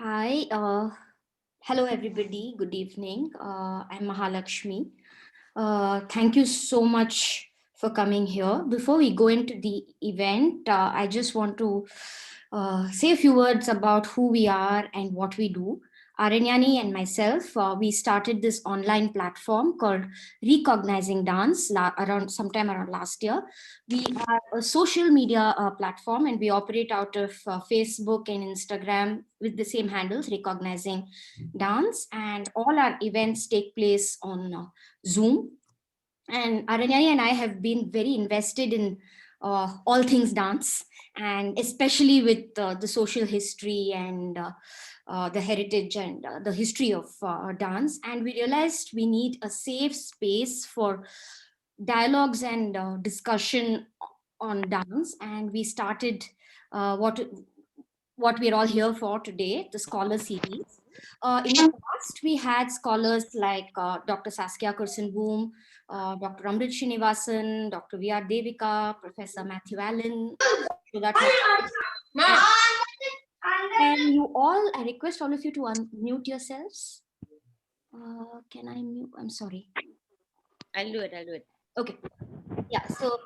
Hi, hello everybody. Good evening. I'm Mahalakshmi. Thank you so much for coming here. Before we go into the event, I just want to say a few words about who we are and what we do. Aranyani and myself, we started this online platform called Re-Cognising Dance around sometime around last year. We are a social media platform and we operate out of Facebook and Instagram with the same handles, Recognizing Dance. And all our events take place on Zoom. And Aranyani and I have been very invested in all things dance, and especially with the social history and the heritage and the history of dance. And we realized we need a safe space for dialogues and discussion on dance. And we started what we're all here for today, the Scholar Series. In the past, we had scholars like Dr. Saskia Kursenboom, Dr. Amrit Srinivasan, Dr. V.R. Devika, Professor Matthew Allen, Sudha Thakur. And you all, I request all of you to unmute yourselves. Can I mute? I'm sorry. I'll do it. Okay. Yeah, so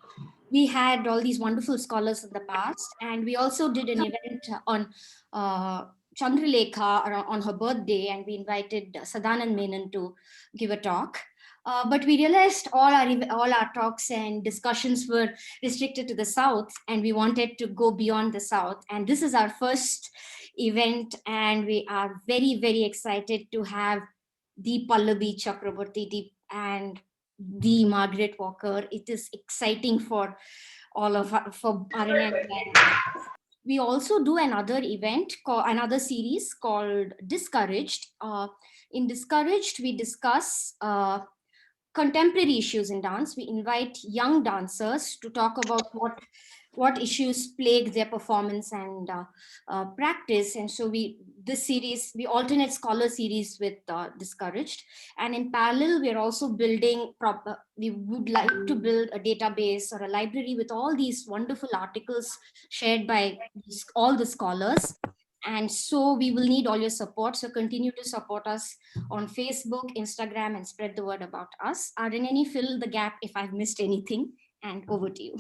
we had all these wonderful scholars in the past, and we also did an event on Chandralekha on her birthday, and we invited Sadanand Menon to give a talk. But we realized all our talks and discussions were restricted to the South, and we wanted to go beyond the South. And this is our first event, and we are very, very excited to have the Pallabi Chakravorty and the Margaret Walker. It is exciting for all of for Aranya and I. We also do another series called Discouraged. In Discouraged, we discuss contemporary issues in dance. We invite young dancers to talk about what issues plague their performance and practice. And so we alternate scholar series with Discouraged. And in parallel, we are also we would like to build a database or a library with all these wonderful articles shared by all the scholars. And so we will need all your support. So continue to support us on Facebook, Instagram, and spread the word about us. Arineni, fill the gap if I've missed anything. And over to you.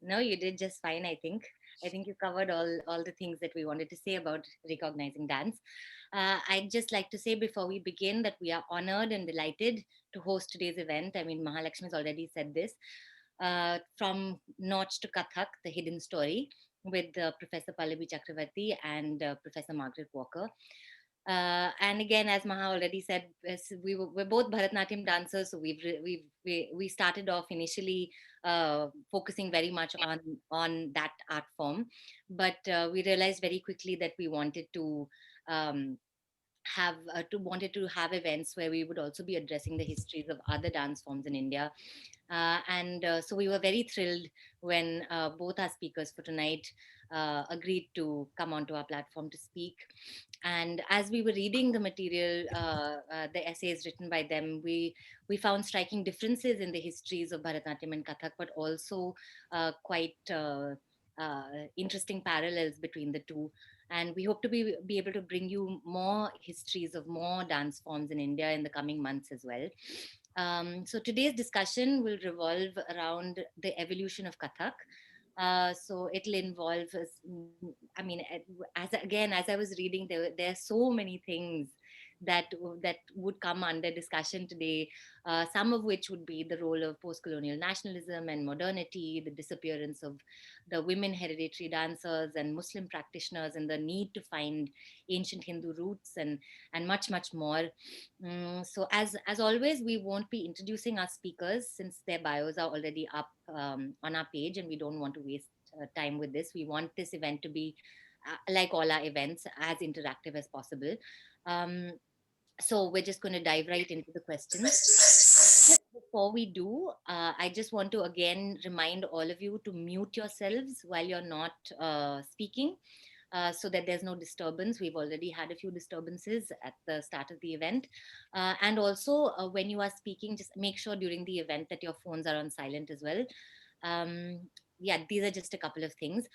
No, you did just fine, I think. I think you covered all the things that we wanted to say about recognizing dance. I'd just like to say before we begin that we are honored and delighted to host today's event. I mean, Mahalakshmi has already said this. From Nautch to Kathak, the hidden story, with Professor Pallabi Chakravorty and Professor Margaret Walker. And again, as Maha already said, we're both Bharatanatyam dancers, so we started off initially focusing very much on that art form, but we realized very quickly that we wanted to um, wanted to have events where we would also be addressing the histories of other dance forms in India. And so we were very thrilled when both our speakers for tonight agreed to come onto our platform to speak. And as we were reading the material, the essays written by them, we found striking differences in the histories of Bharatanatyam and Kathak, but also quite interesting parallels between the two. And we hope to be able to bring you more histories of more dance forms in India in the coming months as well. So today's discussion will revolve around the evolution of Kathak. So it'll involve, I mean, as I was reading, there are so many things that would come under discussion today. Some of which would be the role of post-colonial nationalism and modernity, the disappearance of the women hereditary dancers and Muslim practitioners, and the need to find ancient Hindu roots, and much more. So as always, we won't be introducing our speakers since their bios are already up on our page, and we don't want to waste time with this. We want this event to be like all our events, as interactive as possible. Um, so we're just going to dive right into the questions. Just before we do, I just want to again remind all of you to mute yourselves while you're not speaking, so that there's no disturbance. We've already had a few disturbances at the start of the event. And also, when you are speaking, just make sure during the event that your phones are on silent as well. Um, yeah, these are just a couple of things.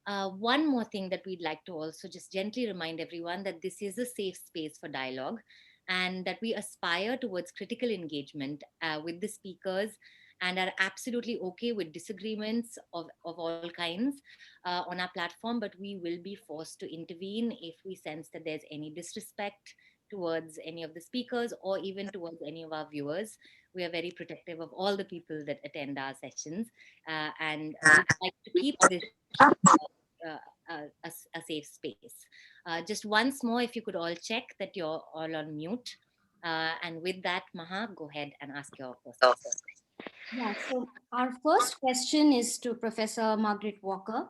One more thing that we'd like to also just gently remind everyone that this is a safe space for dialogue and that we aspire towards critical engagement with the speakers and are absolutely okay with disagreements of all kinds on our platform, but we will be forced to intervene if we sense that there's any disrespect towards any of the speakers or even towards any of our viewers. We are very protective of all the people that attend our sessions and we'd like to keep this a safe space. Just once more, if you could all check that you're all on mute. And with that, Maha, go ahead and ask your first question. Yeah, so our first question is to Professor Margaret Walker.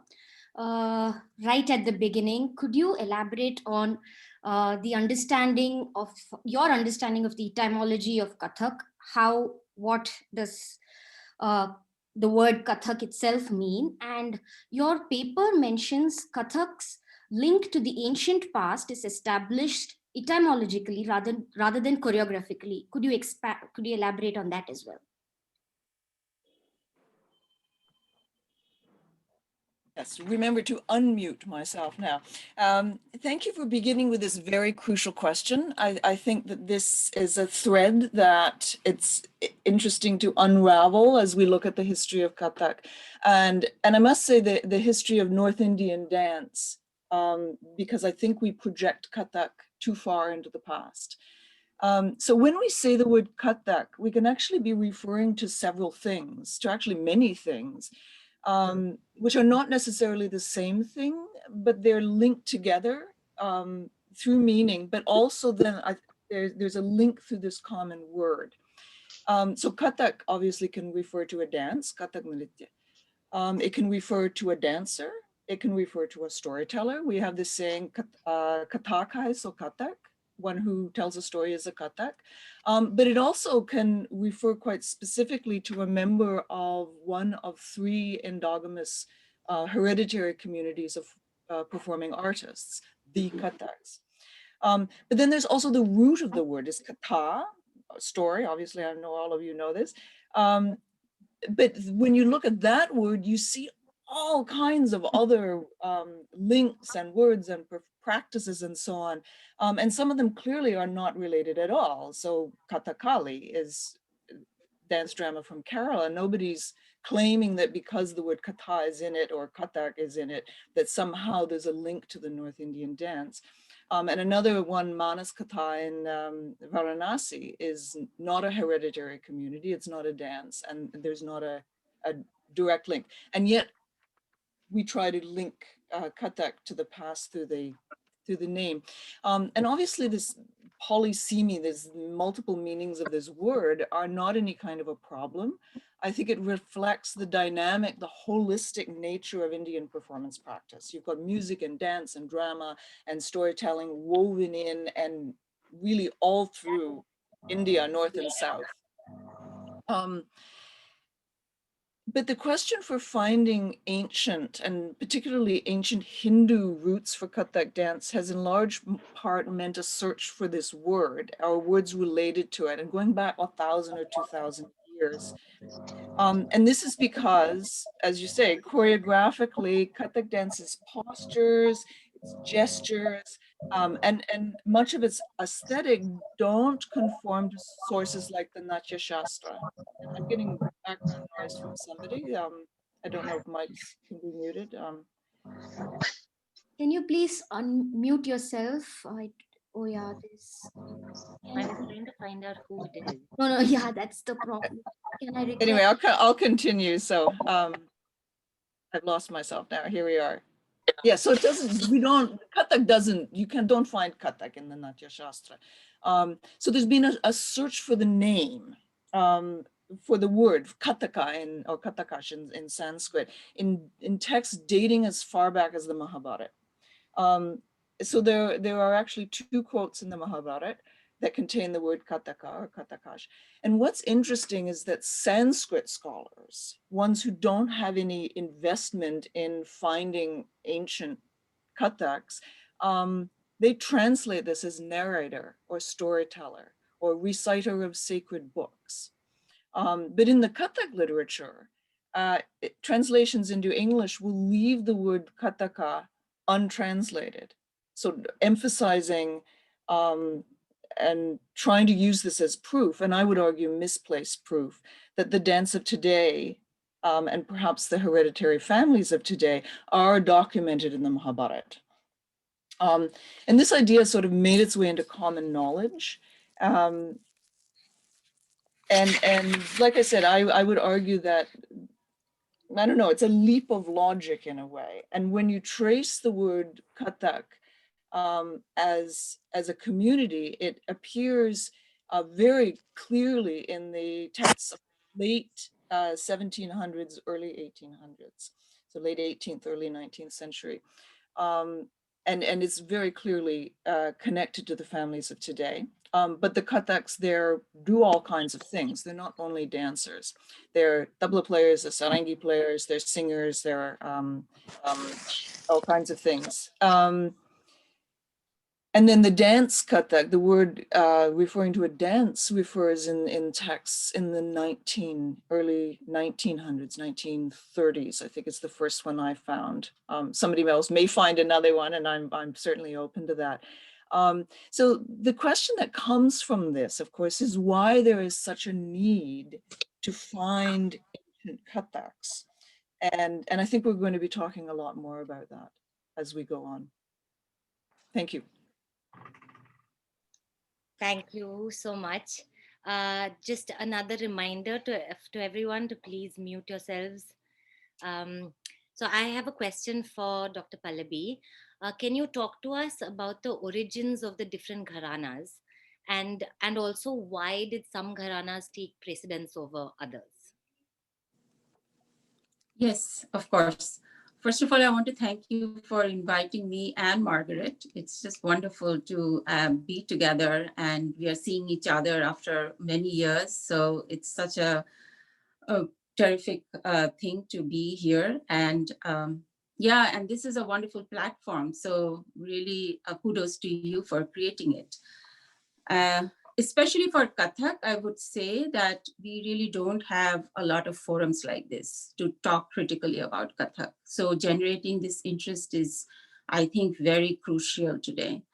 Right at the beginning, could you elaborate on the understanding of your understanding of the etymology of Kathak? What does uh, the word Kathak itself mean? And your paper mentions Kathak's link to the ancient past is established etymologically rather than choreographically. Could you elaborate on that as well? Yes, remember to unmute myself now. Thank you for beginning with this very crucial question. I think that this is a thread that it's interesting to unravel as we look at the history of Kathak. And I must say that the history of North Indian dance, because I think we project Kathak too far into the past. So when we say the word Kathak, we can actually be referring to several things, to actually many things. Which are not necessarily the same thing, but they're linked together through meaning, but also then there's a link through this common word. So Kathak obviously can refer to a dance, Kathak Nritya. It can refer to a dancer. It can refer to a storyteller. We have this saying, Kathak hai so Kathak, one who tells a story is a Kathak. But it also can refer quite specifically to a member of one of three endogamous hereditary communities of performing artists, the Kathaks. But then there's also the root of the word is Katha, story. Obviously, I know all of you know this. But when you look at that word, you see all kinds of other links and words and practices and so on. And some of them clearly are not related at all. So Kathakali is dance drama from Kerala. Nobody's claiming that because the word Katha is in it or Kathak is in it, that somehow there's a link to the North Indian dance. And another one, Manas Katha in Varanasi, is not a hereditary community. It's not a dance, and there's not a direct link. And yet we try to link Kathak to the past through the name. And obviously this polysemy, there's multiple meanings of this word, are not any kind of a problem. I think it reflects the dynamic, the holistic nature of Indian performance practice. You've got music and dance and drama and storytelling woven in and really all through India, north and south. But the question for finding ancient and particularly ancient Hindu roots for Kathak dance has in large part meant a search for this word or words related to it and going back 1,000 or 2,000 years. And this is because, as you say, choreographically, Kathak dance is postures, its gestures, and much of its aesthetic don't conform to sources like the Natya Shastra. And I'm getting background noise from somebody. I don't know if mics can be muted. Can you please unmute yourself? Oh yeah, this. I was trying to find out who it is. No, no, yeah, that's the problem. Can I request? Anyway, I'll continue. So I've lost myself now. Here we are. Yeah, so it doesn't, Kathak doesn't, don't find Kathak in the Natya Shastra. So there's been a search for the name, for the word Kathaka or Kathakash in Sanskrit, in texts dating as far back as the Mahabharata. So there are actually two quotes in the Mahabharata that contain the word Kataka or Katakash. And what's interesting is that Sanskrit scholars, ones who don't have any investment in finding ancient Kathaks, they translate this as narrator or storyteller or reciter of sacred books. But in the Kathak literature, translations into English will leave the word Kataka untranslated. So emphasizing and trying to use this as proof, and I would argue misplaced proof, that the dance of today and perhaps the hereditary families of today are documented in the Mahabharata. And this idea sort of made its way into common knowledge. And like I said, I would argue that, I don't know, it's a leap of logic in a way. And when you trace the word Kathak as a community, it appears very clearly in the texts of late 1700s, early 1800s. So late 18th, early 19th century. And it's very clearly connected to the families of today. But the Kathaks there do all kinds of things. They're not only dancers. They're tabla players, they're sarangi players, they're singers, they're all kinds of things. And then the dance Kathak, the word referring to a dance refers in texts in the early 1900s, 1930s. I think it's the first one I found. Somebody else may find another one, and I'm certainly open to that. So the question that comes from this, of course, is why there is such a need to find ancient Kathaks. And I think we're going to be talking a lot more about that as we go on. Thank you. Thank you so much. Just another reminder to everyone to please mute yourselves. So I have a question for Dr. Pallabi. Can you talk to us about the origins of the different gharanas, and also why did some gharanas take precedence over others? Yes, of course. First of all, I want to thank you for inviting me and Margaret. It's just wonderful to be together, and we are seeing each other after many years. So it's such a terrific thing to be here. And yeah, and this is a wonderful platform. So really kudos to you for creating it. Especially for Kathak, I would say that we really don't have a lot of forums like this to talk critically about Kathak. So generating this interest is, I think, very crucial today.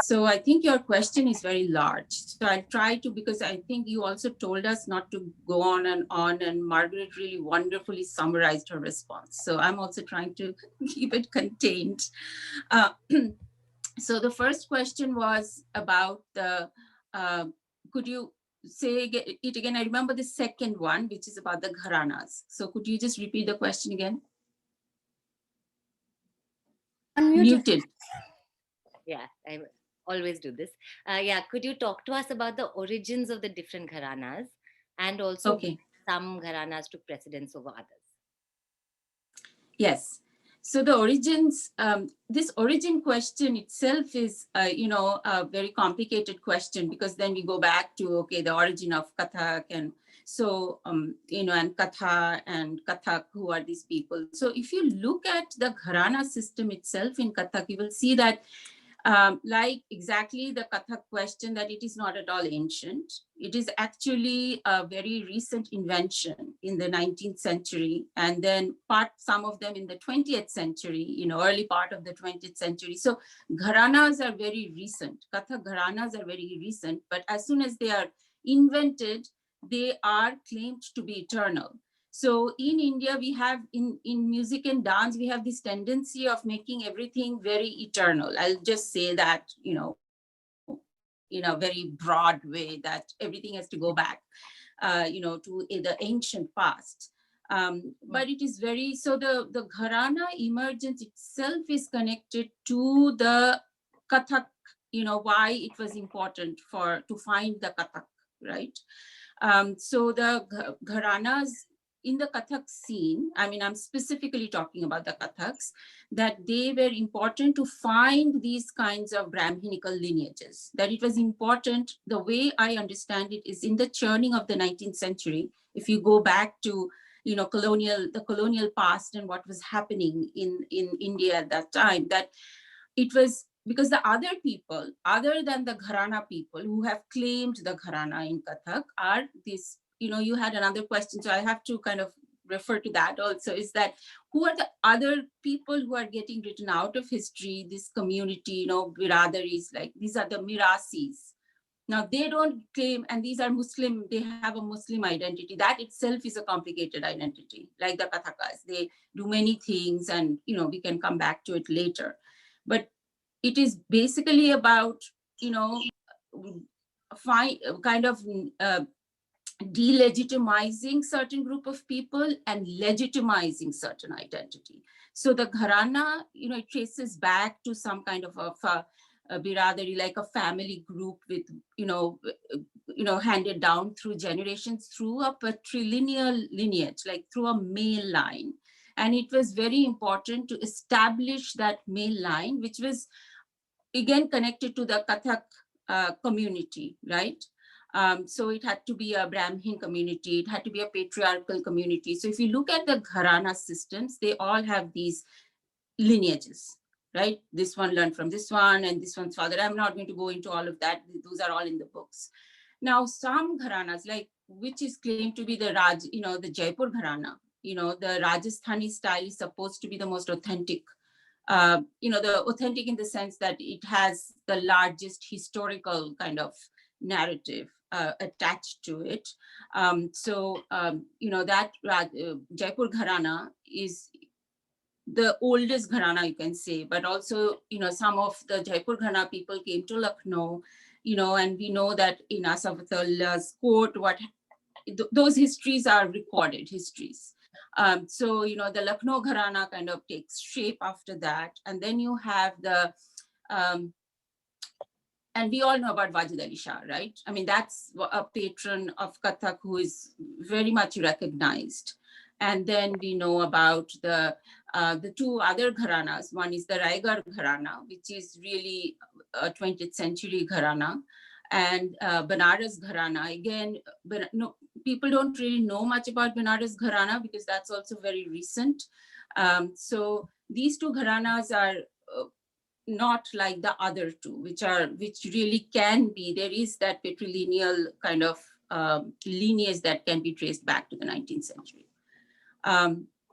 So I think your question is very large. So I'll try to, because I think you also told us not to go on, and Margaret really wonderfully summarized her response. So I'm also trying to keep it contained. So the first question was about the, could you say it again? I remember the second one, which is about the gharanas. So could you just repeat the question again? Unmuted. Yeah, I always do this. Yeah, could you talk to us about the origins of the different gharanas, and also some gharanas took precedence over others? Yes. So the origins, this origin question itself is, a very complicated question, because then we go back to, okay, the origin of Kathak, and so, and Katha and Kathak, who are these people? So if you look at the gharana system itself in Kathak, you will see that like exactly the Kathak question, that it is not at all ancient. It is actually a very recent invention in the 19th century, and then some of them in the 20th century, early part of the 20th century. So gharanas are very recent. Kathak gharanas are very recent, but as soon as they are invented, they are claimed to be eternal. So in India, we have in music and dance, we have this tendency of making everything very eternal. I'll just say that, in a very broad way, that everything has to go back, to the ancient past. But it is very, so the gharana emergence itself is connected to the Kathak, why it was important to find the Kathak, right? So the gharanas in the Kathak scene, I mean, I'm specifically talking about the Kathaks, that they were important to find these kinds of Brahminical lineages, that it was important. The way I understand it is in the churning of the 19th century, if you go back to, the colonial past and what was happening in India at that time, that it was because the other people, other than the gharana people who have claimed the gharana in Kathak, are this, you had another question, so I have to kind of refer to that also, is that who are the other people who are getting written out of history, this community, you know, biradaris, like these are the mirasis. Now they don't claim, and these are Muslim, they have a Muslim identity. That itself is a complicated identity, like the Kathakas. They do many things, and you know, we can come back to it later. But it is basically about, you know, kind of delegitimizing certain group of people and legitimizing certain identity. So the gharana, you know, it traces back to some kind of a biradari, like a family group with, you know, handed down through generations through a patrilineal lineage, like through a male line. And it was very important to establish that male line, which was again connected to the Kathak community, right? So it had to be a Brahmin community, it had to be a patriarchal community. So if you look at the Gharana systems, they all have these lineages, right? This one learned from this one and this one's father. I'm not going to go into all of that. Those are all in the books. Now, some Gharanas, like which is claimed to be the Raj, you know, the Jaipur Gharana, you know, the Rajasthani style is supposed to be the most authentic. You know, the authentic in the sense that it has the largest historical kind of narrative attached to it. You know, that Jaipur Gharana is the oldest Gharana, you can say, but also, you know, some of the Jaipur Gharana people came to Lucknow, you know, and we know that in Asafatullah's court, those histories are recorded histories. So, you know, the Lucknow Gharana kind of takes shape after that. And then you have the, and we all know about Wajid Ali Shah, right? I mean, that's a patron of Kathak who is very much recognized. And then we know about the two other Gharanas. One is the Raigarh Gharana, which is really a 20th century Gharana. And Banaras Gharana, again, no, people don't really know much about Banaras Gharana because that's also very recent. So these two Gharanas are not like the other two, which really can be, there is that patrilineal kind of lineage that can be traced back to the 19th century.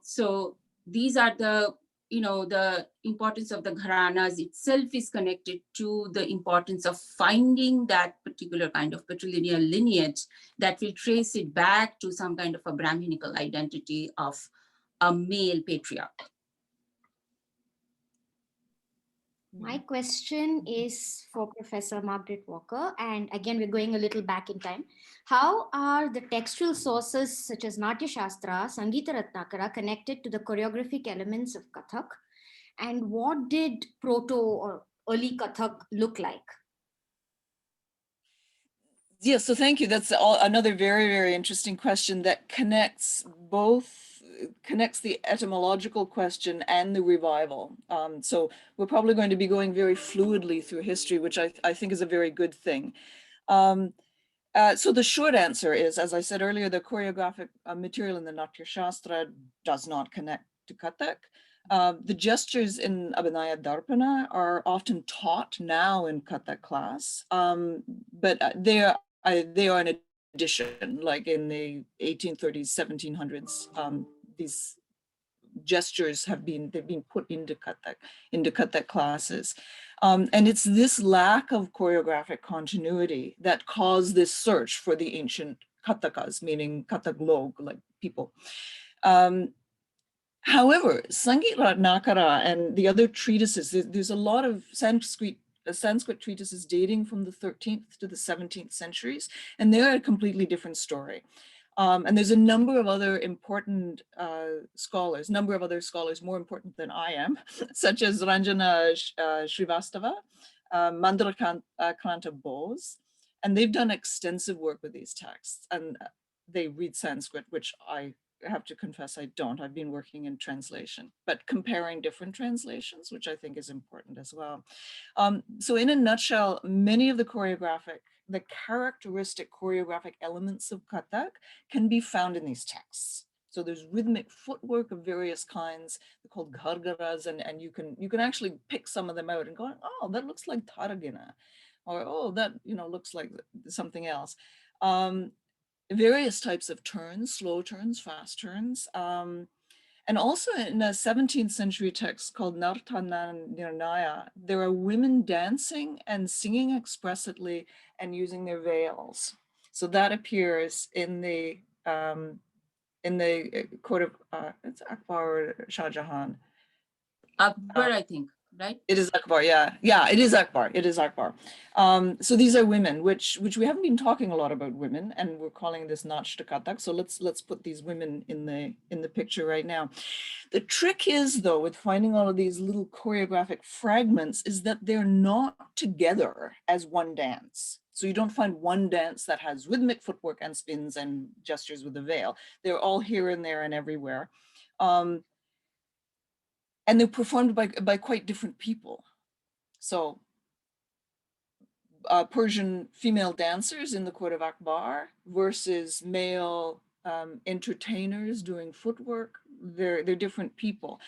So these are the, you know, the importance of the Gharanas itself is connected to the importance of finding that particular kind of patrilineal lineage that will trace it back to some kind of a Brahminical identity of a male patriarch. My question is for Professor Margaret Walker, and again, we're going a little back in time. How are the textual sources such as Natya Shastra, Sangeeta Ratnakara connected to the choreographic elements of Kathak? And what did proto or early Kathak look like? Yeah, so thank you. That's another very, very interesting question that connects the etymological question and the revival. So we're probably going to be going very fluidly through history, which I think is a very good thing. So the short answer is, as I said earlier, the choreographic material in the Natya Shastra does not connect to Kathak. The gestures in Abhinaya Darpana are often taught now in Kathak class, but they are an addition, like in the 1830s, 1700s. These gestures they've been put into Kathak classes. And it's this lack of choreographic continuity that caused this search for the ancient Kathakas, meaning Kathak log, like people. However, Sangeeta Ratnakara and the other treatises, there's a lot of Sanskrit treatises dating from the 13th to the 17th centuries, and they're a completely different story. And there's a number of other important scholars, more important than I am, such as Ranjana Srivastava, Mandrakanta Bose, and they've done extensive work with these texts, and they read Sanskrit, which I have to confess I don't. I've been working in translation, but comparing different translations, which I think is important as well. So in a nutshell, many of the characteristic choreographic elements of Kathak can be found in these texts. So there's rhythmic footwork of various kinds. They're called ghargaras, and you can actually pick some of them out and go, oh, that looks like taragina, or oh, that looks like something else. various types of turns, slow turns, fast turns. And also in a 17th century text called Nirnaya, there are women dancing and singing expressively and using their veils. So that appears in the court of, it's Akbar or Shah Jahan. Akbar, I think, right? It is Akbar, yeah. Yeah, it is Akbar. It is Akbar. So these are women, which we haven't been talking a lot about women, and we're calling this Nautch to Kathak. So let's put these women in the picture right now. The trick is, though, with finding all of these little choreographic fragments is that they're not together as one dance. So you don't find one dance that has rhythmic footwork and spins and gestures with a veil. They're all here and there and everywhere. And they're performed by quite different people. So Persian female dancers in the court of Akbar versus male entertainers doing footwork. They're different people.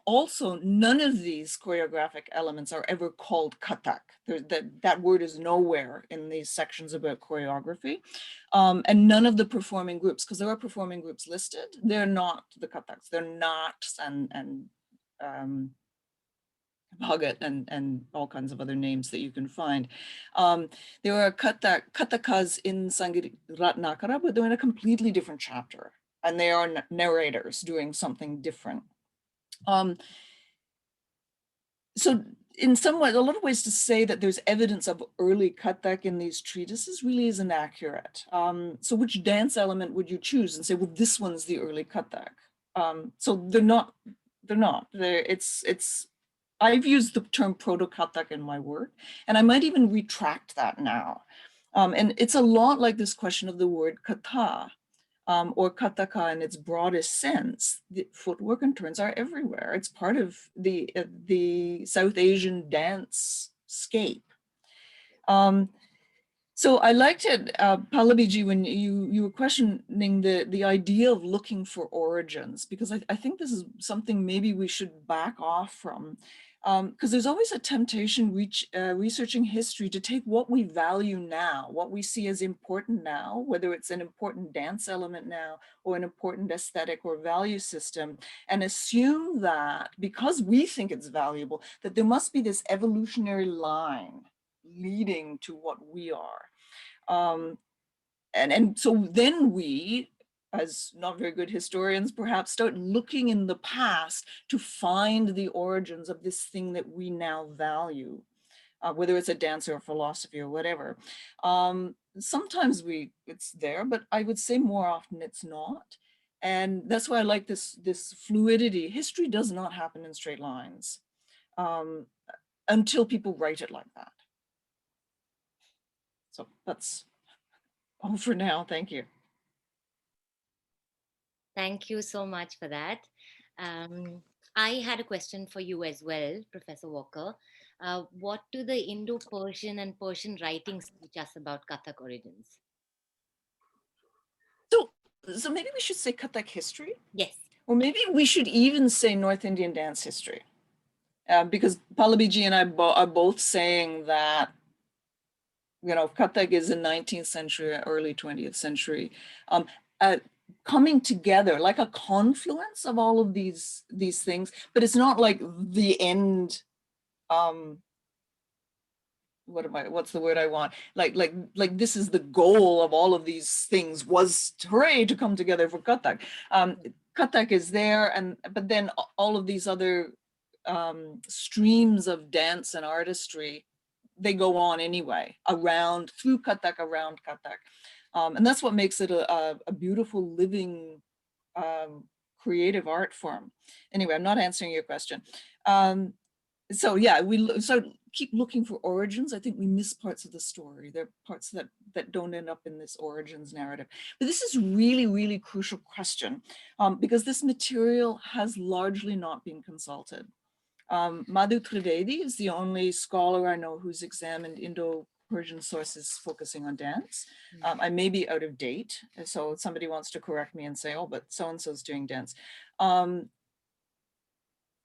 Also, none of these choreographic elements are ever called Kathak. That word is nowhere in these sections about choreography. And none of the performing groups, because there are performing groups listed, they're not the Kathaks. They're Nautch and Bhagat and all kinds of other names that you can find. There are Kathakas in Sangeet Ratnakara, but they're in a completely different chapter, and they are narrators doing something different. So in some ways, a lot of ways to say that there's evidence of early Kathak in these treatises really isn't accurate. So which dance element would you choose and say, well, this one's the early Kathak? So they're not. I've used the term proto-Kathak in my work, and I might even retract that now. And it's a lot like this question of the word kata, or Kathaka in its broadest sense. The footwork and turns are everywhere. It's part of the South Asian dance scape. So I liked it, Pallabi Ji, when you were questioning the idea of looking for origins, because I think this is something maybe we should back off from, because there's always a temptation researching history to take what we value now, what we see as important now, whether it's an important dance element now or an important aesthetic or value system, and assume that because we think it's valuable, that there must be this evolutionary line leading to what we are. And so then we, as not very good historians, perhaps start looking in the past to find the origins of this thing that we now value, whether it's a dance or a philosophy or whatever. Sometimes it's there, but I would say more often it's not. And that's why I like this fluidity. History does not happen in straight lines until people write it like that. So that's all for now. Thank you. Thank you so much for that. I had a question for you as well, Professor Walker. What do the Indo-Persian and Persian writings teach us about Kathak origins? So maybe we should say Kathak history? Yes. Or maybe we should even say North Indian dance history. Because Pallabi Ji and I are both saying that, Kathak is in 19th century, early 20th century, coming together like a confluence of all of these things, but it's not like the end. What's the word I want? Like this is the goal of all of these things, was hooray to come together for Kathak. Kathak is there, but then all of these other streams of dance and artistry, they go on anyway, through Kathak, around Kathak. And that's what makes it a beautiful, living, creative art form. Anyway, I'm not answering your question. So yeah, we keep looking for origins. I think we miss parts of the story. There are parts that don't end up in this origins narrative. But this is really, really crucial question because this material has largely not been consulted. Madhu Trivedi is the only scholar I know who's examined Indo-Persian sources focusing on dance. I may be out of date, so somebody wants to correct me and say, oh, but so-and-so's doing dance.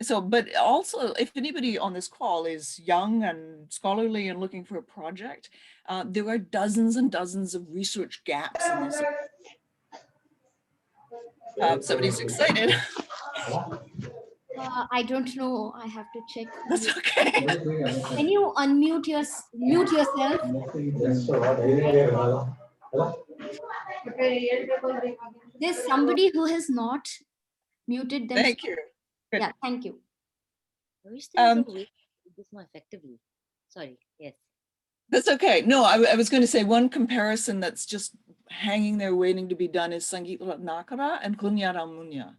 So, but also, if anybody on this call is young and scholarly and looking for a project, there are dozens and dozens of research gaps in this. Somebody's excited. I don't know. I have to check. That's okay. Can you unmute mute yourself? There's somebody who has not muted themselves. Thank you. Good. Yeah, thank you. I wish there was a way to do this more effectively. Sorry, yes. That's okay. No, I was going to say one comparison that's just hanging there waiting to be done is Sangeet Ratnakara and Kunyat al-Munya.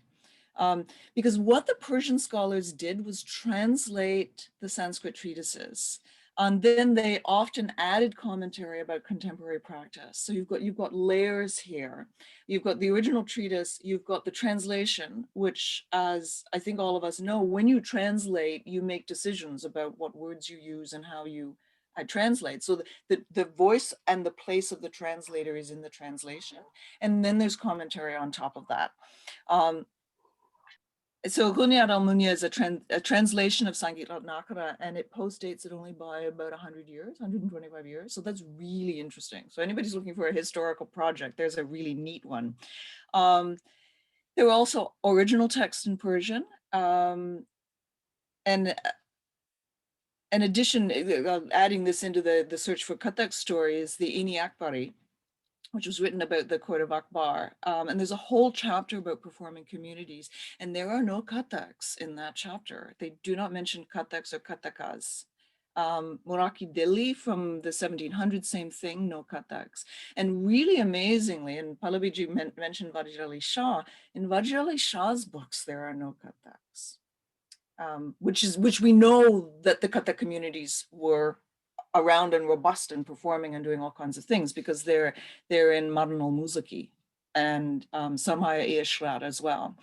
Because what the Persian scholars did was translate the Sanskrit treatises, and then they often added commentary about contemporary practice. So you've got layers here. You've got the original treatise, you've got the translation, which, as I think all of us know, when you translate, you make decisions about what words you use and how you translate. So the voice and the place of the translator is in the translation, and then there's commentary on top of that. So Kunyat al-Munya is a translation of Sangeet Ratnakara, and it postdates it only by about 100 years, 125 years. So that's really interesting. So anybody's looking for a historical project, there's a really neat one. There were also original texts in Persian. And in addition, adding this into the search for Kathak stories, the Ini Akbari, which was written about the court of Akbar. And there's a whole chapter about performing communities, and there are no Kathaks in that chapter. They do not mention Kathaks or Kathakas. Muraki Delhi from the 1700s, same thing, no Kathaks. And really amazingly, and Pallabi ji mentioned Wajid Ali Shah, in Wajid Ali Shah's books, there are no Kathaks, which we know that the Kathak communities were around and robust and performing and doing all kinds of things, because they're in Modernal Musiki and Samaya Ishrat as well.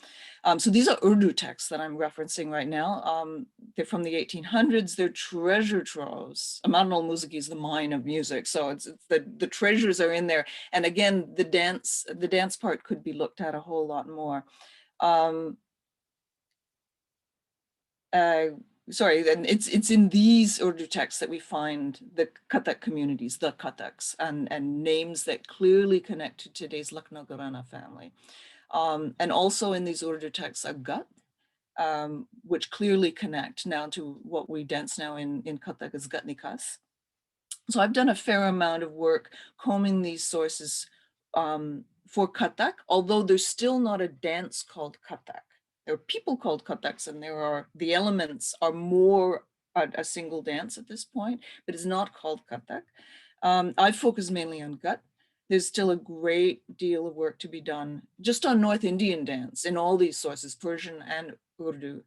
So these are Urdu texts that I'm referencing right now. They're from the 1800s. They're treasure troves. Modernal Musiki is the mine of music. So it's the treasures are in there. And again, the dance part could be looked at a whole lot more. Sorry, and it's in these Urdu texts that we find the Kathak communities, the Kathaks, and names that clearly connect to today's Lucknow Gharana family. And also in these Urdu texts are Gut, which clearly connect now to what we dance now in Kathak as Gutnikas. So I've done a fair amount of work combing these sources for Kathak, although there's still not a dance called Kathak. There are people called Kathaks, and the elements are more a single dance at this point, but it's not called Kathak. I focus mainly on Gut. There's still a great deal of work to be done just on North Indian dance in all these sources, Persian and Urdu,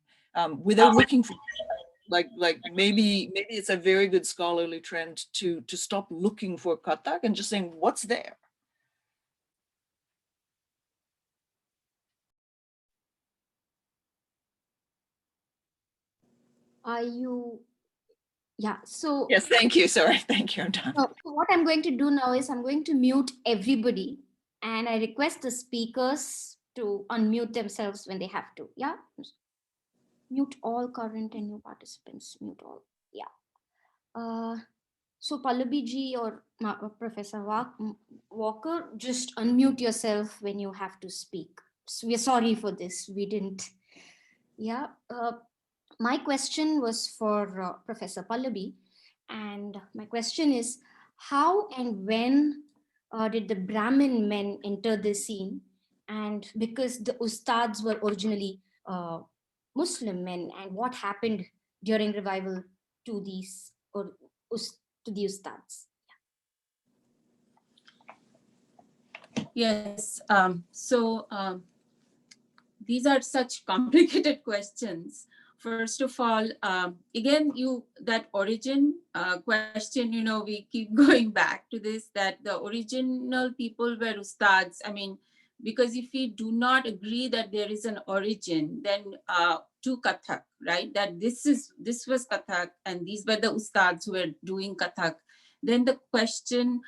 without looking for, like maybe it's a very good scholarly trend to stop looking for Kathak and just saying, what's there? Are you? Yeah, so. Yes, thank you. Sorry, thank you, I'm done. So what I'm going to do now is I'm going to mute everybody, and I request the speakers to unmute themselves when they have to. Yeah. Mute all current and new participants. Mute all. Yeah. So Pallabi ji or Professor Walker, just unmute yourself when you have to speak. So we're sorry for this. We didn't. Yeah. My question was for Professor Pallabi, and my question is, how and when did the Brahmin men enter the scene? And because the ustads were originally Muslim men, and what happened during revival to these or to the ustads? Yes. These are such complicated questions. First of all, again, that origin question, we keep going back to this, that the original people were ustads. I mean, because if we do not agree that there is an origin, then to Kathak, right? That this was Kathak and these were the ustads who were doing Kathak, then the question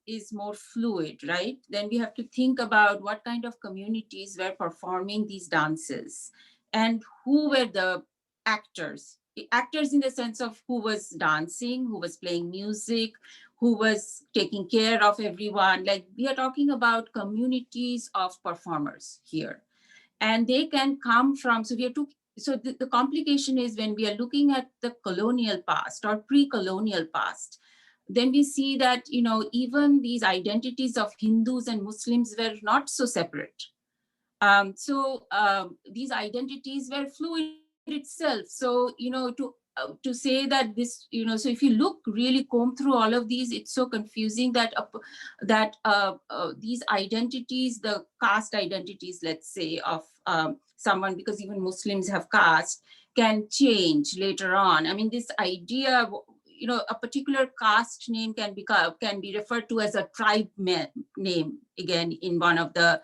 is more fluid, right? Then we have to think about what kind of communities were performing these dances. and who were the actors. Actors in the sense of who was dancing, who was playing music, who was taking care of everyone. Like, we are talking about communities of performers here. And they can come from, so the complication is when we are looking at the colonial past or pre-colonial past, then we see that, even these identities of Hindus and Muslims were not so separate. These identities were fluid itself. So, to say that this, so if you look really comb through all of these, it's so confusing that these identities, the caste identities, let's say, of someone, because even Muslims have caste, can change later on. I mean, this idea, a particular caste name can be referred to as a tribe name, again, in one of the,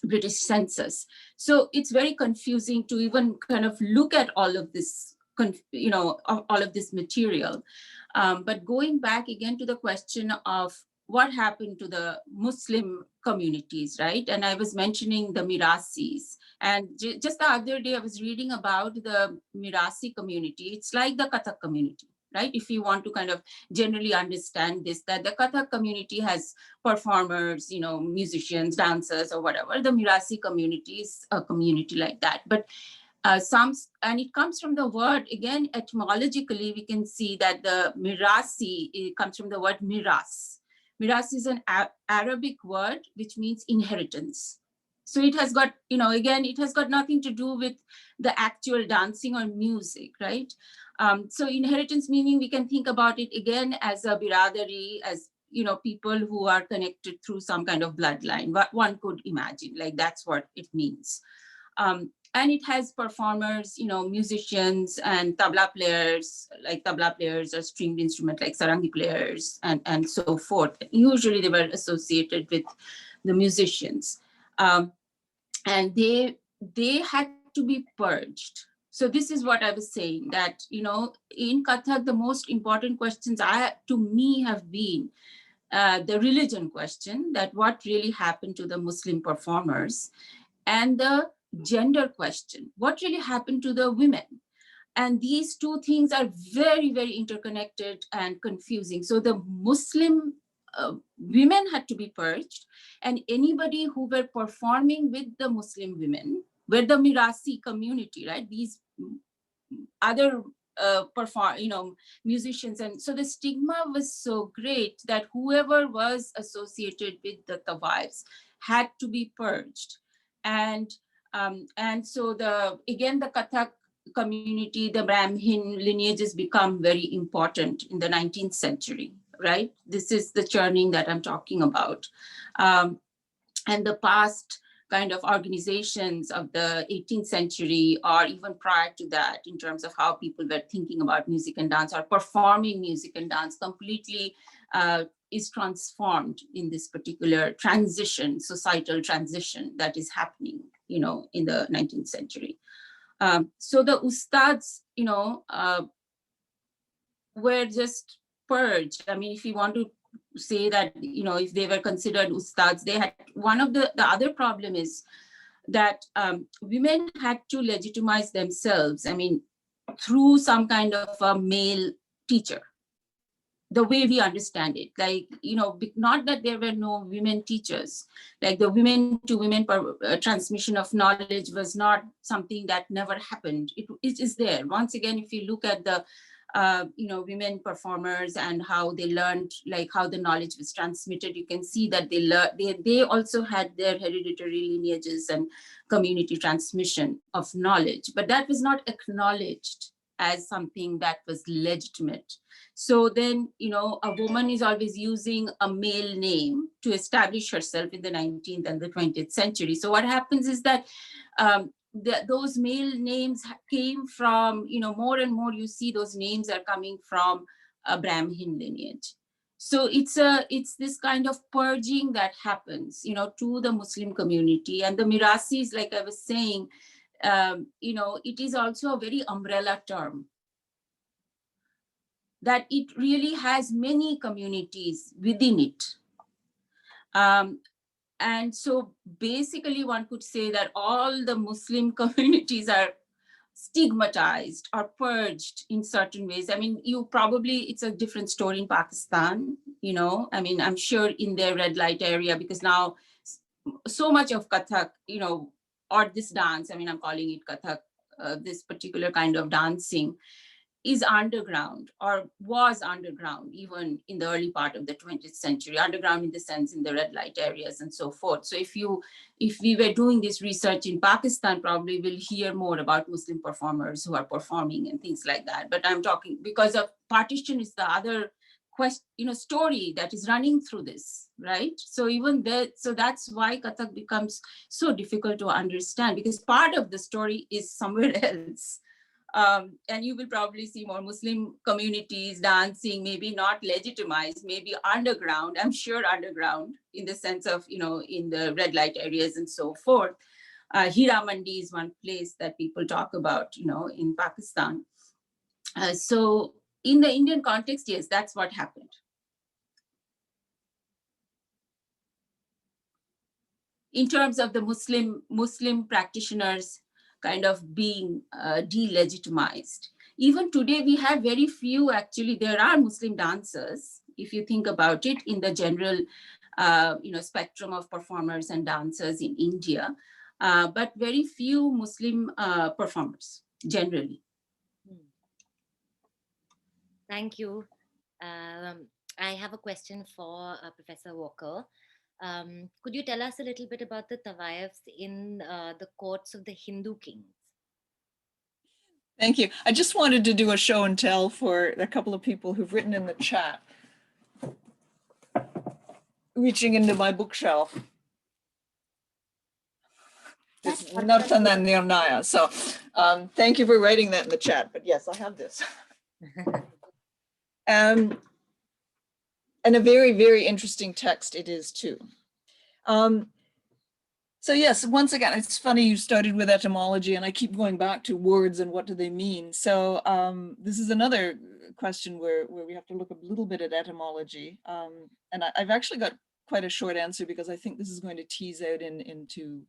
British census. So it's very confusing to even kind of look at all of this, all of this material. But going back again to the question of what happened to the Muslim communities, right? And I was mentioning the Mirasis. And just the other day, I was reading about the Mirasi community. It's like the Kathak community, right? If you want to kind of generally understand this, that the Kathak community has performers, musicians, dancers, or whatever. The Mirasi community is a community like that. But and it comes from the word, again, etymologically, we can see that the Mirasi, it comes from the word miras. Miras is an Arabic word, which means inheritance. So it has got, again, it has got nothing to do with the actual dancing or music, right? So inheritance, meaning we can think about it again as a biradari, as, people who are connected through some kind of bloodline. What one could imagine, like that's what it means. And it has performers, musicians and tabla players, like tabla players or stringed instrument like sarangi players and so forth. Usually they were associated with the musicians. And they had to be purged. So this is what I was saying, that, in Kathak, the most important questions to me have been the religion question, that what really happened to the Muslim performers, and the gender question, what really happened to the women. And these two things are very, very interconnected and confusing. So the Muslim women had to be purged, and anybody who were performing with the Muslim women were the Mirasi community, right? These other musicians. And so the stigma was so great that whoever was associated with the Tawafs had to be purged. And so the Kathak community, the Brahmin lineages become very important in the 19th century, right? This is the churning that I'm talking about. And the past kind of organizations of the 18th century, or even prior to that, in terms of how people were thinking about music and dance or performing music and dance, completely is transformed in this particular transition, societal transition that is happening, in the 19th century. So the ustads, were just purged. I mean, if you want to say that, if they were considered ustads, they had, one of the other problem is that women had to legitimize themselves, I mean, through some kind of a male teacher, the way we understand it. Like, not that there were no women teachers, like the women to women transmission of knowledge was not something that never happened. It is there. Once again, if you look at the women performers and how they learned, like how the knowledge was transmitted, you can see that they also had their hereditary lineages and community transmission of knowledge, but that was not acknowledged as something that was legitimate. So then, a woman is always using a male name to establish herself in the 19th and the 20th century. So what happens is that those male names came from, more and more you see those names are coming from a Brahmin lineage. So it's this kind of purging that happens, to the Muslim community. And the Mirasis, like I was saying, it is also a very umbrella term, that it really has many communities within it. And so basically one could say that all the Muslim communities are stigmatized or purged in certain ways. I mean, it's a different story in Pakistan, I mean, I'm sure in their red light area, because now so much of Kathak, or this dance, I mean, I'm calling it Kathak, this particular kind of dancing is underground or was underground even in the early part of the 20th century, underground in the sense in the red light areas and so forth. So if we were doing this research in Pakistan, probably we'll hear more about Muslim performers who are performing and things like that. But I'm talking because of partition is the other question, story that is running through this, right? So so that's why Kathak becomes so difficult to understand, because part of the story is somewhere else. And you will probably see more Muslim communities dancing, maybe not legitimized, maybe underground, I'm sure underground in the sense of, in the red light areas and so forth. Hira Mandi is one place that people talk about, in Pakistan. So in the Indian context, yes, that's what happened. In terms of the Muslim practitioners kind of being delegitimized. Even today, we have very few, actually, there are Muslim dancers, if you think about it, in the general spectrum of performers and dancers in India, but very few Muslim performers, generally. Thank you. I have a question for Professor Walker. Could you tell us a little bit about the tawayufs in the courts of the Hindu kings? Thank you. I just wanted to do a show and tell for a couple of people who've written in the chat. Reaching into my bookshelf. It's Nartana Nirnaya. So thank you for writing that in the chat. But yes, I have this. And a very, very interesting text it is too. So yes, once again, it's funny you started with etymology and I keep going back to words and what do they mean. So this is another question where we have to look a little bit at etymology. And I've actually got quite a short answer because I think this is going to tease out into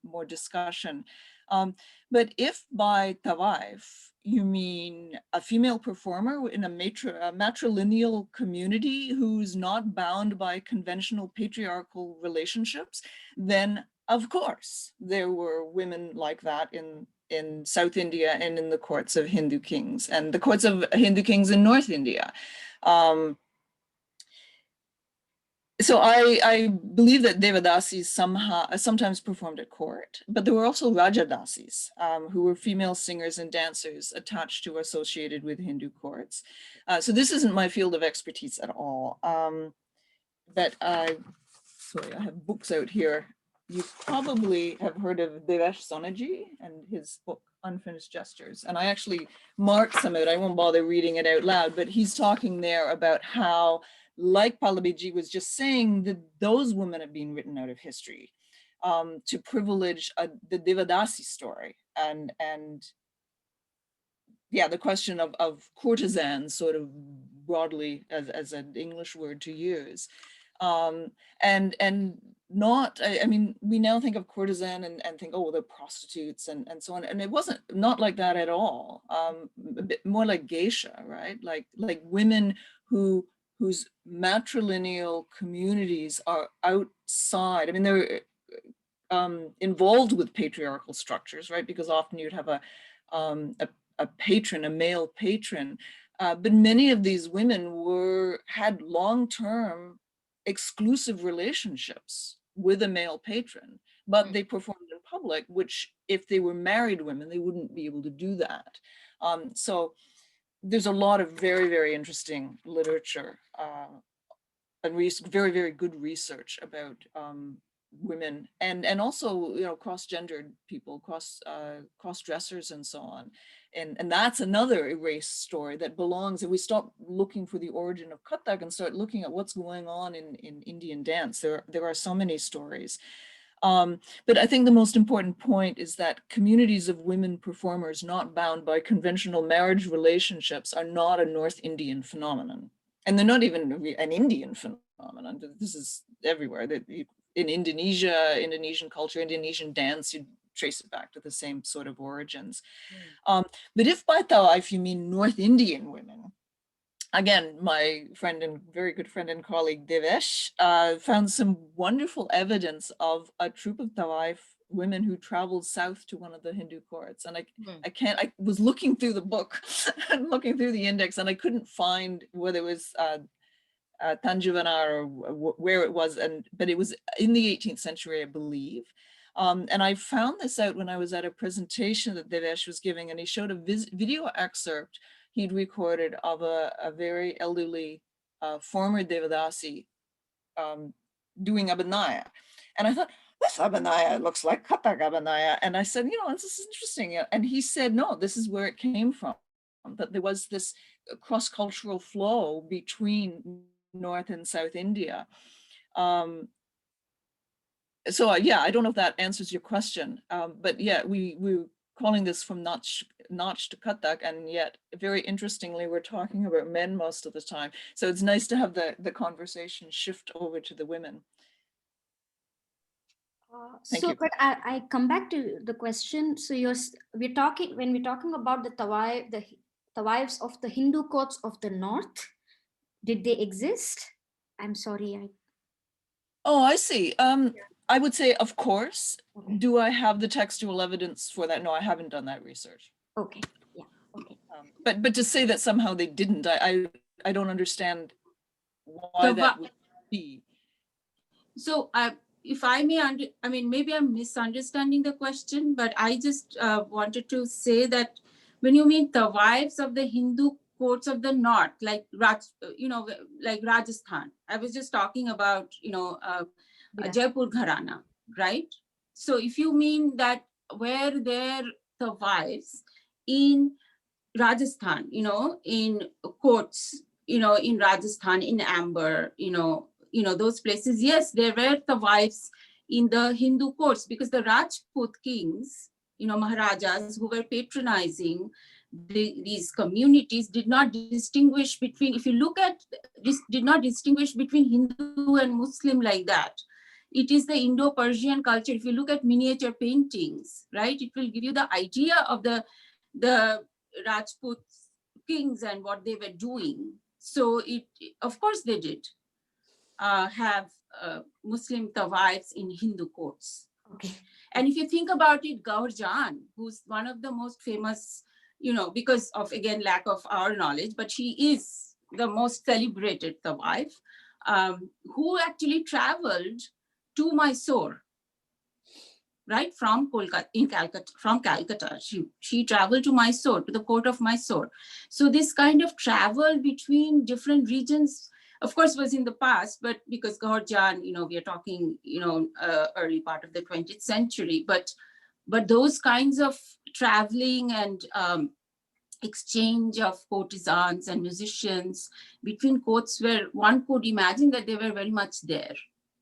more discussion. But if by tawayuf you mean a female performer in a matrilineal community who's not bound by conventional patriarchal relationships, then of course there were women like that in South India and in the courts of Hindu kings and the courts of Hindu kings in North India. So I believe that Devadasis sometimes performed at court, but there were also Rajadasis, who were female singers and dancers attached to or associated with Hindu courts. So this isn't my field of expertise at all. But sorry, I have books out here. You probably have heard of Devesh Sonaji and his book, Unfinished Gestures. And I actually marked some of it. I won't bother reading it out loud, but he's talking there about how, like Pallabi was just saying, that those women have been written out of history to privilege the Devadasi story. And yeah, the question of courtesans sort of broadly as an English word to use. And not, I mean, we now think of courtesan and think, oh, they're prostitutes and so on. And it wasn't not like that at all. A bit more like geisha, right? Like women whose matrilineal communities are outside. I mean, they're involved with patriarchal structures, right? Because often you'd have a patron, a male patron. But many of these women had long-term exclusive relationships with a male patron, but they performed in public, which if they were married women, they wouldn't be able to do that. So there's a lot of very, very interesting literature and very, very good research about women and also, you know, cross-gendered people, cross-dressers and so on. And that's another erased story that belongs, if we stop looking for the origin of Kathak and start looking at what's going on in Indian dance, there are so many stories. But I think the most important point is that communities of women performers not bound by conventional marriage relationships are not a North Indian phenomenon. And they're not even an Indian phenomenon. This is everywhere. That in Indonesia, Indonesian culture, Indonesian dance, you trace it back to the same sort of origins. But if by Tawaif you mean North Indian women, again, my friend and very good friend and colleague Devesh found some wonderful evidence of a troop of Tawaif women who traveled south to one of the Hindu courts. And I was looking through the book and looking through the index, and I couldn't find whether it was Tanjavana or where it was, but it was in the 18th century, I believe. And I found this out when I was at a presentation that Devesh was giving, and he showed a video excerpt he'd recorded of a very elderly former Devadasi doing Abhinaya. And I thought, this Abhinaya looks like Kathak Abhinaya. And I said, this is interesting. And he said, no, this is where it came from, that there was this cross-cultural flow between North and South India. So yeah, I don't know if that answers your question, but yeah, we're calling this from Nautch to Kathak, and yet very interestingly, we're talking about men most of the time. So it's nice to have the conversation shift over to the women. Thank you. But I come back to the question. So when we're talking about the Tawaifs of the Hindu courts of the North, did they exist? I'm sorry. Oh, I see. I would say, of course. Okay. Do I have the textual evidence for that? No, I haven't done that research. Okay. Yeah. Okay. But to say that somehow they didn't, I don't understand why that would be. So if I may, maybe I'm misunderstanding the question, but I just wanted to say that when you mean the wives of the Hindu courts of the North, like Rajasthan, I was just talking about, Jaipur Gharana, right? So if you mean that where there the wives in Rajasthan, in courts, in Rajasthan, in Amber, those places, yes, there were the wives in the Hindu courts, because the Rajput kings, Maharajas who were patronizing these communities did not distinguish between, if you look at this, did not distinguish between Hindu and Muslim like that. It is the Indo-Persian culture. If you look at miniature paintings, right, it will give you the idea of the Rajput kings and what they were doing. So of course they did have Muslim tawaifs in Hindu courts. Okay. And if you think about it, Gaur Jan, who's one of the most famous, because of, again, lack of our knowledge, but she is the most celebrated tawaif, who actually traveled to Mysore, right, from Calcutta. She traveled to Mysore, to the court of Mysore. So this kind of travel between different regions, of course, was in the past, but because Gaur Jan, we are talking, early part of the 20th century, but those kinds of traveling and exchange of courtesans and musicians between courts, where one could imagine that they were very much there.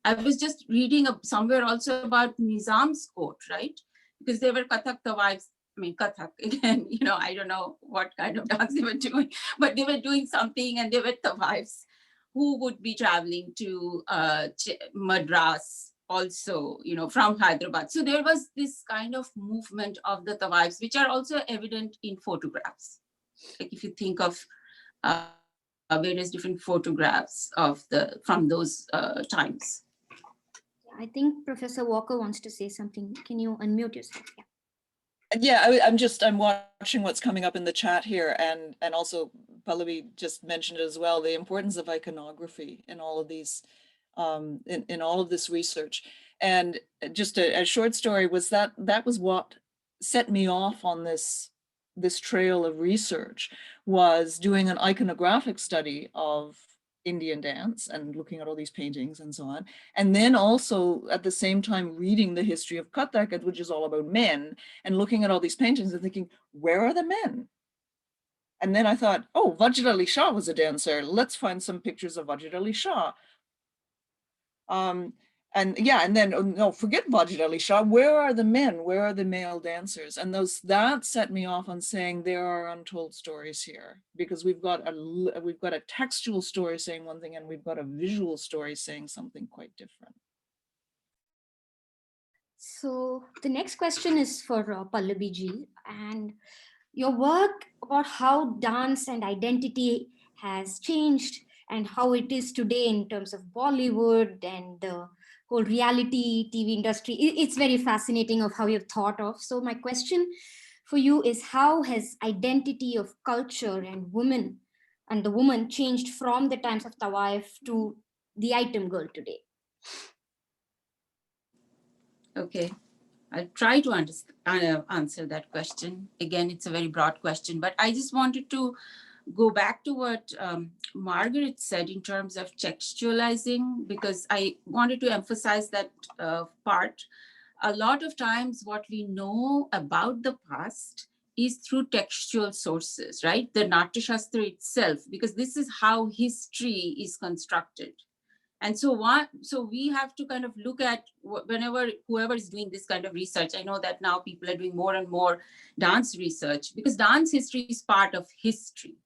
I was just reading somewhere also about Nizam's court, right? Because they were Kathak tawaifs. Kathak, again, I don't know what kind of dance they were doing, but they were doing something, and they were tawaifs who would be traveling to Madras also, from Hyderabad. So there was this kind of movement of the tawaifs, which are also evident in photographs. Like if you think of various different photographs from those times. I think Professor Walker wants to say something. Can you unmute yourself? Yeah, I'm watching what's coming up in the chat here, and also Pallabi just mentioned as well, the importance of iconography in all of these, in all of this research. And just a short story was that was what set me off on this trail of research, was doing an iconographic study of Indian dance and looking at all these paintings and so on. And then also at the same time reading the history of Kathak, which is all about men, and looking at all these paintings and thinking, where are the men? And then I thought, oh, Vajra Ali Shah was a dancer. Let's find some pictures of Vajra Ali Shah. And then, no, forget Vajra Ali Shah. Where are the men? Where are the male dancers? And that set me off on saying there are untold stories here, because we've got a textual story saying one thing, and we've got a visual story saying something quite different. So the next question is for Pallabi ji, and your work about how dance and identity has changed and how it is today in terms of Bollywood and the whole reality TV industry. It's very fascinating of how you've thought of. So my question for you is, how has identity of culture and women and the woman changed from the times of Tawaif to the item girl today? Okay, I'll try to answer that question. Again, it's a very broad question, but I just wanted to go back to what Margaret said in terms of textualizing, because I wanted to emphasize that part. A lot of times what we know about the past is through textual sources, right? The Natya Shastra itself, because this is how history is constructed. And so we have to kind of look at whenever whoever is doing this kind of research. I know that now people are doing more and more dance research, because dance history is part of history.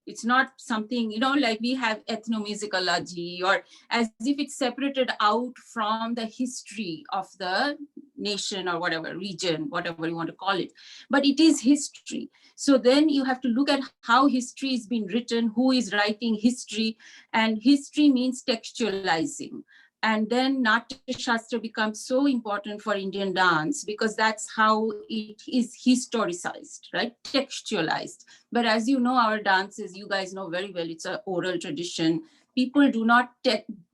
It's not something, like we have ethnomusicology, or as if it's separated out from the history of the nation or whatever, region, whatever you want to call it. But it is history. So then you have to look at how history is being written, who is writing history, and history means textualizing. And then Natya Shastra becomes so important for Indian dance, because that's how it is historicized, right? Textualized. But as you know, our dances, you guys know very well, it's an oral tradition. People do not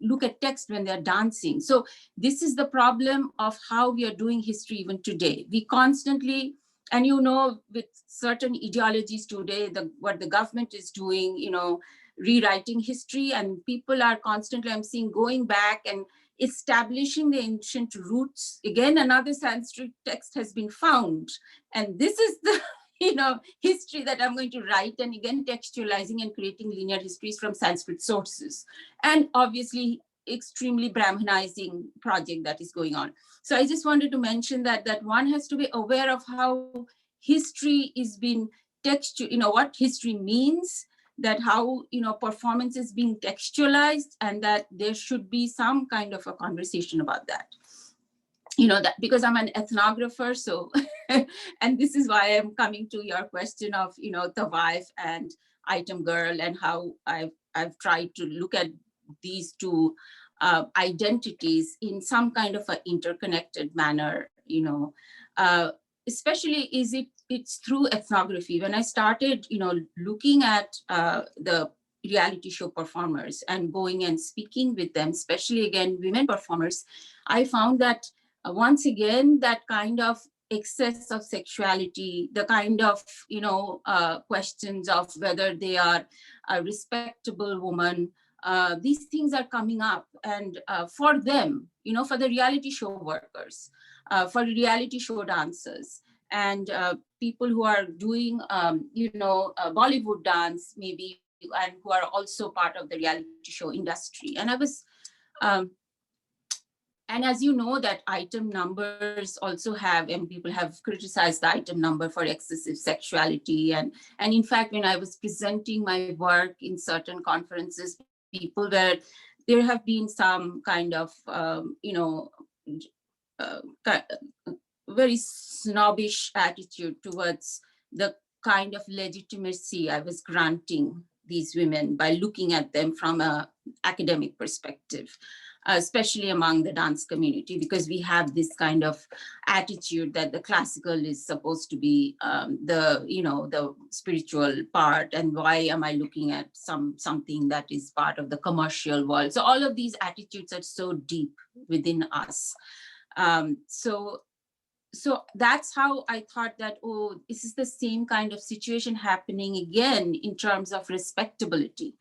look at text when they're dancing. So this is the problem of how we are doing history even today. We constantly, and with certain ideologies today, what the government is doing, rewriting history, and people are constantly, I'm seeing, going back and establishing the ancient roots. Again, another Sanskrit text has been found, and this is the history that I'm going to write, and again textualizing and creating linear histories from Sanskrit sources, and obviously extremely Brahmanizing project that is going on. So I just wanted to mention that one has to be aware of how history is being what history means, that how performance is being textualized, and that there should be some kind of a conversation about that. That because I'm an ethnographer, so and this is why I'm coming to your question of Tawaif and item girl, and how I've tried to look at these two identities in some kind of an interconnected manner. Especially it's through ethnography. When I started looking at the reality show performers and going and speaking with them, especially again women performers, I found that once again that kind of excess of sexuality, the kind of questions of whether they are a respectable woman, these things are coming up. And for them, for the reality show workers, for reality show dancers, and people who are doing Bollywood dance maybe, and who are also part of the reality show industry. And I was and as you know, that item numbers also have, and people have criticized the item number for excessive sexuality. And in fact, when I was presenting my work in certain conferences, there have been some kind of, very snobbish attitude towards the kind of legitimacy I was granting these women by looking at them from an academic perspective, especially among the dance community, because we have this kind of attitude that the classical is supposed to be the spiritual part, and why am I looking at something that is part of the commercial world? So all of these attitudes are so deep within us. So that's how I thought that, oh, this is the same kind of situation happening again in terms of respectability.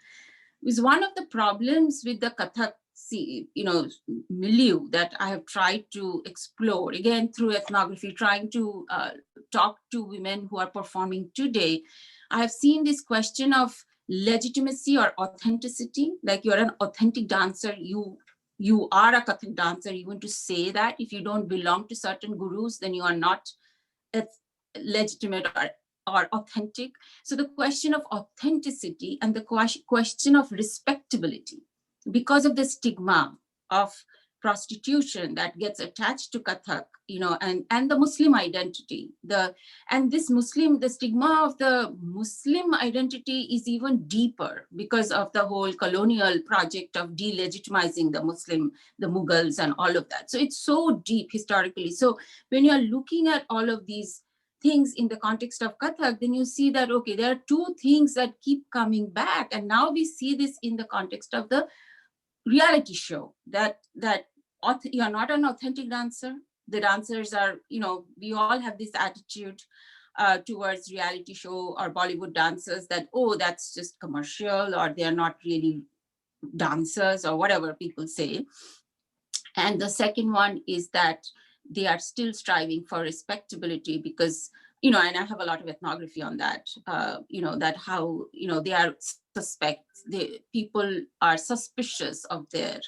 Because one of the problems with the Kathak milieu that I have tried to explore, again through ethnography, trying to talk to women who are performing today, I have seen this question of legitimacy or authenticity. Like, you're an authentic dancer, you are a Kathak dancer. You want to say that if you don't belong to certain gurus, then you are not legitimate or authentic. So the question of authenticity and the question of respectability, because of the stigma of prostitution that gets attached to Kathak, and the Muslim identity. And the stigma of the Muslim identity is even deeper because of the whole colonial project of delegitimizing the Muslim, the Mughals and all of that. So it's so deep historically. So when you're looking at all of these things in the context of Kathak, then you see that, okay, there are two things that keep coming back. And now we see this in the context of the reality show, that you're not an authentic dancer. The dancers are, we all have this attitude towards reality show or Bollywood dancers that, oh, that's just commercial, or they're not really dancers, or whatever people say. And the second one is that they are still striving for respectability because, and I have a lot of ethnography on that, that how, they are people are suspicious of their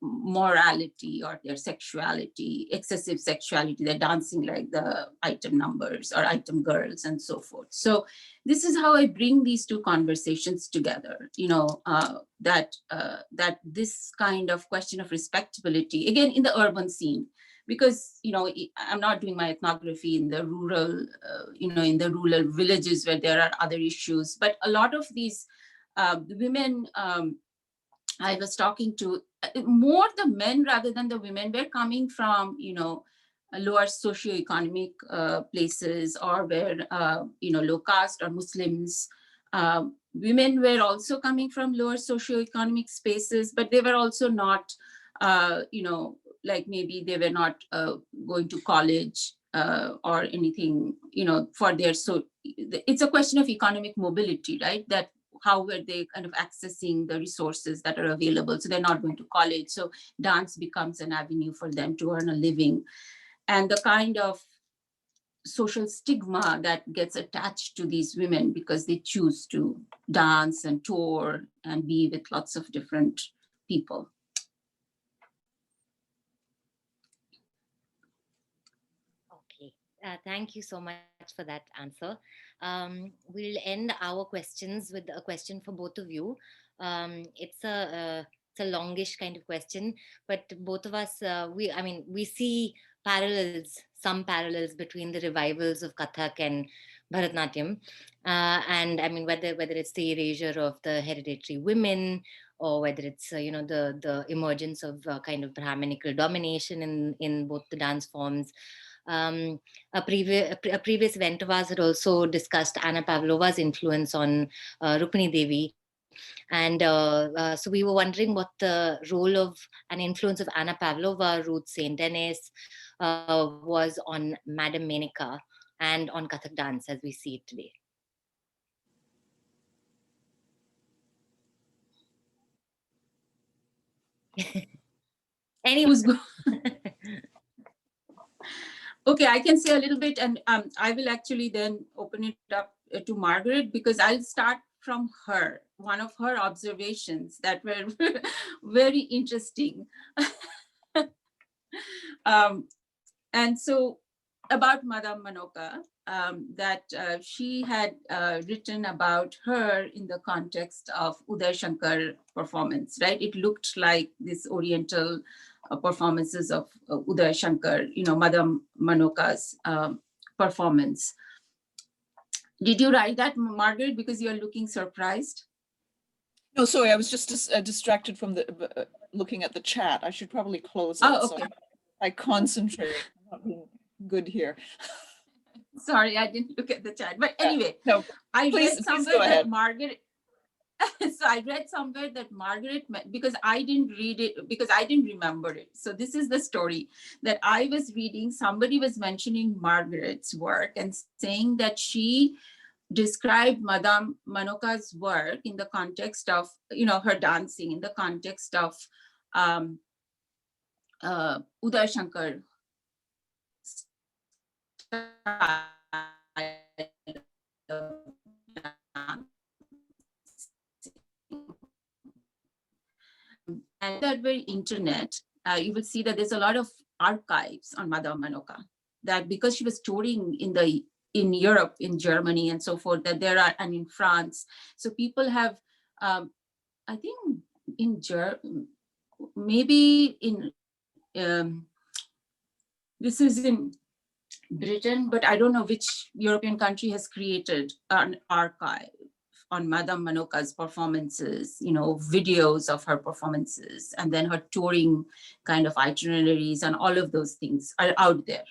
morality or their sexuality, excessive sexuality. They're dancing like the item numbers or item girls and so forth. So this is how I bring these two conversations together, that this kind of question of respectability, again, in the urban scene, because, I'm not doing my ethnography in the rural, in the rural villages where there are other issues, but a lot of these women I was talking to, more the men rather than the women, were coming from, lower socioeconomic places, or where, low caste or Muslims. Women were also coming from lower socioeconomic spaces, but they were also not, like maybe they were not going to college or anything, for their, so it's a question of economic mobility, right? That how were they kind of accessing the resources that are available? So they're not going to college. So dance becomes an avenue for them to earn a living. And the kind of social stigma that gets attached to these women because they choose to dance and tour and be with lots of different people. Okay, thank you so much for that answer. We'll end our questions with a question for both of you. It's a longish kind of question, but both of us, we see some parallels between the revivals of Kathak and Bharatanatyam, and I mean whether it's the erasure of the hereditary women, or whether it's the emergence of kind of Brahminical domination in both the dance forms. A previous event of ours had also discussed Anna Pavlova's influence on Rukmini Devi. And so we were wondering what the role of an influence of Anna Pavlova, Ruth St. Denis, was on Madame Menaka and on Kathak dance as we see it today. Anyway. Okay, I can say a little bit, and I will actually then open it up to Margaret, because I'll start from her, one of her observations that were very interesting. And so about Madame Menaka, that she had written about her in the context of Uday Shankar performance, right? It looked like this Oriental performances of Uday Shankar, Madame Menaka's performance. Did you write that, Margaret, because you're looking surprised? No, sorry, I was just distracted from the looking at the chat. I should probably close it. Oh, okay. So I concentrate. I'm not being good here. Sorry, I didn't look at the chat. But anyway, no, I please, read somewhere that Margaret, so I read somewhere that Margaret, because I didn't read it, because I didn't remember it. So this is the story that I was reading. Somebody was mentioning Margaret's work and saying that she described Madame Menaka's work in the context of, her dancing in the context of Uday Shankar. And that very internet, you will see that there's a lot of archives on Madame Menaka, that because she was touring in Europe, in Germany and so forth, that there are, and in France. So people have, I think maybe in this is in Britain, but I don't know which European country has created an archive on Madame Manoka's performances, videos of her performances, and then her touring kind of itineraries, and all of those things are out there.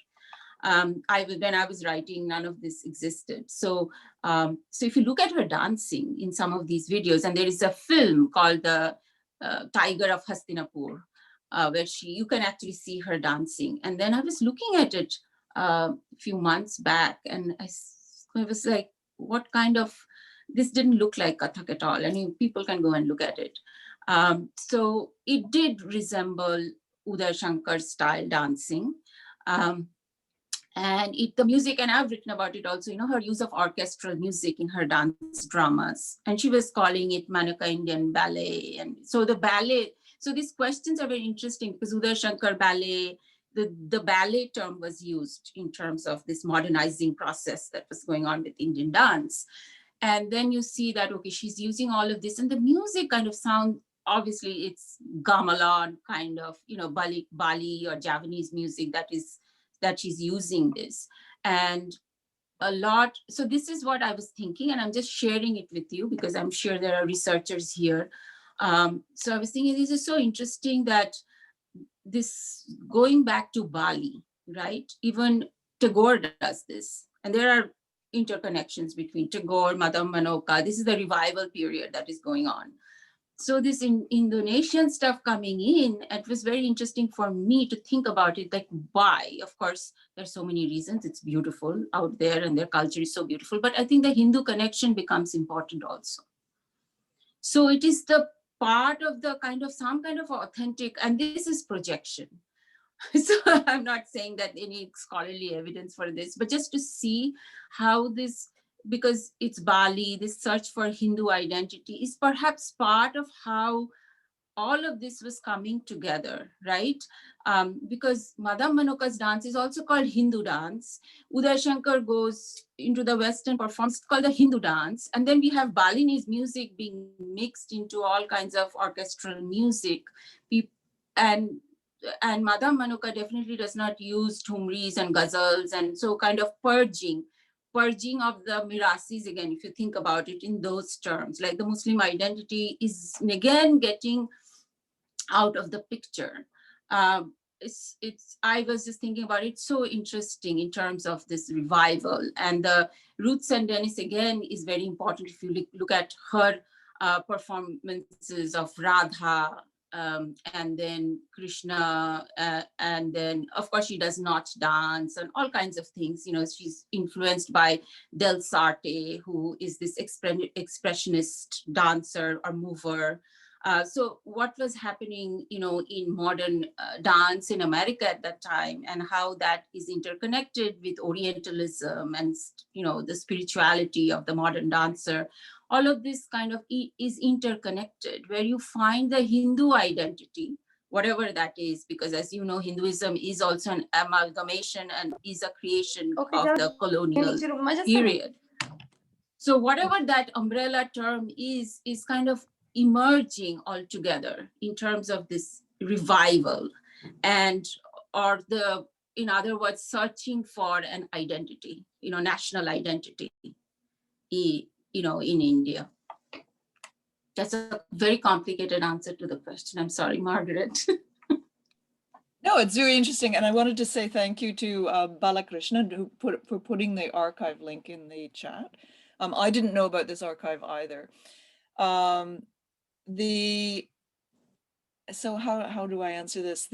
When I was writing, none of this existed. So if you look at her dancing in some of these videos, and there is a film called The Tiger of Hastinapur, where you can actually see her dancing. And then I was looking at it a few months back, and I was like, what kind of, this didn't look like Kathak at all. I mean, people can go and look at it. So it did resemble Uday Shankar's style dancing. And the music, and I've written about it also, her use of orchestral music in her dance dramas. And she was calling it Manoka Indian ballet. And so the ballet, so these questions are very interesting because Uday Shankar ballet, the ballet term was used in terms of this modernizing process that was going on with Indian dance. And then you see that, okay, she's using all of this, and the music kind of sound, obviously it's gamelan kind of, Bali or Javanese music that she's using this. And a lot, so this is what I was thinking, and I'm just sharing it with you because I'm sure there are researchers here. So I was thinking, this is so interesting that this, going back to Bali, right? Even Tagore does this, and there are interconnections between Tagore, Madame Manoka. This is the revival period that is going on. So this Indonesian stuff coming in, it was very interesting for me to think about it, like why? Of course, there's so many reasons. It's beautiful out there and their culture is so beautiful, but I think the Hindu connection becomes important also. So it is the part of the some kind of authentic, and this is projection. So I'm not saying that any scholarly evidence for this, but just to see how this, because it's Bali, this search for Hindu identity is perhaps part of how all of this was coming together, right? Because Madame Manoka's dance is also called Hindu dance. Uday Shankar goes into the Western performance, it's called the Hindu dance. And then we have Balinese music being mixed into all kinds of orchestral music. And Madame Manoka definitely does not use thumris and ghazals, and so kind of purging of the mirasis, again, if you think about it in those terms, like the Muslim identity is again getting out of the picture. I was just thinking about it, so interesting in terms of this revival. And the Ruth and Dennis, again, is very important if you look at her performances of Radha, and then Krishna, and then of course she does Nautch dance and all kinds of things. She's influenced by Del Sarte, who is this expressionist dancer or mover. So what was happening, in modern dance in America at that time, and how that is interconnected with Orientalism and, the spirituality of the modern dancer. All of this kind of is interconnected, where you find the Hindu identity, whatever that is, because as you know, Hinduism is also an amalgamation and is a creation of the colonial period. So whatever that umbrella term is kind of emerging altogether in terms of this revival, and in other words, searching for an identity, national identity, in India. That's a very complicated answer to the question. I'm sorry, Margaret. No, it's very interesting. And I wanted to say thank you to Balakrishna for putting the archive link in the chat. I didn't know about this archive either. So how do I answer this?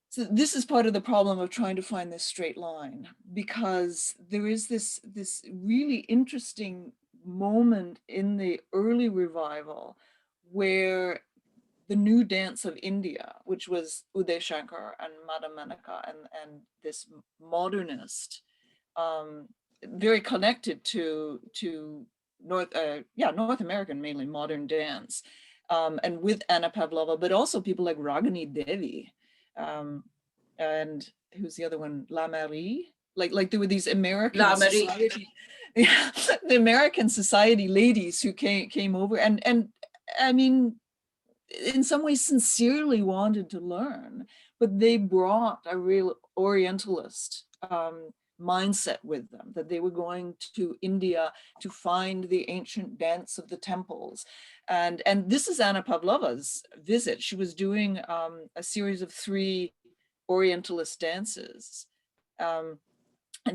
So this is part of the problem of trying to find this straight line, because there is this really interesting moment in the early revival where the new dance of India, which was Uday Shankar and Madame Manoka and this modernist, very connected to North American, mainly modern dance, and with Anna Pavlova, but also people like Ragini Devi, and who's the other one? La Marie, like there were these American society, the American society ladies who came over and I mean, in some ways sincerely wanted to learn, but they brought a real Orientalist mindset with them, that they were going to India to find the ancient dance of the temples. And this is Anna Pavlova's visit. She was doing a series of 3 Orientalist dances, and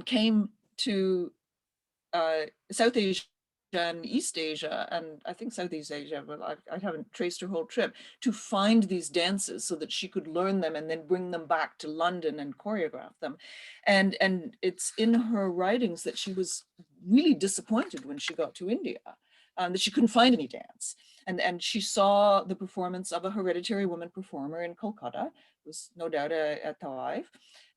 came to South Asia and East Asia, and I think Southeast Asia, but I haven't traced her whole trip, to find these dances so that she could learn them and then bring them back to London and choreograph them. And it's in her writings that she was really disappointed when she got to India, that she couldn't find any dance. And she saw the performance of a hereditary woman performer in Kolkata, it was no doubt a Taif,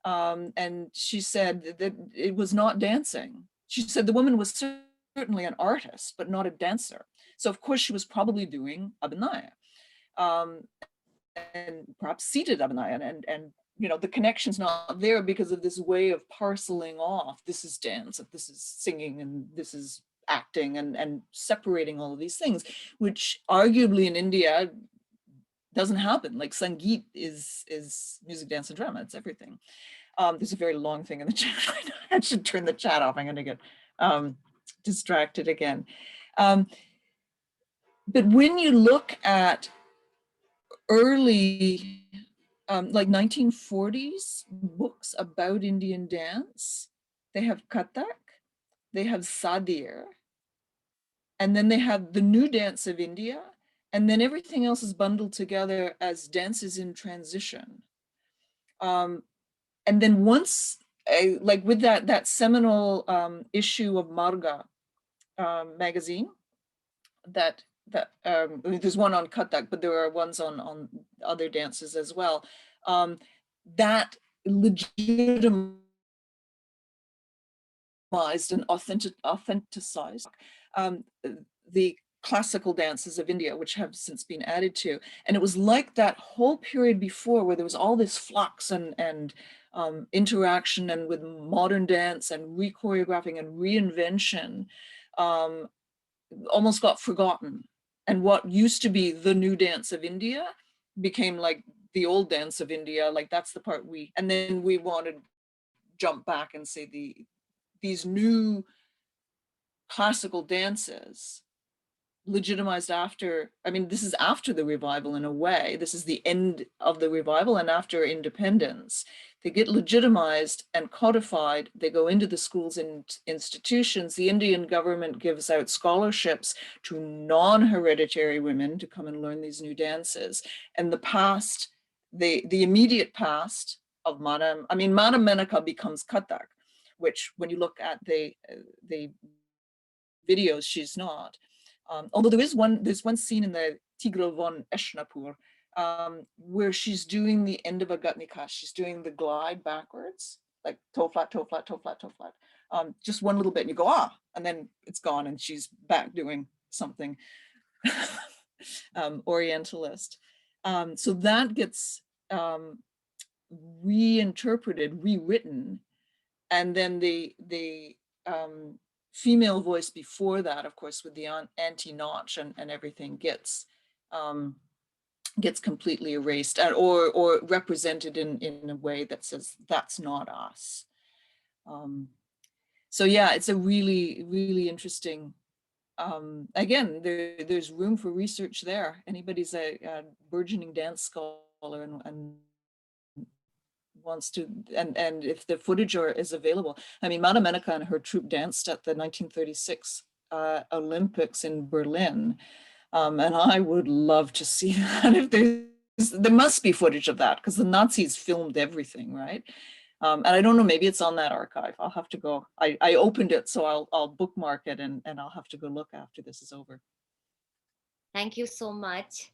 and she said that it was not dancing. She said the woman was certainly an artist, but not a dancer. So of course she was probably doing Abhinaya, and perhaps seated Abhinaya, and you know, the connection's not there because of this way of parceling off, this is dance, this is singing, and this is acting, and separating all of these things, which arguably in India doesn't happen. Like Sangeet is music, dance, and drama, it's everything. There's a very long thing in the chat right now. I should turn the chat off. I'm going to get distracted again. But when you look at early, like 1940s books about Indian dance, they have Kathak, they have Sadir, and then they have the new dance of India, and then everything else is bundled together as dances in transition. And then once, like with that seminal issue of Marga magazine, there's one on Kathak, but there are ones on other dances as well, that legitimized and authenticized the classical dances of India, which have since been added to. And it was like that whole period before where there was all this flux and interaction, and with modern dance and re-choreographing and reinvention, almost got forgotten. And what used to be the new dance of India became like the old dance of India, like that's the part and then we want to jump back and say these new classical dances legitimized after, I mean, this is after the revival in a way, this is the end of the revival and after independence. They get legitimized and codified, they go into the schools and institutions. The Indian government gives out scholarships to non-hereditary women to come and learn these new dances. And the past, the immediate past of Madam Menaka becomes Kathak, which when you look at the videos, she's not. Although there's one scene in the Tigral von Eshnapur where she's doing the end of a Gatnika. She's doing the glide backwards, like toe flat, toe flat, toe flat, toe flat. Just one little bit and you go, ah, and then it's gone and she's back doing something Orientalist. So that gets reinterpreted, rewritten, and then the female voice before that, of course, with the anti-Nautch and everything gets completely erased, or represented in a way that says that's not us. So yeah, it's a really, really interesting. Again, there's room for research there. Anybody's a burgeoning dance scholar and wants to, and if the footage is available. I mean, Madam Menaka and her troupe danced at the 1936 Olympics in Berlin, and I would love to see that. If there must be footage of that because the Nazis filmed everything, right? And I don't know, maybe it's on that archive. I'll have to go. I opened it, so I'll bookmark it, and I'll have to go look after this is over. Thank you so much.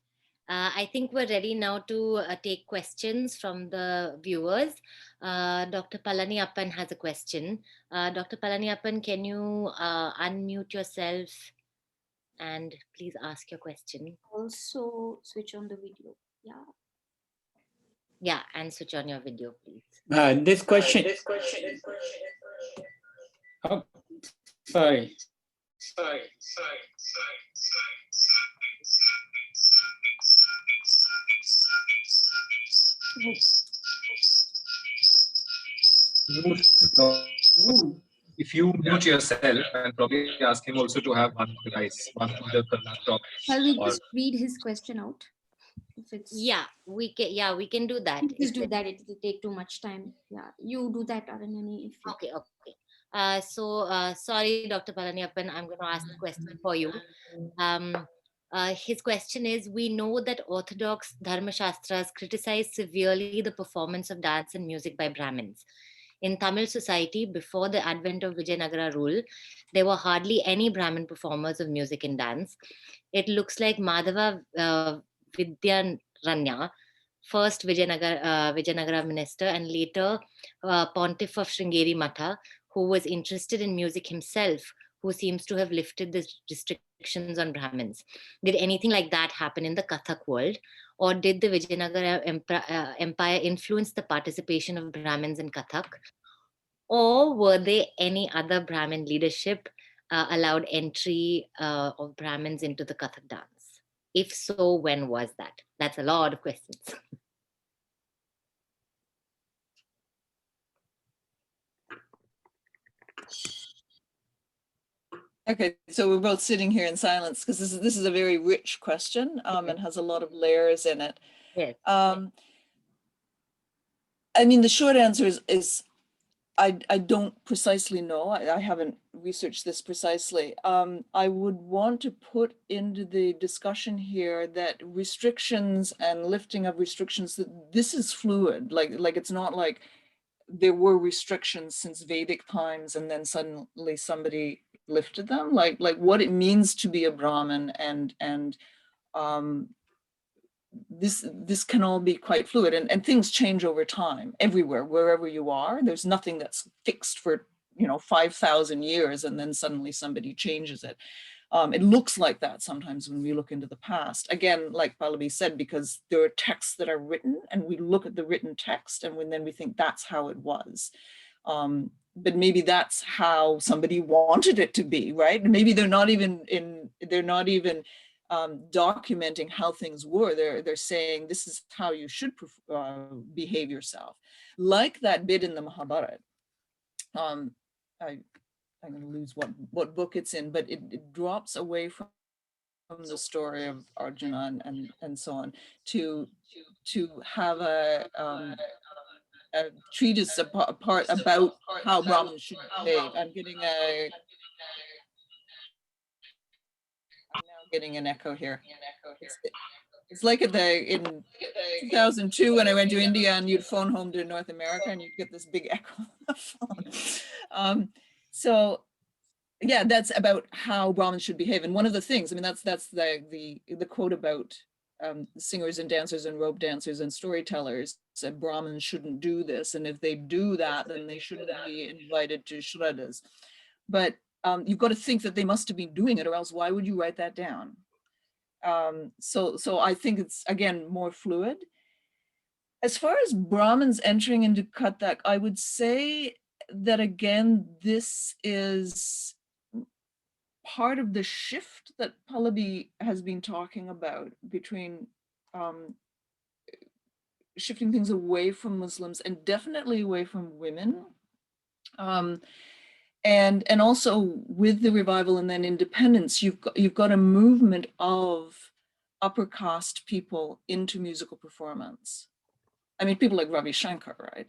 I think we're ready now to take questions from the viewers. Dr. Palaniappan has a question. Dr. Palaniappan, can you unmute yourself and please ask your question? Also switch on the video. Yeah. Yeah, and switch on your video, please. This question. Oh, sorry. mute, if you mute yourself and probably ask him also to have one device, one either laptop. Shall we or just read his question out? If it's we can do that. Please do that. It will take too much time. Yeah, you do that, Aranyani. If you... Okay. Sorry, Dr. Palaniappan, I'm going to ask the question for you. His question is, we know that orthodox Dharma Shastras criticize severely the performance of dance and music by Brahmins. In Tamil society, before the advent of Vijayanagara rule, there were hardly any Brahmin performers of music and dance. It looks like Madhava Vidyanaranya, first Vijayanagara minister and later pontiff of Sringeri Matha, who was interested in music himself, who seems to have lifted the restrictions on Brahmins. Did anything like that happen in the Kathak world? Or did the Vijayanagara Empire influence the participation of Brahmins in Kathak? Or were there any other Brahmin leadership allowed entry of Brahmins into the Kathak dance? If so, when was that? That's a lot of questions. Okay, so we're both sitting here in silence because this is a very rich question and has a lot of layers in it. Yes. I mean, the short answer is I don't precisely know. I haven't researched this precisely. I would want to put into the discussion here that restrictions and lifting of restrictions, that this is fluid. Like it's not like there were restrictions since Vedic times and then suddenly somebody lifted them. Like what it means to be a Brahmin and this can all be quite fluid and things change over time everywhere, wherever you are. There's nothing that's fixed for 5,000 years and then suddenly somebody changes it. It looks like that sometimes when we look into the past. Again, like Pallabi said, because there are texts that are written and we look at the written text and then we think that's how it was. But maybe that's how somebody wanted it to be, right? Maybe they're not even documenting how things were. They're saying this is how you should behave yourself. Like that bit in the Mahabharata. I'm going to lose what book it's in, but it drops away from the story of Arjuna and so on to have a treatise apart about how Brahmins should behave. I'm now getting an echo here. It's like in 2002 when I went to India and you'd phone home to North America and you'd get this big echo on the phone. So yeah, that's about how Brahmins should behave. And one of the things, I mean, that's the quote about singers and dancers and rope dancers and storytellers said Brahmins shouldn't do this. And if they do that, then they shouldn't be invited to Shraddhas. But you've got to think that they must have been doing it, or else why would you write that down? So I think it's, again, more fluid. As far as Brahmins entering into Kathak, I would say that, again, this is part of the shift that Pallabi has been talking about between shifting things away from Muslims and definitely away from women. And also with the revival and then independence, you've got a movement of upper caste people into musical performance. I mean, people like Ravi Shankar, right?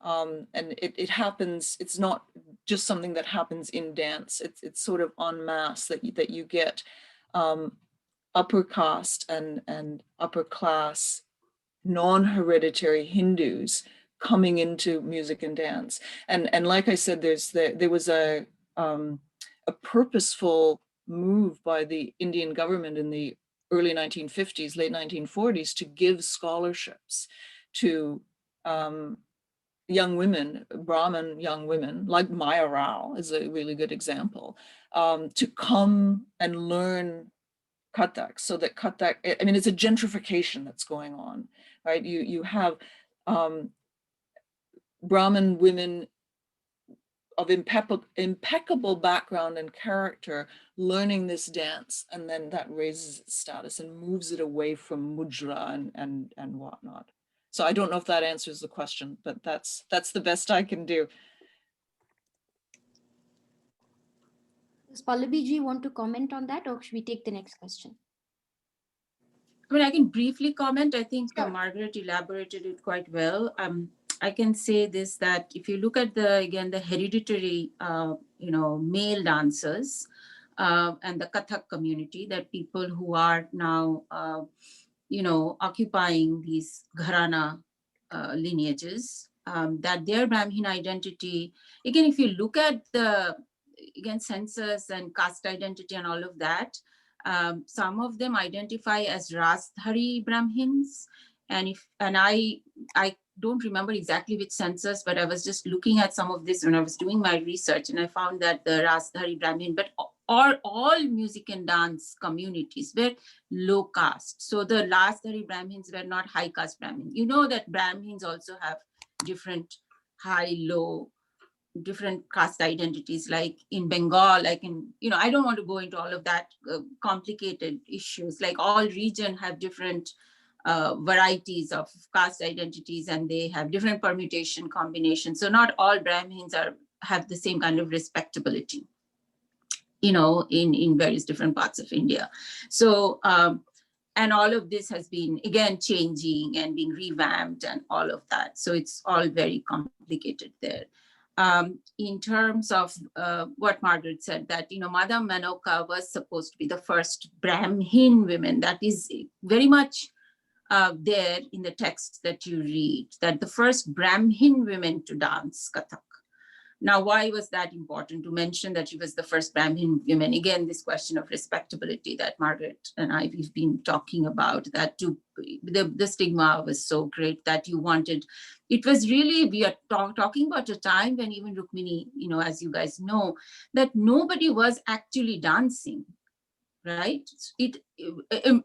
And it happens, it's not just something that happens in dance, it's sort of en masse that you get upper caste and upper class non-hereditary Hindus coming into music and dance. And like I said, there was a purposeful move by the Indian government in the early 1950s, late 1940s to give scholarships to young women, Brahmin young women, like Maya Rao is a really good example, to come and learn Kathak, so that Kathak, I mean, it's a gentrification that's going on, right? You have Brahmin women of impeccable background and character learning this dance, and then that raises its status and moves it away from mudra and whatnot. So I don't know if that answers the question, but that's the best I can do. Does Pallabi ji want to comment on that, or should we take the next question? I mean, I can briefly comment. I think Sure. Margaret elaborated it quite well. I can say this, that if you look at the hereditary, male dancers and the Kathak community, that people who are now, occupying these Gharana lineages, that their Brahmin identity, again, if you look at the, census and caste identity and all of that, some of them identify as Rasdhari Brahmins. And I don't remember exactly which census, but I was just looking at some of this when I was doing my research, and I found that the Rasdhari Brahmin, but all music and dance communities were low caste. So the Rasdhari Brahmins were not high caste Brahmins. You know that Brahmins also have different high, low, different caste identities, like in Bengal, I don't want to go into all of that complicated issues. Like all region have different varieties of caste identities, and they have different permutation combinations. So not all Brahmins have the same kind of respectability, in various different parts of India. So, and all of this has been, again, changing and being revamped and all of that. So it's all very complicated there. In terms of what Margaret said, that, Madam Manoka was supposed to be the first Brahmin women. That is very much there in the text that you read, that the first Brahmin women to dance Kathak. Now, why was that important to mention that she was the first Brahmin woman? Again, this question of respectability that Margaret and we've been talking about, that the stigma was so great that you wanted, it was really, we are talking about a time when even Rukmini, as you guys know, that nobody was actually dancing, right?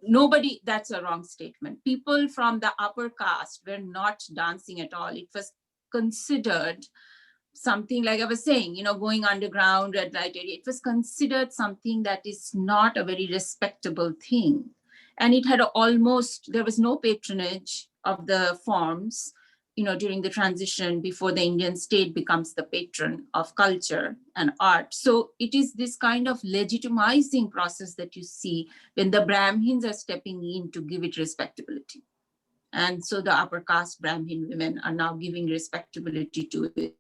Nobody, that's a wrong statement. People from the upper caste were not dancing at all. It was considered something, like I was saying, going underground, red light area, it was considered something that is not a very respectable thing. And it had there was no patronage of the forms, during the transition before the Indian state becomes the patron of culture and art. So it is this kind of legitimizing process that you see when the Brahmins are stepping in to give it respectability. And so the upper caste Brahmin women are now giving respectability to it.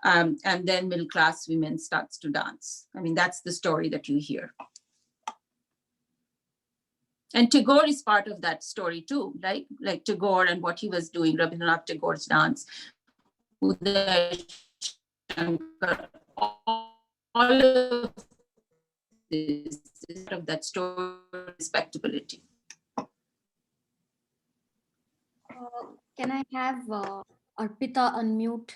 And then middle class women starts to dance. I mean, that's the story that you hear. And Tagore is part of that story too, right? Like Tagore and what he was doing, Rabindranath Tagore's dance, Uday Shankar, all of this is part of that story, respectability. Can I have Arpita unmute?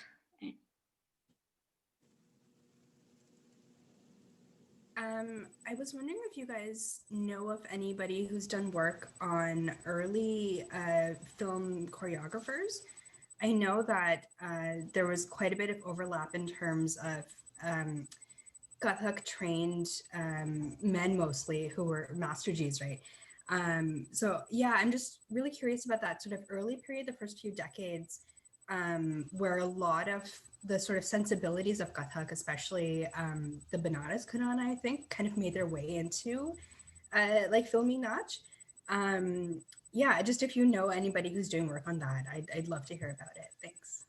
I was wondering if you guys know of anybody who's done work on early film choreographers. I know that there was quite a bit of overlap in terms of Kathak trained men mostly who were Master Gs, right? So yeah, I'm just really curious about that sort of early period, the first few decades, where a lot of the sort of sensibilities of Kathak, especially the Banaras Kharana, I think, kind of made their way into like filming Nautch. Yeah, just if you know anybody who's doing work on that, I'd love to hear about it. Thanks.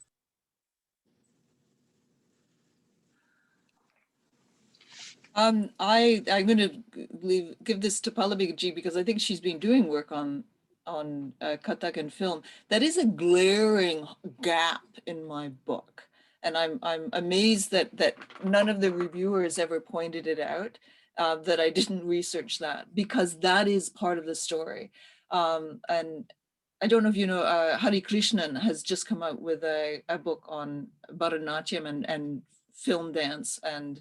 I'm going to give this to Pallabi Ji because I think she's been doing work on Kathak and film. That is a glaring gap in my book, and I'm amazed that none of the reviewers ever pointed it out, that I didn't research that, because that is part of the story. And I don't know if you know, Hari Krishnan has just come out with a book on Bharatanatyam and film dance and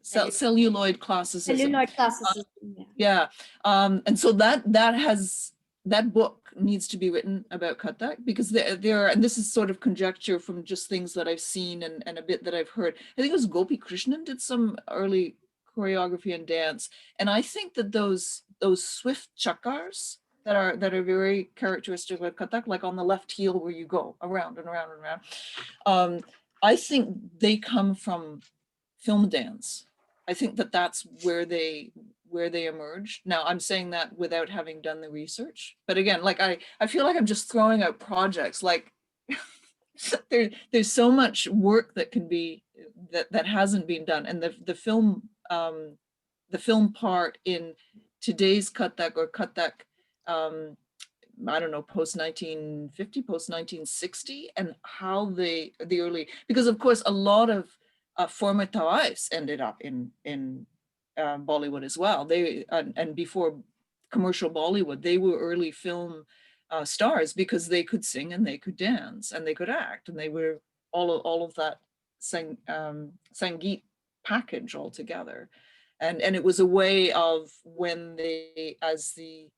celluloid classicism. Celluloid classicism, yeah. And so that book needs to be written about Kathak, because there are, and this is sort of conjecture from just things that I've seen and a bit that I've heard. I think it was Gopi Krishnan did some early choreography and dance, and I think that those swift chakars that are very characteristic of Kathak, like on the left heel where you go around and around and around, I think they come from film dance. I think that that's where they emerged. Now I'm saying that without having done the research, but again, like I feel like I'm just throwing out projects. Like there's so much work that can be that hasn't been done, and the film part in today's Kathak or Kathak, I don't know, post 1950, post 1960, and how the early, because of course a lot of former Tawais ended up in Bollywood as well. They and before commercial Bollywood, they were early film stars because they could sing and they could dance and they could act, and they were all of that Sangeet package all together. And it was a way of, when they, as the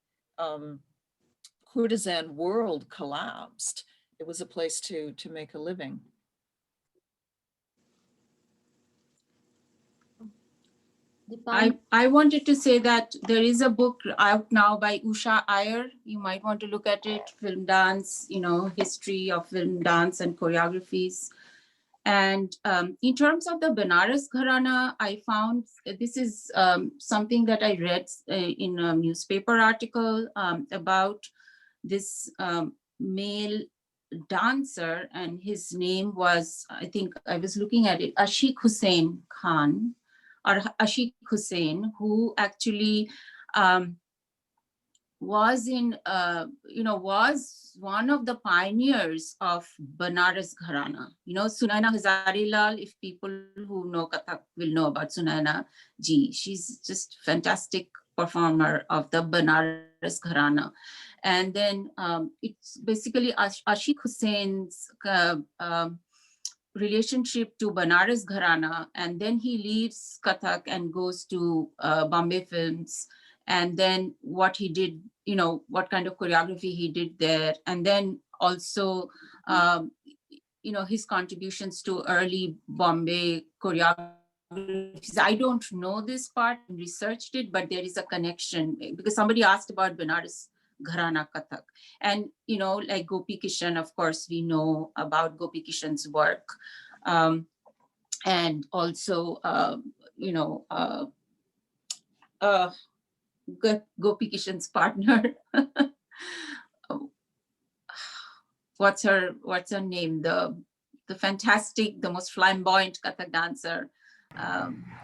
courtesan world collapsed, it was a place to make a living. I wanted to say that there is a book out now by Usha Iyer. You might want to look at it, Film Dance, history of film dance and choreographies. And in terms of the Banaras Gharana, I found this is something that I read in a newspaper article about this male dancer, and his name was, I think I was looking at it, Ashik Hussain Khan, or Ashik Hussain, who actually was was one of the pioneers of Banaras Gharana. Sunaina Hazarilal, if people who know Kathak will know about Sunaina ji, she's just fantastic performer of the Banaras Gharana. And then it's basically Ashik Hussain's relationship to Banaras Gharana, and then he leaves Kathak and goes to Bombay Films, and then what he did, what kind of choreography he did there, and then also his contributions to early Bombay choreography. I don't know this part, researched it, but there is a connection because somebody asked about Banaras Gharana Kathak. And, like Gopi Kishan, of course, we know about Gopi Kishan's work. And also, Gopi Kishan's partner. What's her name? The fantastic, the most flamboyant Kathak dancer.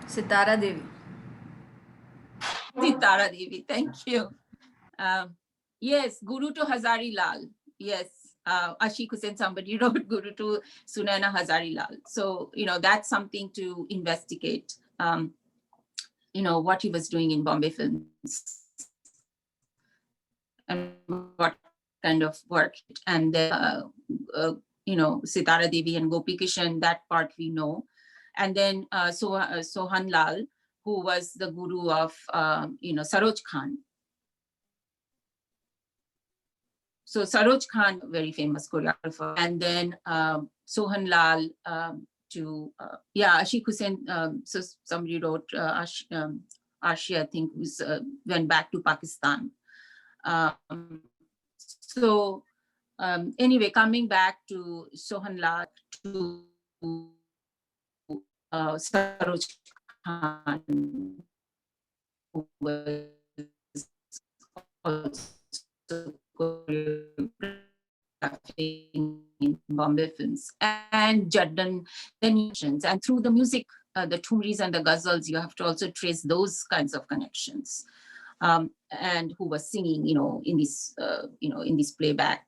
Sitara Devi. Sitara Devi, thank you. Yes, Guru to Hazari Lal. Yes, Ashik Hussain, somebody wrote Guru to Sunaina Hazari Lal. So, that's something to investigate, what he was doing in Bombay Films and what kind of work. And then, Sitara Devi and Gopi Kishan, that part we know. And then Sohan Lal, who was the guru of, Saroj Khan. So Saroj Khan, very famous choreographer, and then Sohan Lal to Ashik Hussain. So somebody wrote Arshi, I think, went back to Pakistan. Anyway, coming back to Sohan Lal to Saroj Khan, who was also choreographing in Bombay Films, and Jaddan, and through the music, the Thumris and the ghazals, you have to also trace those kinds of connections. And who was singing, in these playback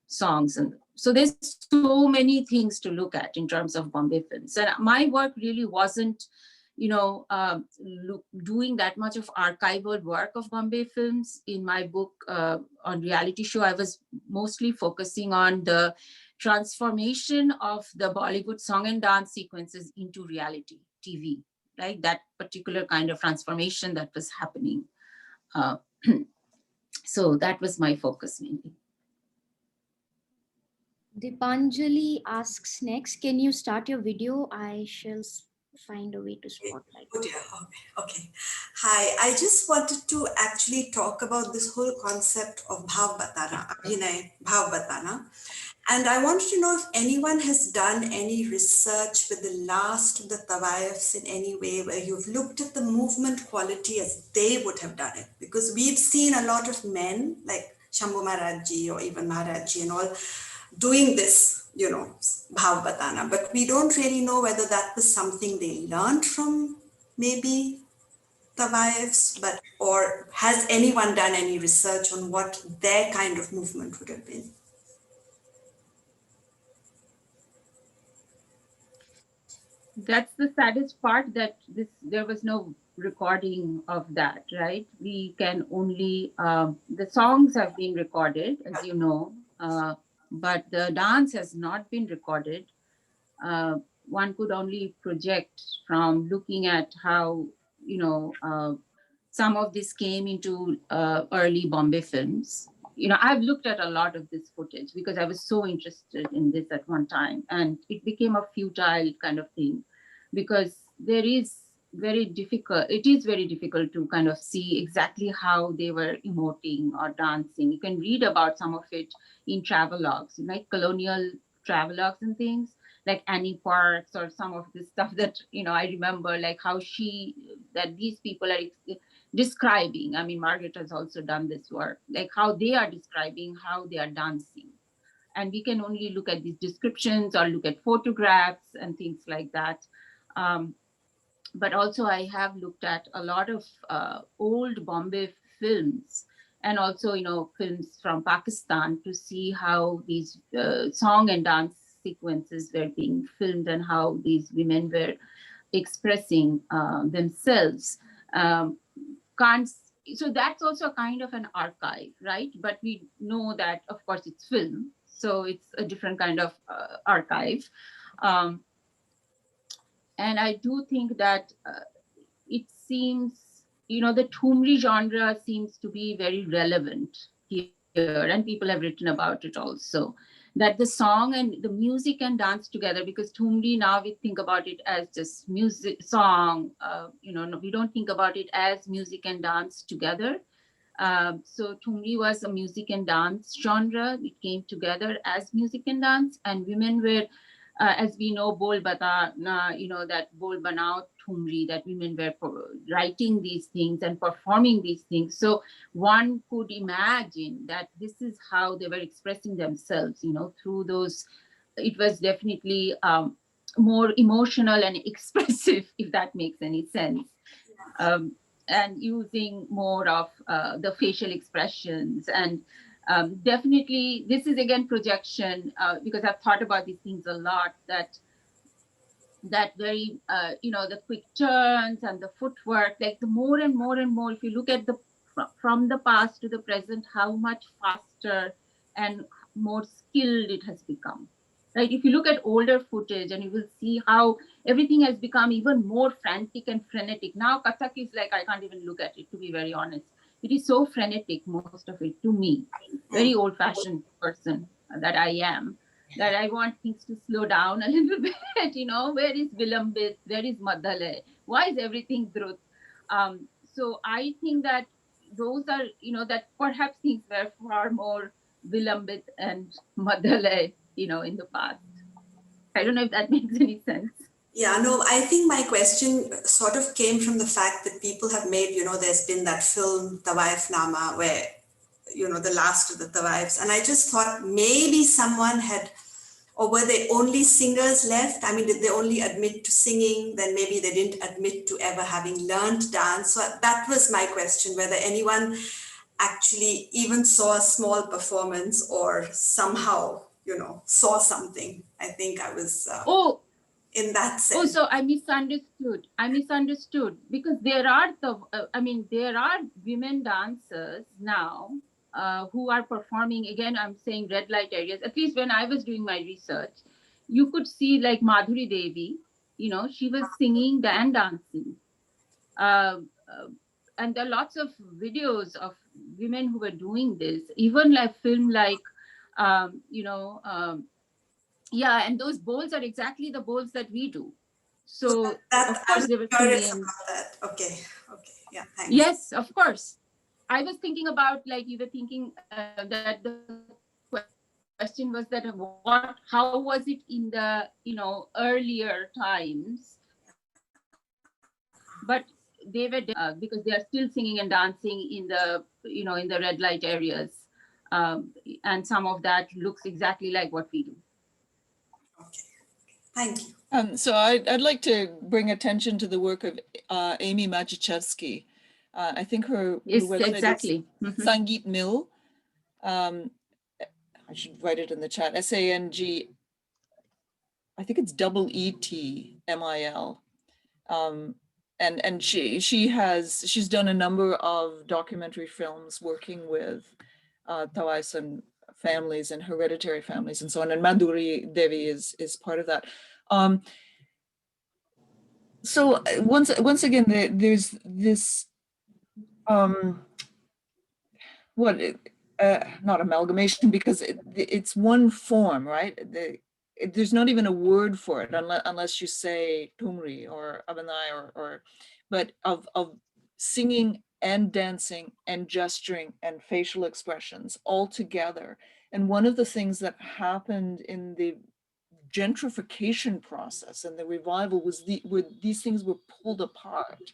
songs, and so there's so many things to look at in terms of Bombay Films. And my work really wasn't, doing that much of archival work of Bombay Films. In my book on reality show, I was mostly focusing on the transformation of the Bollywood song and dance sequences into reality TV, right? That particular kind of transformation that was happening. So that was my focus mainly. Dipanjali asks next, can you start your video? I shall find a way to spotlight. Oh dear. Okay. Hi, I just wanted to actually talk about this whole concept of bhav batana, abhinay bhav batana. And I wanted to know if anyone has done any research with the last of the Tawayufs in any way where you've looked at the movement quality as they would have done it. Because we've seen a lot of men like Shambhu Maharajji or even Maharajji and all doing this, Bhav Batana, but we don't really know whether that was something they learned from maybe Tawayufs, or has anyone done any research on what their kind of movement would have been? That's the saddest part, that there was no recording of that, right? We can only, the songs have been recorded, as you know, but the dance has not been recorded. One could only project from looking at how, some of this came into early Bombay films. I've looked at a lot of this footage because I was so interested in this at one time, and it became a futile kind of thing because it is very difficult to kind of see exactly how they were emoting or dancing. You can read about some of it in travelogues, like colonial travelogues and things, like Annie Parks, or some of the stuff that, I remember, like how that these people are describing. I mean, Margaret has also done this work, like how they are describing how they are dancing. And we can only look at these descriptions or look at photographs and things like that. But also I have looked at a lot of old Bombay films, and also, films from Pakistan, to see how these song and dance sequences were being filmed and how these women were expressing themselves. So that's also kind of an archive, right? But we know that, of course, it's film, so it's a different kind of archive. And I do think that it seems, the Thumri genre seems to be very relevant here, and people have written about it also, that the song and the music can dance together, because Thumri, now we think about it as just music song, we don't think about it as music and dance together. So Thumri was a music and dance genre. It came together as music and dance, and women were, as we know, bol bata na, that bol banao Thumri, that women were writing these things and performing these things. So one could imagine that this is how they were expressing themselves, through those. It was definitely more emotional and expressive, if that makes any sense. And using more of the facial expressions. And definitely, this is again projection, because I've thought about these things a lot, that very, the quick turns and the footwork, like the more and more and more, if you look at from the past to the present, how much faster and more skilled it has become. Right? If you look at older footage, and you will see how everything has become even more frantic and frenetic. Now Kathak is like, I can't even look at it, to be very honest. It is so frenetic, most of it, to me. Very old-fashioned person that I am, that I want things to slow down a little bit. Where is Vilambit? Where is Madhale? Why is everything Drut? So I think that those are, that perhaps things were far more Vilambit and Madhale, in the past. I don't know if that makes any sense. Yeah, no, I think my question sort of came from the fact that people have made, there's been that film Tawayuf Nama, where, the last of the Tawayufs. And I just thought maybe someone had, or were they only singers left? I mean, did they only admit to singing? Then maybe they didn't admit to ever having learned dance. So that was my question, whether anyone actually even saw a small performance or somehow, saw something. I think I was in that sense. Oh, so I misunderstood, because there are there are women dancers now who are performing. Again, I'm saying red light areas. At least when I was doing my research, you could see like Madhuri Devi, she was singing and dancing. And there are lots of videos of women who were doing this, even like film like, yeah, and those bowls are exactly the bowls that we do. So of course they were singing. Okay, yeah, thanks. Yes, of course. I was thinking about, like you were thinking that the question question was that how was it in the, earlier times? But they were, because they are still singing and dancing in the, in the red light areas. And some of that looks exactly like what we do. Okay, thank you. So I'd like to bring attention to the work of Amy Maciejewski. I think her website exactly. is Sangeet Mill. I should write it in the chat. S-A-N-G, I think it's EETMIL. And she's done a number of documentary films working with Tawaisan families and hereditary families and so on. And Madhuri Devi is part of that. So once again, there's this not amalgamation, because it's one form, right? There's not even a word for it unless you say Tumri or Abanai but of singing and dancing and gesturing and facial expressions all together. And one of the things that happened in the gentrification process and the revival was where these things were pulled apart.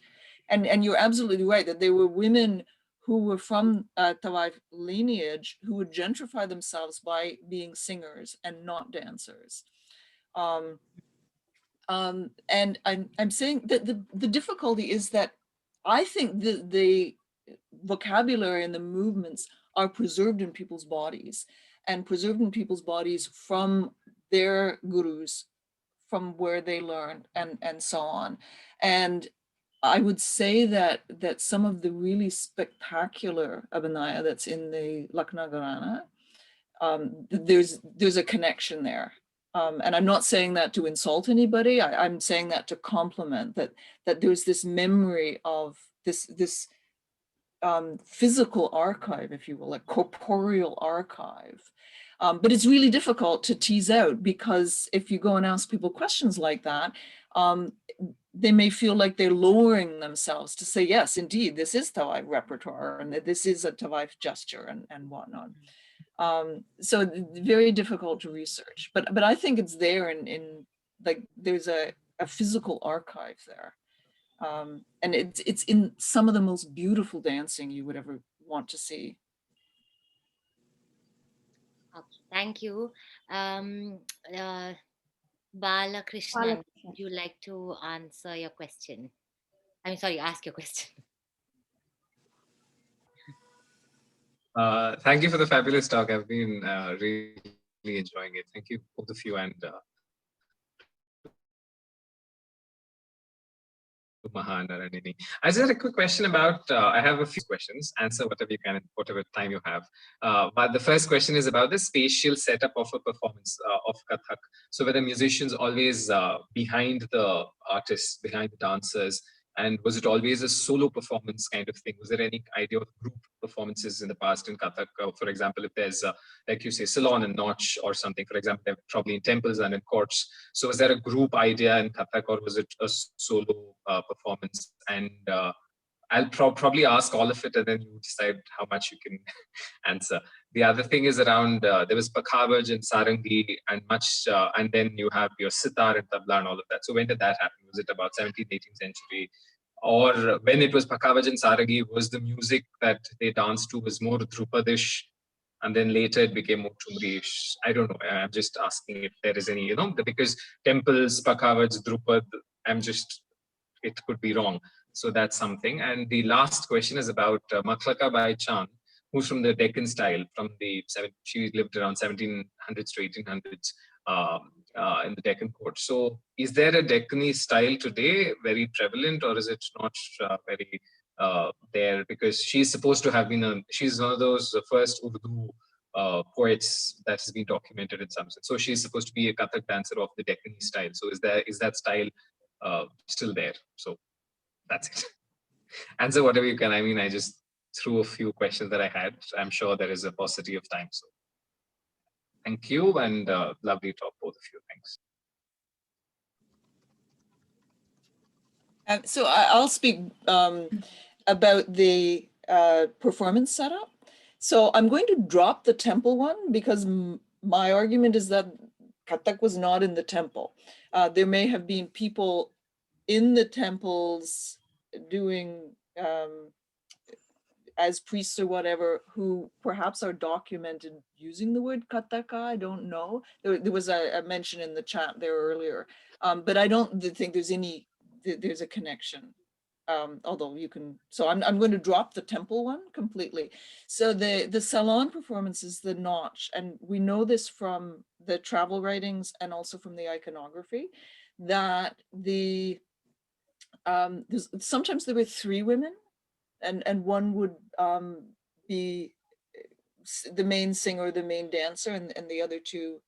And you're absolutely right that there were women who were from Tawai lineage who would gentrify themselves by being singers and not dancers. And I'm saying that the difficulty is that I think the vocabulary and the movements are preserved in people's bodies, and preserved in people's bodies from their gurus, from where they learned, and so on. And I would say that some of the really spectacular Abhinaya that's in the Lakhna Gharana, there's a connection there. And I'm not saying that to insult anybody. I'm saying that to compliment that there's this memory of this physical archive, if you will, a corporeal archive. But it's really difficult to tease out, because if you go and ask people questions like that, they may feel like they're lowering themselves to say, yes, indeed, this is Tawai repertoire and that this is a Tawai gesture and whatnot. So very difficult to research, but I think it's there in like, there's a physical archive there. And it's in some of the most beautiful dancing you would ever want to see. Okay, thank you. Balakrishnan, would you like to answer your question? I'm sorry, ask your question. Thank you for the fabulous talk. I've been really enjoying it. Thank you, both of you, and Mahan or Anini. I just had a quick question about, I have a few questions, answer whatever you can, whatever time you have. But the first question is about the spatial setup of a performance of Kathak. So were the musicians always behind the artists, behind the dancers? And was it always a solo performance kind of thing? Was there any idea of group performances in the past in Kathak? For example, if there's, like you say, Ceylon and Nautch or something, for example, they're probably in temples and in courts. So was there a group idea in Kathak, or was it a solo performance? And I'll probably ask all of it, and then you decide how much you can answer. The other thing is around, there was Pakhavaj and Sarangi and much, and then you have your sitar and tabla and all of that. So when did that happen? Was it about 17th, 18th century? Or when it was Pakhavaj and Sarangi, was the music that they danced to was more Drupadish, and then later it became more Tumriish? I don't know. I'm just asking if there is any, because temples, Pakhavaj, Drupad, it could be wrong. So that's something. And the last question is about Makhlaka Bai Chand, who's from the Deccan style, she lived around 1700s to 1800s in the Deccan court. So is there a Deccani style today very prevalent, or is it not very there? Because she's supposed to have been, she's one of those first Urdu poets that has been documented in some sense. So she's supposed to be a Kathak dancer of the Deccani style. So is that style still there? So that's it. Answer whatever you can. I mean, I just threw a few questions that I had. I'm sure there is a paucity of time. So thank you, and lovely talk, both of you. Thanks. So I'll speak about the performance setup. So I'm going to drop the temple one, because my argument is that Kathak was not in the temple. There may have been people in the temples doing as priests or whatever, who perhaps are documented using the word Kathaka. I don't know. There was a mention in the chat there earlier, but I don't think there's a connection. Although you can, so I'm going to drop the temple one completely. So the salon performances, the Nautch, and we know this from the travel writings and also from the iconography, that sometimes there were 3 women, and one would be the main singer, the main dancer, and the other 2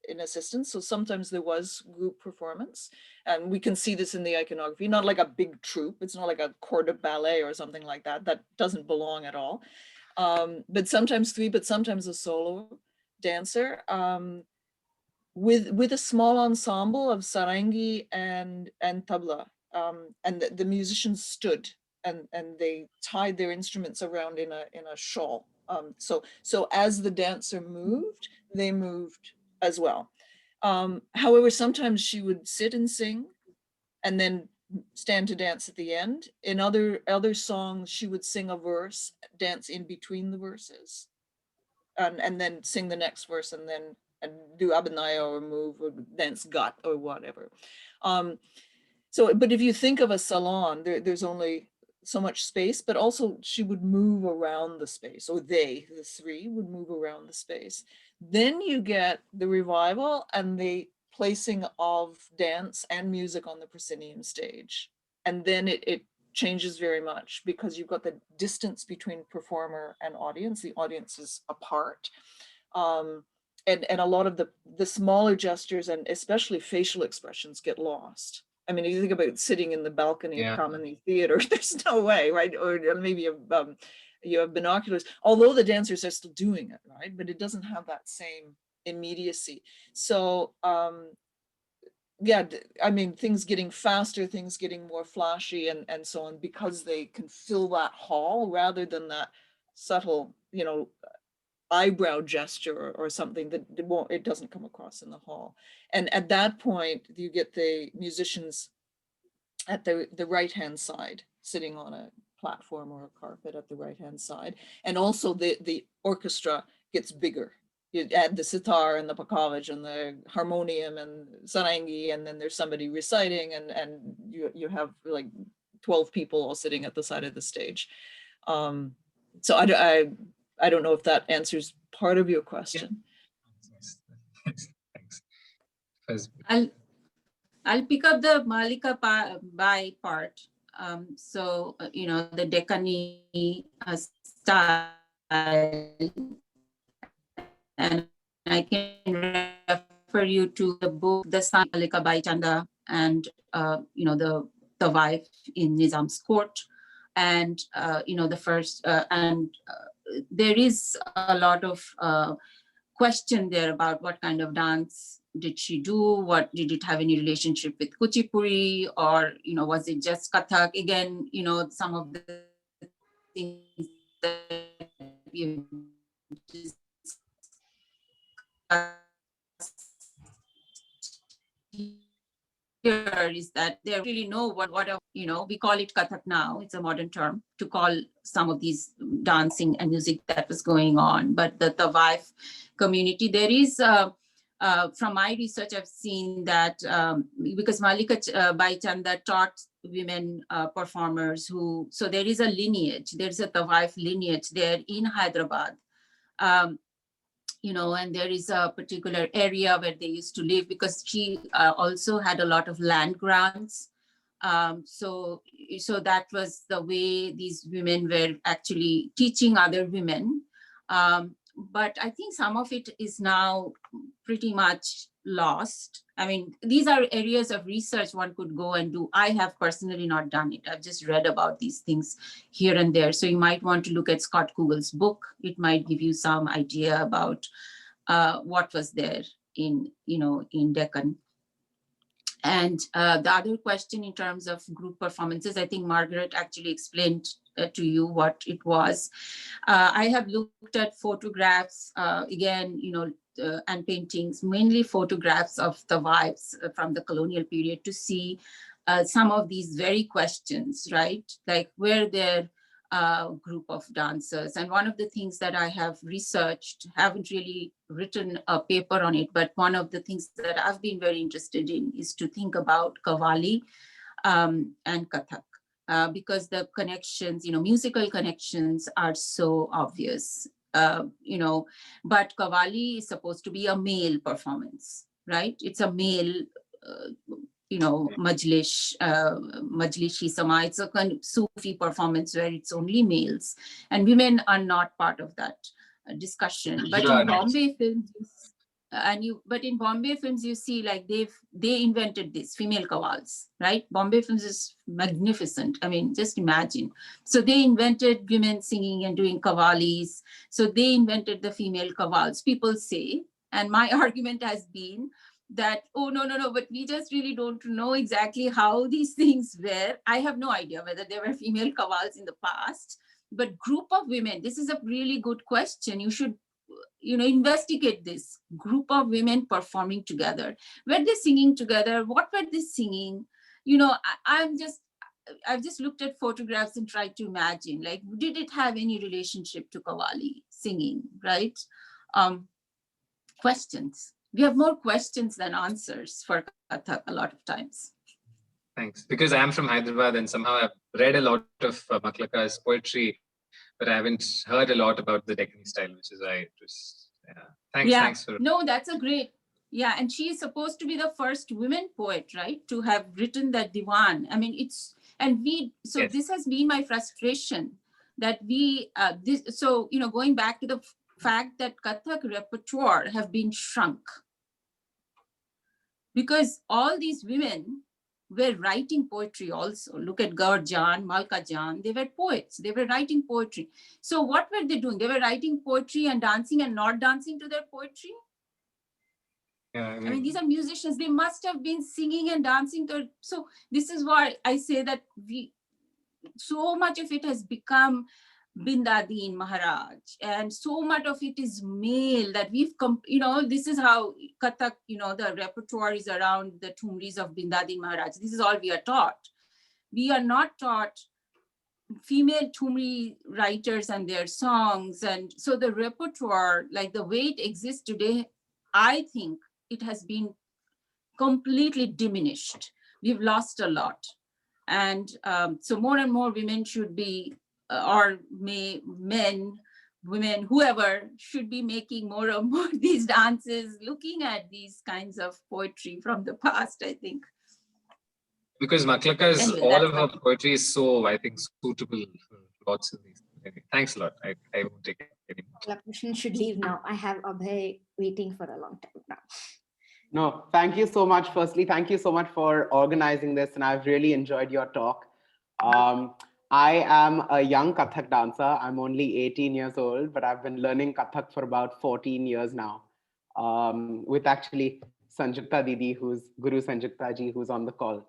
in assistance. So sometimes there was group performance, and we can see this in the iconography, not like a big troupe. It's not like a corps de ballet or something like that. That doesn't belong at all. But sometimes 3, but sometimes a solo dancer with a small ensemble of sarangi and tabla. And the musicians stood and they tied their instruments around in a shawl. So as the dancer moved, they moved as well. However, sometimes she would sit and sing and then stand to dance at the end. In other songs, she would sing a verse, dance in between the verses, and then sing the next verse, and then do abhinaya or move or dance gat or whatever. So, but if you think of a salon, there's only so much space, but also she would move around the space, or the 3 would move around the space. Then you get the revival and the placing of dance and music on the proscenium stage. And then it changes very much, because you've got the distance between performer and audience. The audience is apart. And a lot of the smaller gestures and especially facial expressions get lost. I mean, if you think about sitting in the balcony of Kamini Theater, there's no way, right? Or maybe you have binoculars, although the dancers are still doing it, right? But it doesn't have that same immediacy. So, yeah, I mean, things getting faster, things getting more flashy and so on, because they can fill that hall rather than that subtle, eyebrow gesture or something that it doesn't come across in the hall. And at that point, you get the musicians at the right-hand side, sitting on a platform or a carpet at the right-hand side. And also the orchestra gets bigger. You add the sitar and the pakavaj and the harmonium and sarangi, and then there's somebody reciting, and you have like 12 people all sitting at the side of the stage. So I don't know if that answers part of your question. Thanks. I'll pick up the Malika Bai part. So, the Deccani style, and I can refer you to the book, The Son Malika Bai Chanda, and, the wife in Nizam's court. And, the first, and there is a lot of question there about what kind of dance did she do? What did it have any relationship with Kuchipuri, or was it just Kathak? Again, some of the things that we here is that they really know what we call it Kathak now. It's a modern term to call some of these dancing and music that was going on. But the Tavaif community, there is, from my research, I've seen that because Malika Bai Chanda taught women performers so there is a lineage, there's a Tavaif lineage there in Hyderabad. And there is a particular area where they used to live, because she also had a lot of land grants. So that was the way these women were actually teaching other women. But I think some of it is now pretty much lost. I mean, these are areas of research one could go and do. I have personally not done it. I've just read about these things here and there. So you might want to look at Scott Kugel's book. It might give you some idea about what was there in Deccan. And the other question in terms of group performances, I think Margaret actually explained to you what it was. I have looked at photographs, again, and paintings, mainly photographs of the wives from the colonial period, to see some of these very questions, right? Like, were there a group of dancers? And one of the things that I have researched, haven't really written a paper on it, but one of the things that I've been very interested in is to think about Qawwali and Kathak. Because the connections, musical connections are so obvious, but Qawwali is supposed to be a male performance, right? It's a male, majlishi sama. It's a kind of Sufi performance where it's only males, and women are not part of that discussion. But in Bombay films, in Bombay films, you see, like, they invented this female qawwals, right? Bombay films is magnificent. I mean, just imagine. So they invented women singing and doing qawwalis. So they invented the female qawwals, people say. And my argument has been that, oh, no, but we just really don't know exactly how these things were. I have no idea whether there were female qawwals in the past, but group of women, this is a really good question. You should investigate this group of women performing together. Were they singing together? What were they singing? I've just looked at photographs and tried to imagine, like, did it have any relationship to Qawwali singing, right? Questions. We have more questions than answers for Kathak a lot of times. Thanks. Because I'm from Hyderabad and somehow I've read a lot of Maklaka's poetry, but I haven't heard a lot about the Deccani style, which is why it was, Thanks for... No, that's a great, and she is supposed to be the first women poet, right, to have written that diwan. I mean, yes. This has been my frustration, that going back to the fact that Kathak repertoire have been shrunk, because all these women were writing poetry also. Look at Gaur Jan, Malka Jan, they were poets, they were writing poetry. So what were they doing? They were writing poetry and dancing and not dancing to their poetry? Yeah, I mean, these are musicians, they must have been singing and dancing to. So this is why I say that so much of it has become Bindadin Maharaj, and so much of it is male that we've this is how Kathak, the repertoire is around the Thumris of Bindadin Maharaj. This is all we are taught. We are not taught female Thumri writers and their songs. And so the repertoire, like the way it exists today, I think it has been completely diminished. We've lost a lot. And so more and more women should be, men, women, whoever, should be making more and more these dances, looking at these kinds of poetry from the past, I think. Because Maklaka's, all of her poetry is so, I think, suitable for lots of these. Thanks a lot. I won't take any more. Krishnan should leave now. I have Abhay waiting for a long time now. No, thank you so much. Firstly, thank you so much for organizing this, and I've really enjoyed your talk. I am a young Kathak dancer. I'm only 18 years old, but I've been learning Kathak for about 14 years now, with actually Sanjukta Didi, who's Guru Sanjukta ji, who's on the call.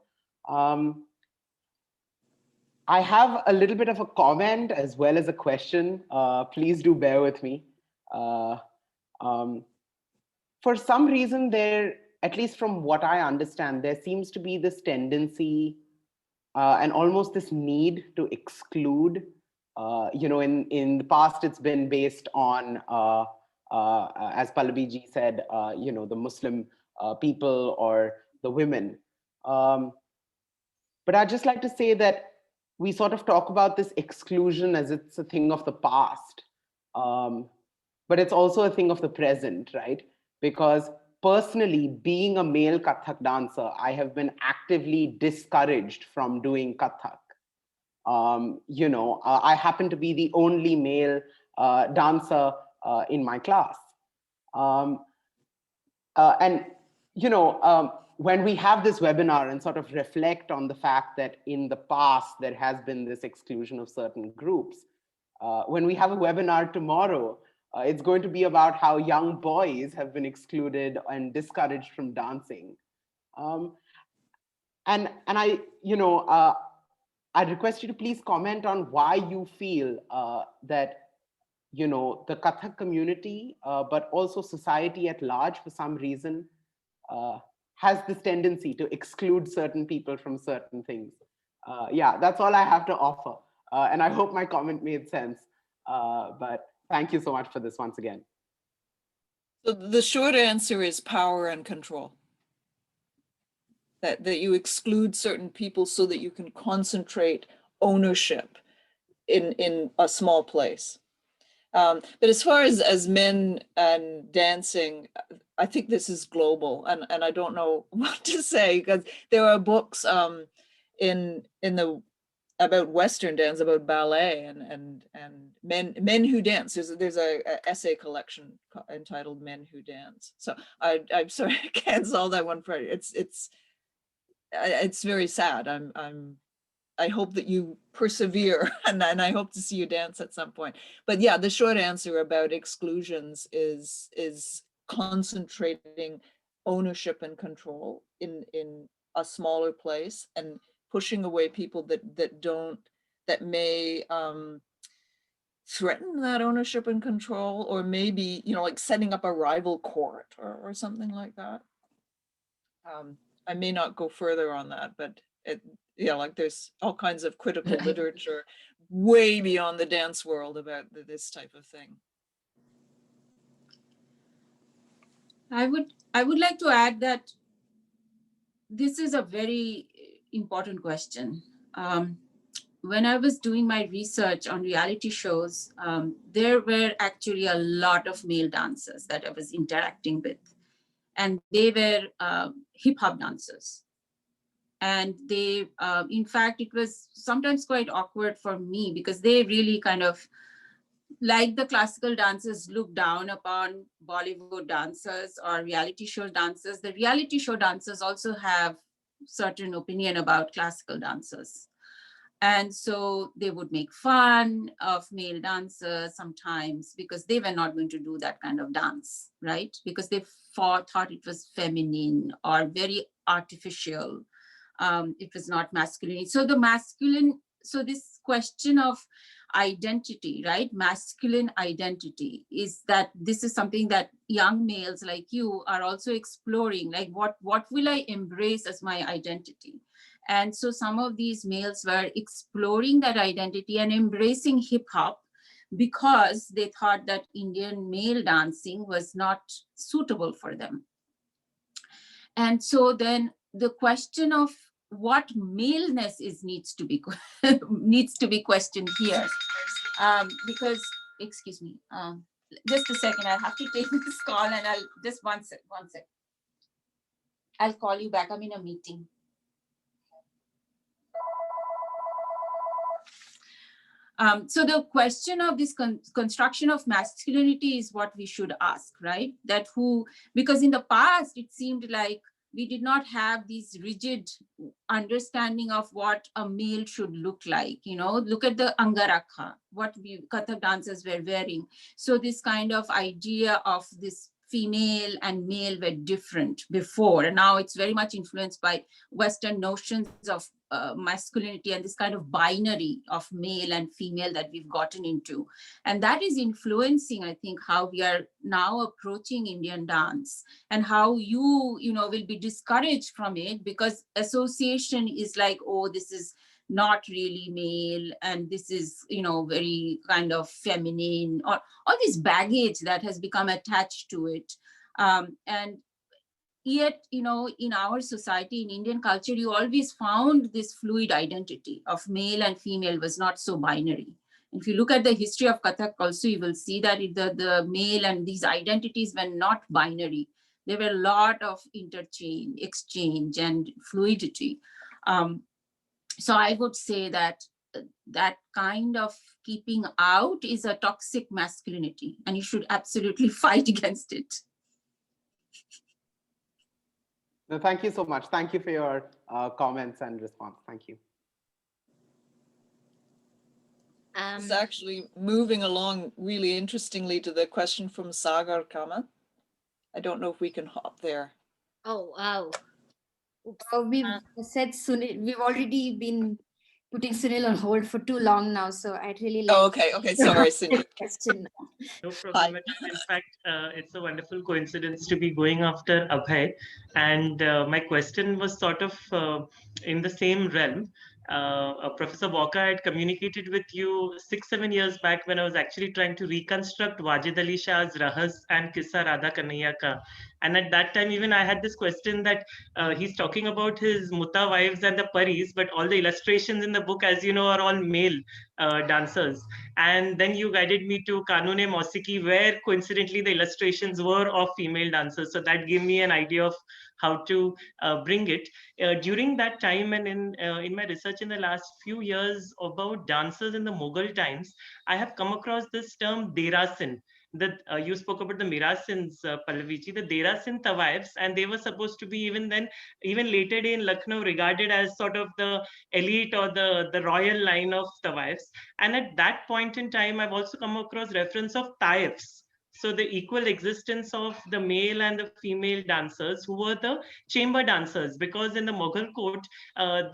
I have a little bit of a comment as well as a question. Please do bear with me. For some reason there, at least from what I understand, there seems to be this tendency and almost this need to exclude. In the past, it's been based on, as Pallabi ji said, the Muslim people or the women. But I'd just like to say that we sort of talk about this exclusion as it's a thing of the past, but it's also a thing of the present, right? Because personally, being a male Kathak dancer, I have been actively discouraged from doing Kathak. I happen to be the only male dancer in my class. When we have this webinar and sort of reflect on the fact that in the past, there has been this exclusion of certain groups, when we have a webinar tomorrow, it's going to be about how young boys have been excluded and discouraged from dancing. I'd request you to please comment on why you feel that you know, the Kathak community, but also society at large, for some reason, has this tendency to exclude certain people from certain things. Yeah, that's all I have to offer. And I hope my comment made sense. But thank you so much for this once again. So the short answer is power and control. That you exclude certain people so that you can concentrate ownership in a small place. But as far as men and dancing, I think this is global, and I don't know what to say, because there are books in the about Western dance, about ballet and men who dance. There's a essay collection entitled "Men Who Dance." So I'm sorry, I can't solve that one for you. It's very sad. I hope that you persevere, and I hope to see you dance at some point. But yeah, the short answer about exclusions is concentrating ownership and control in a smaller place, and pushing away people that may threaten that ownership and control, or maybe, you know, like setting up a rival court or something like that. I may not go further on that, but yeah, like there's all kinds of critical literature way beyond the dance world about this type of thing. I would like to add that this is a very important question. When I was doing my research on reality shows, there were actually a lot of male dancers that I was interacting with, and they were hip hop dancers. And they, in fact, it was sometimes quite awkward for me because they really kind of, like the classical dancers, look down upon Bollywood dancers or reality show dancers. The reality show dancers also have certain opinion about classical dancers. And so they would make fun of male dancers sometimes because they were not going to do that kind of dance, right? Because they thought it was feminine or very artificial. It was not masculine. So the masculine, so this question of identity, right? Masculine identity, is that this is something that young males like you are also exploring, like what will I embrace as my identity? And so some of these males were exploring that identity and embracing hip hop because they thought that Indian male dancing was not suitable for them. And so then the question of what maleness is needs to be questioned here, because, excuse me, just a second, I'll have to take this call, and I'll just one sec. I'll call you back. I'm in a meeting. So the question of this construction of masculinity is what we should ask, right? That who, because in the past, it seemed like we did not have these rigid understanding of what a male should look like. You know, look at the Angarakha, what Kathak dancers were wearing. So this kind of idea of this female and male were different before, and now it's very much influenced by Western notions of masculinity and this kind of binary of male and female that we've gotten into. And that is influencing, I think, how we are now approaching Indian dance, and how you know, will be discouraged from it because association is like, oh, this is not really male, and this is, you know, very kind of feminine, or all this baggage that has become attached to it. And yet, you know, in our society, in Indian culture, you always found this fluid identity of male and female was not so binary. If you look at the history of Kathak also, you will see that the male and these identities were not binary. There were a lot of interchange, exchange, and fluidity. So I would say that that kind of keeping out is a toxic masculinity, and you should absolutely fight against it. No, thank you so much. Thank you for your comments and response. Thank you. It's actually moving along really interestingly to the question from Sagar Kama. I don't know if we can hop there. Oh, wow. We've said soon. We've already been putting Sunil on hold for too long now, so I'd really like Oh, okay. Sorry, Cindy. question. No problem at all. In fact, it's a wonderful coincidence to be going after Abhay. And my question was sort of in the same realm. Professor Walker had communicated with you 6-7 years back when I was actually trying to reconstruct Wajid Ali Shah's Rahas and Kissa Radha Kanhaiya Ka. And at that time, even I had this question that he's talking about his Mutta wives and the Paris, but all the illustrations in the book, as you know, are all male dancers. And then you guided me to Kanune Mausiki, where coincidentally the illustrations were of female dancers. So that gave me an idea of how to bring it. During that time and in my research in the last few years about dancers in the Mughal times, I have come across this term Derasin. That you spoke about the Mirasins, Pallavi, the Derasin Tawaifs, and they were supposed to be even later day in Lucknow regarded as sort of the elite or the royal line of Tawaifs. And at that point in time, I've also come across reference of Taifs. So the equal existence of the male and the female dancers who were the chamber dancers, because in the Mughal court,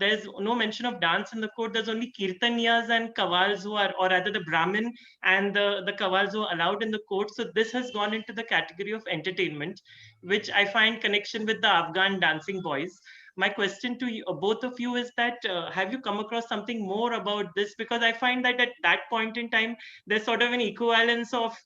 there's no mention of dance in the court. There's only kirtaniyas and kawals who are, or rather the Brahmin and the kawals who are allowed in the court. So this has gone into the category of entertainment, which I find connection with the Afghan dancing boys. My question to you, both of you, is that have you come across something more about this? Because I find that at that point in time, there's sort of an equivalence of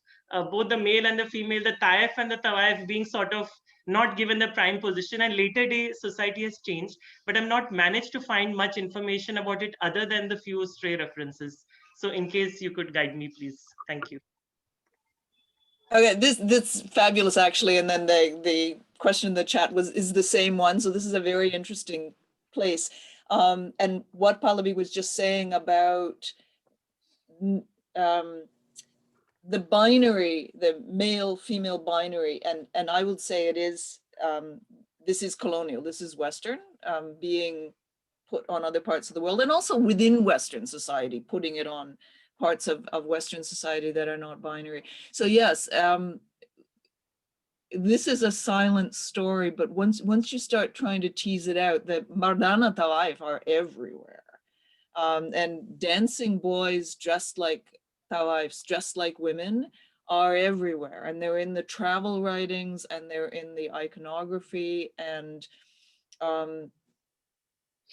both the male and the female, the Taif and the Tawaif being sort of not given the prime position, and later day society has changed, but I've not managed to find much information about it other than the few stray references. So in case you could guide me, please. Thank you. Okay, this fabulous actually, and then the question in the chat is the same one. So this is a very interesting place. And what Pallavi was just saying about the binary, the male-female binary, and I would say it is, this is colonial, this is Western, being put on other parts of the world, and also within Western society, putting it on parts of Western society that are not binary. So yes, this is a silent story, but once you start trying to tease it out, the Mardana Tawaif are everywhere. And dancing boys dressed like Tawaifs, dressed like women, are everywhere. And they're in the travel writings, and they're in the iconography. And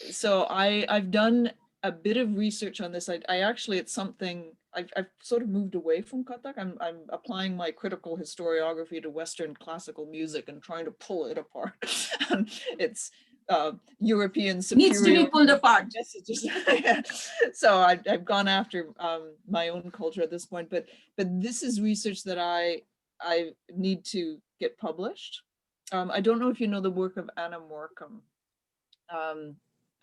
so I've done a bit of research on this. I actually, it's something, I've sort of moved away from Kathak. I'm applying my critical historiography to Western classical music and trying to pull it apart. It's European superior. Needs to be pulled apart. So I've gone after my own culture at this point, but this is research that I need to get published. I don't know if you know the work of Anna Morecambe.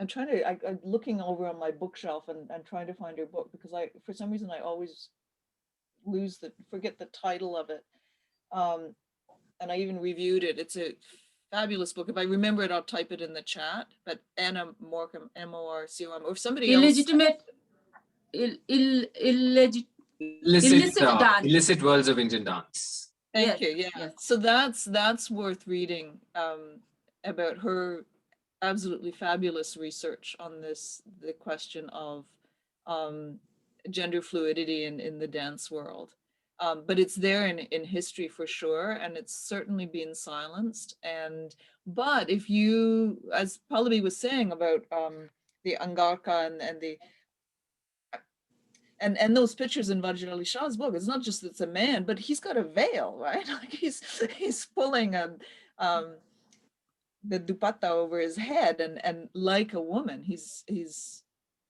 I'm trying to, I'm looking over on my bookshelf and trying to find her book, because for some reason I always forget the title of it. And I even reviewed it. It's a fabulous book. If I remember it, I'll type it in the chat. But Anna Morecambe, M-O-R-C-O-M, or if somebody Illegitimate, illicit dance. Illicit worlds of Indian dance. Thank you. Yeah. Yes. So that's worth reading, about her absolutely fabulous research on the question of gender fluidity in the dance world. But it's there in history for sure, and it's certainly been silenced. But if you, as Pallavi was saying about the Angarka and those pictures in Wajid Ali Shah's book, it's not just it's a man, but he's got a veil, right? Like he's pulling the dupatta over his head and like a woman. He's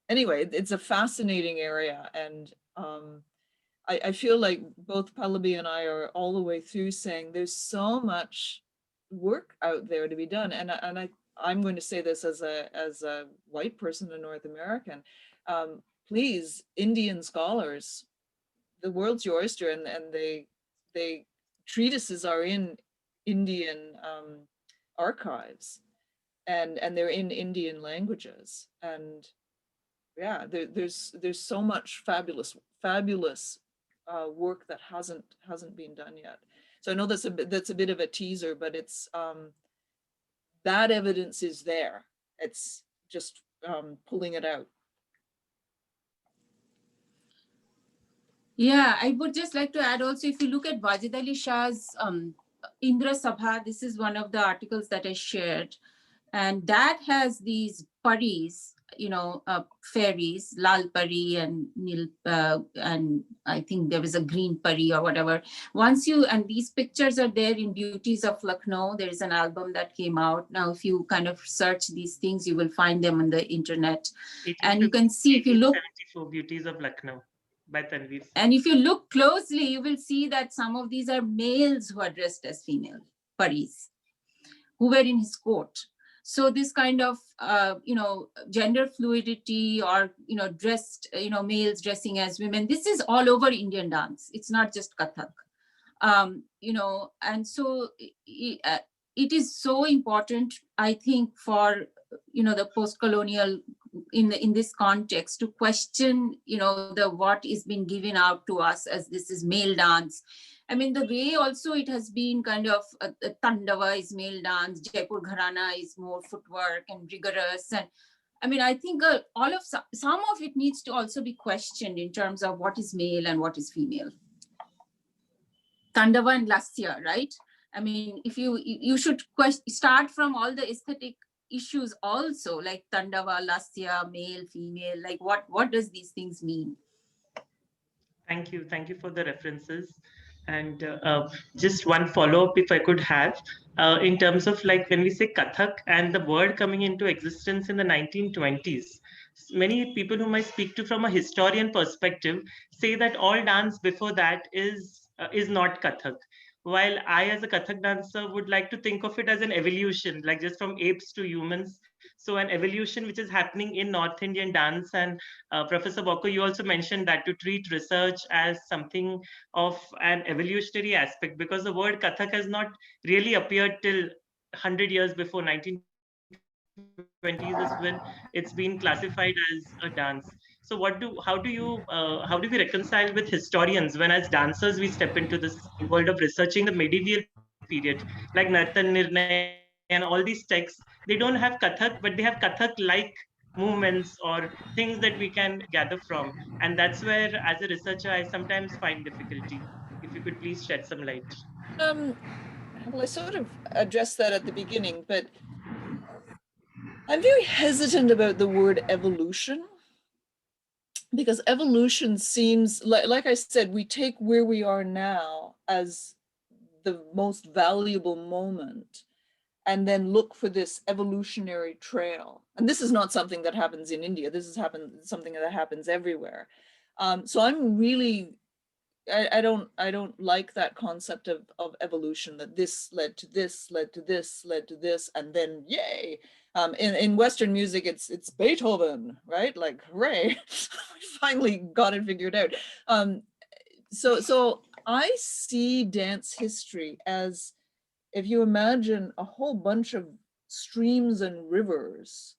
anyway, it's a fascinating area, and I feel like both Pallabi and I are all the way through saying there's so much work out there to be done, and I'm going to say this as a white person, a North American. Please, Indian scholars, the world's your oyster, and they treatises are in Indian archives, and they're in Indian languages, and yeah, there's so much fabulous work that hasn't been done yet. So I know that's a bit of a teaser, but it's that evidence is there. It's just pulling it out. Yeah, I would just like to add also, if you look at Wajid Ali Shah's Indra Sabha, this is one of the articles that I shared. And that has these paris, fairies, Lal Pari and Nil, and I think there was a green pari or whatever. And these pictures are there in Beauties of Lucknow. There is an album that came out. Now, if you kind of search these things, you will find them on the internet. And you can see, if you look, 1874 Beauties of Lucknow by Tanveer. and if you look closely, you will see that some of these are males who are dressed as female paris, who were in his court. So this kind of, gender fluidity or, dressed, males dressing as women, this is all over Indian dance. It's not just Kathak. And so it is so important, I think, for, the post-colonial in this context to question, what is being given out to us as this is male dance. I mean, the way also it has been kind of Tandava is male dance, Jaipur Gharana is more footwork and rigorous. And I mean, I think some of it needs to also be questioned in terms of what is male and what is female. Tandava and Lasya, right? I mean, if you should start from all the aesthetic issues also, like Tandava, Lasya, male, female, like what does these things mean? Thank you for the references. And just one follow-up, if I could have, in terms of like when we say Kathak and the word coming into existence in the 1920s, many people whom I speak to from a historian perspective say that all dance before that is not Kathak. While I, as a Kathak dancer, would like to think of it as an evolution, like just from apes to humans. So an evolution which is happening in North Indian dance. And Professor Boko, you also mentioned that to treat research as something of an evolutionary aspect, because the word Kathak has not really appeared till 100 years before 1920s is when it's been classified as a dance. So how do we reconcile with historians when as dancers we step into this world of researching the medieval period, like Nartan Nirnay and all these texts? They don't have Kathak, but they have Kathak-like movements or things that we can gather from. And that's where, as a researcher, I sometimes find difficulty. If you could please shed some light. Well, I sort of addressed that at the beginning, but I'm very hesitant about the word evolution, because evolution seems like I said, we take where we are now as the most valuable moment and then look for this evolutionary trail. And this is not something that happens in India. This is something that happens everywhere. So I'm really, I don't like that concept of evolution, that this led to this, led to this, led to this, and then yay. In Western music, it's Beethoven, right? Like, hooray, we finally got it figured out. So I see dance history as, if you imagine a whole bunch of streams and rivers,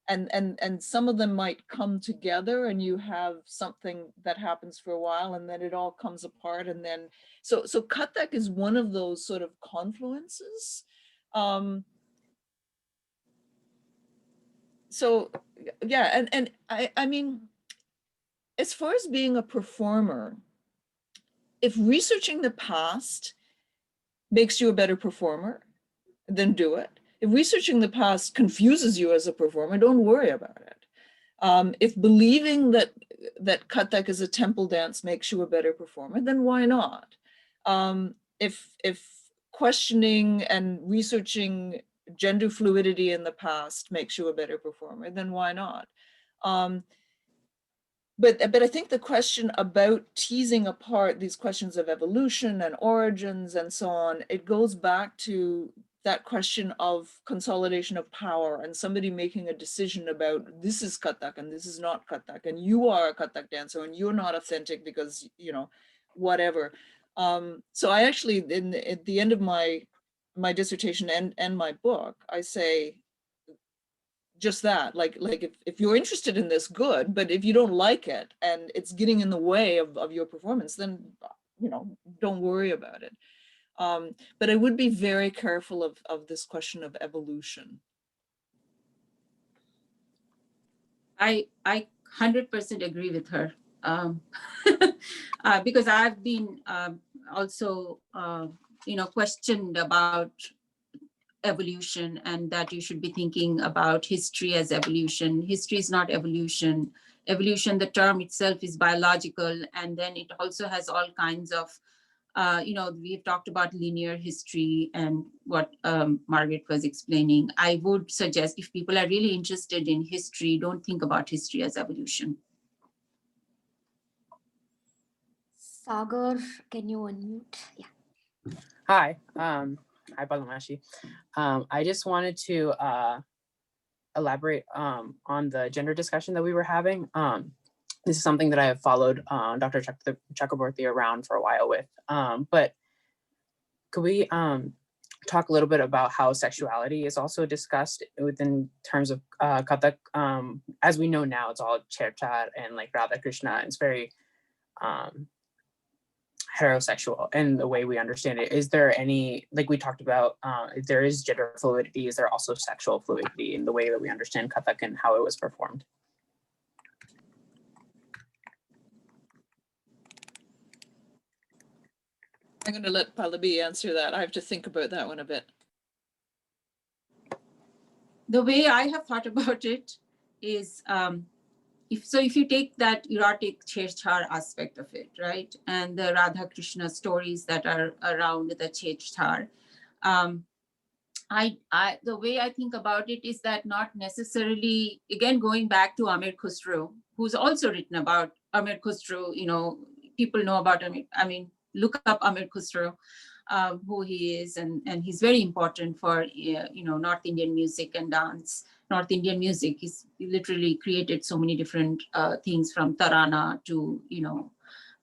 and some of them might come together and you have something that happens for a while and then it all comes apart, and then so Kathak is one of those sort of confluences. So yeah, and I mean, as far as being a performer, if researching the past makes you a better performer, then do it. If researching the past confuses you as a performer, don't worry about it. If believing that Kathak is a temple dance makes you a better performer, then why not? If questioning and researching gender fluidity in the past makes you a better performer, then why not? But I think the question about teasing apart these questions of evolution and origins and so on, it goes back to that question of consolidation of power and somebody making a decision about this is Kathak and this is not Kathak, and you are a Kathak dancer and you're not authentic because, you know, whatever. So I actually, at the end of my dissertation and my book, I say just that, like if you're interested in this, good, but if you don't like it and it's getting in the way of your performance, then, you know, don't worry about it. But I would be very careful of this question of evolution. I 100% agree with her. because I've been also, questioned about evolution, and that you should be thinking about history as evolution. History is not evolution. Evolution, the term itself is biological, and then it also has all kinds of, we've talked about linear history and what Margaret was explaining. I would suggest if people are really interested in history, don't think about history as evolution. Sagar, can you unmute? Yeah. Hi, hi Balamashi. I just wanted to elaborate on the gender discussion that we were having. This is something that I have followed Dr. Chakravorty around for a while with. But could we talk a little bit about how sexuality is also discussed within terms of Kathak? As we know now, it's all Cherchar and like Radha Krishna. It's very heterosexual in the way we understand it. Is there any, like we talked about, if there is gender fluidity, is there also sexual fluidity in the way that we understand Kathak and how it was performed? I'm going to let Pallabi answer that. I have to think about that one a bit. The way I have thought about it is, if you take that erotic Cherchar aspect of it, right, and the Radha Krishna stories that are around the Cherchar, the way I think about it is that not necessarily, again, going back to Amir Khusro, who's also written about Amir Khusro, people know about Amir, look up Amir Khusro, who he is, and he's very important for, North Indian music and dance. North Indian music, he literally created so many different things, from Tarana to,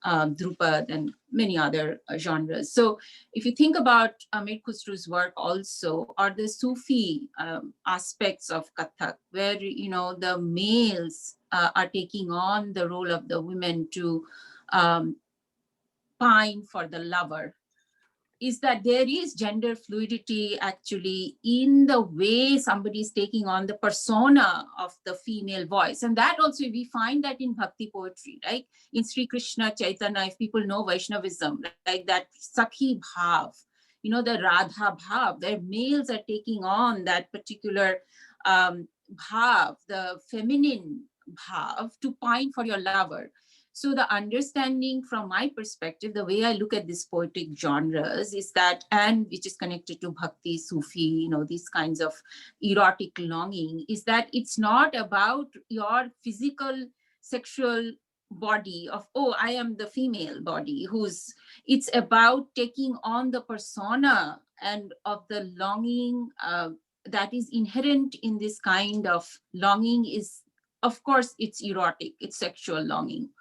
Drupad and many other genres. So if you think about Amir Khusro's work also, or the Sufi aspects of Kathak, where, the males are taking on the role of the women to pine for the lover, is that there is gender fluidity actually in the way somebody is taking on the persona of the female voice. And that also, we find that in Bhakti poetry, right? In Sri Krishna Chaitanya, if people know Vaishnavism, like that Sakhi Bhav, the Radha Bhav, where males are taking on that particular Bhav, the feminine Bhav, to pine for your lover. So the understanding from my perspective, the way I look at these poetic genres is that, and which is connected to Bhakti, Sufi, these kinds of erotic longing, is that it's not about your physical sexual body of, oh, I am the female body, it's about taking on the persona and of the longing that is inherent in this kind of longing is, of course, it's erotic, it's sexual longing.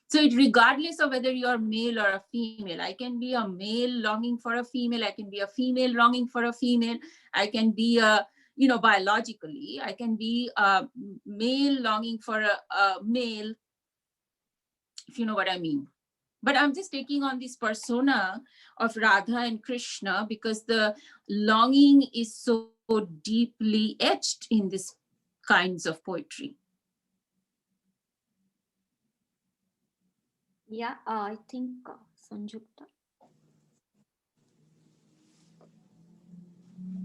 So regardless of whether you're male or a female, I can be a male longing for a female, I can be a female longing for a female, I can be a, biologically, I can be a male longing for a male, if you know what I mean. But I'm just taking on this persona of Radha and Krishna because the longing is so deeply etched in these kinds of poetry. Yeah, I think Sanjukta.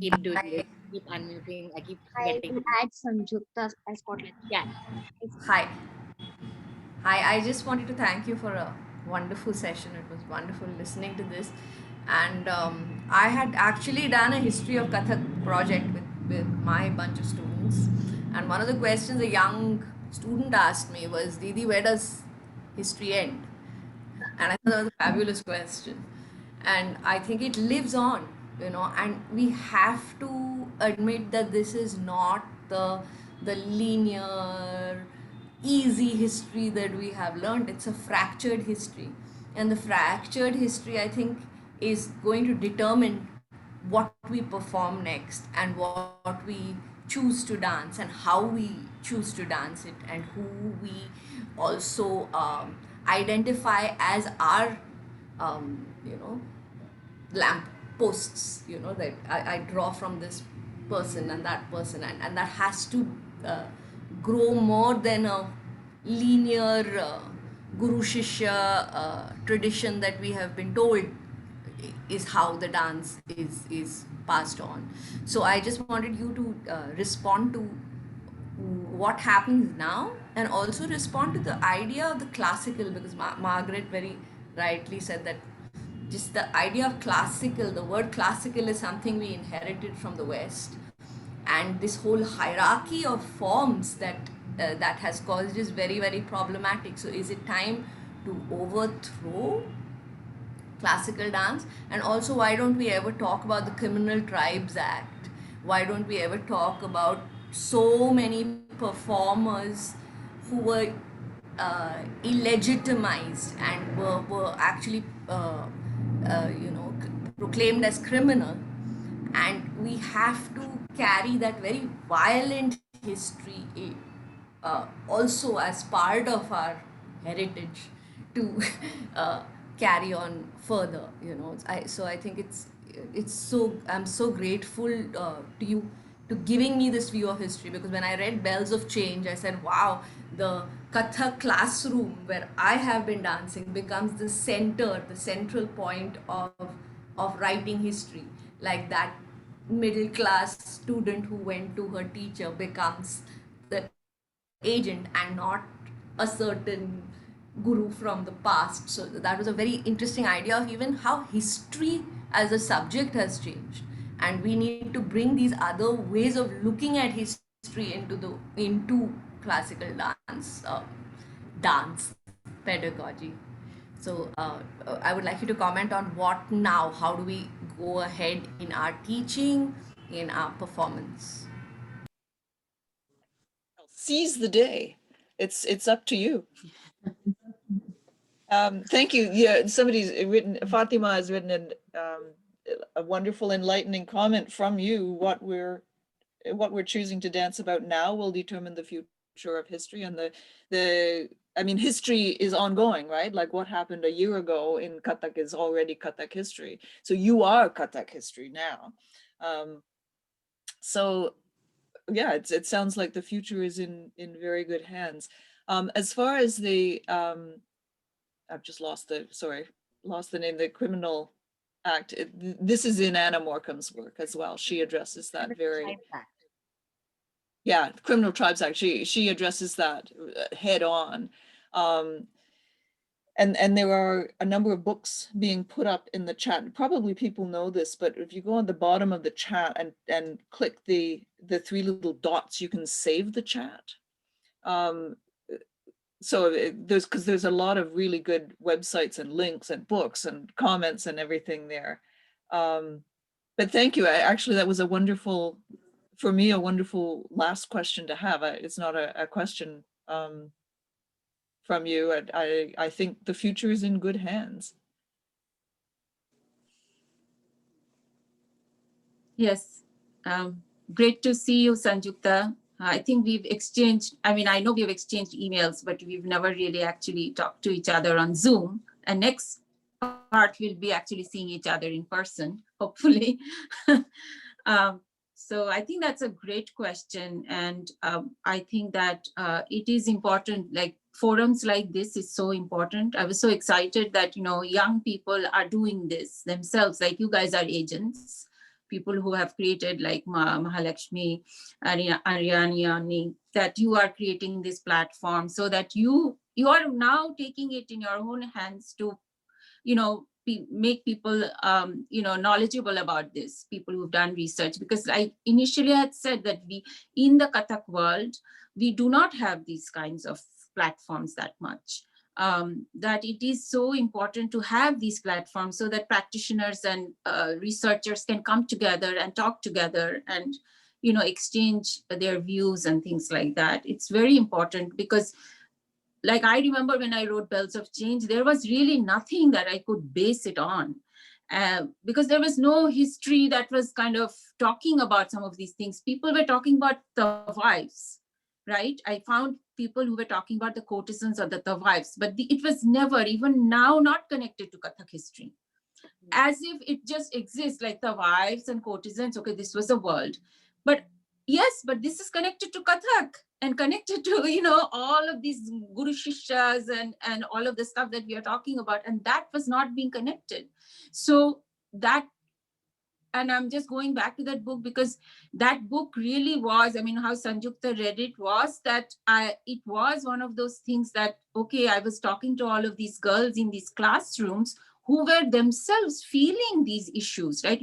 Keep doing it. Keep unmuting. I keep I forgetting. will add Sanjukta as Scotland. Yeah. Hi. Hi, I just wanted to thank you for a wonderful session. It was wonderful listening to this. And I had actually done a history of Kathak project with my bunch of students. And one of the questions a young student asked me was, Didi, where does history end? And I thought that was a fabulous question. And I think it lives on, and we have to admit that this is not the linear, easy history that we have learned. It's a fractured history. And the fractured history, I think, is going to determine what we perform next and what we choose to dance and how we choose to dance it and who we also identify as our lamp posts, that I draw from this person and that person, and that has to grow more than a linear guru shishya tradition that we have been told is how the dance is passed on. So I just wanted you to respond to what happens now, and also respond to the idea of the classical, because Margaret very rightly said that just the idea of classical, the word classical is something we inherited from the West, and this whole hierarchy of forms that has caused is very, very problematic. So is it time to overthrow classical dance? And also, why don't we ever talk about the Criminal Tribes Act? Why don't we ever talk about so many performers who were illegitimized and were actually proclaimed as criminal, and we have to carry that very violent history also as part of our heritage to carry on further. So I think it's so, I'm so grateful to you to giving me this view of history, because when I read Bells of Change, I said, wow, the Kathak classroom where I have been dancing becomes the central point of writing history. Like that middle class student who went to her teacher becomes the agent and not a certain guru from the past. So that was a very interesting idea of even how history as a subject has changed, and we need to bring these other ways of looking at history into classical dance pedagogy. So I would like you to comment on what now, how do we go ahead in our teaching, in our performance? Seize the day. It's up to you. Thank you. Yeah, somebody's written, Fatima has written a wonderful, enlightening comment from you. What we're choosing to dance about now will determine the future of history, and I mean, history is ongoing, right? Like what happened a year ago in Kathak is already Kathak history. So you are Kathak history now. So yeah, it sounds like the future is in very good hands. As far as the I've just lost the name, the Criminal Act. This is in Anna Morecambe's work as well. She addresses that very, yeah, Criminal Tribes Act. She addresses that head on. And there are a number of books being put up in the chat. Probably people know this, but if you go on the bottom of the chat and click the three little dots, you can save the chat. So there's a lot of really good websites and links and books and comments and everything there. But thank you. Actually, that was a wonderful, for me, a wonderful last question to have. It's not a question from you. I think the future is in good hands. Yes, great to see you, Sanjukta. I think we've exchanged, I mean, I know we've exchanged emails, but we've never really actually talked to each other on Zoom. And next part, we'll be actually seeing each other in person, hopefully. So I think that's a great question. And I think that it is important, like forums like this is so important. I was so excited that, young people are doing this themselves, like you guys are agents. People who have created like Mahalakshmi, Ariani, that you are creating this platform so that you are now taking it in your own hands to, make people, knowledgeable about this, people who've done research. Because I initially had said that in the Kathak world, we do not have these kinds of platforms that much. That it is so important to have these platforms so that practitioners and researchers can come together and talk together and, exchange their views and things like that. It's very important because, like, I remember when I wrote Bells of Change, there was really nothing that I could base it on because there was no history that was kind of talking about some of these things. People were talking about the wives, right? I found people who were talking about the courtesans or the wives, but it was never, even now, not connected to Kathak history. As if it just exists, like the wives and courtesans, okay, this was a world. But yes, but this is connected to Kathak. and connected to, you know, all of these guru shishas and all of the stuff that we are talking about. And that was not being connected. So that, and I'm just going back to that book because that book really was, I mean, how Sanjukta read it was that it was one of those things that, okay, I was talking to all of these girls in these classrooms who were themselves feeling these issues, right?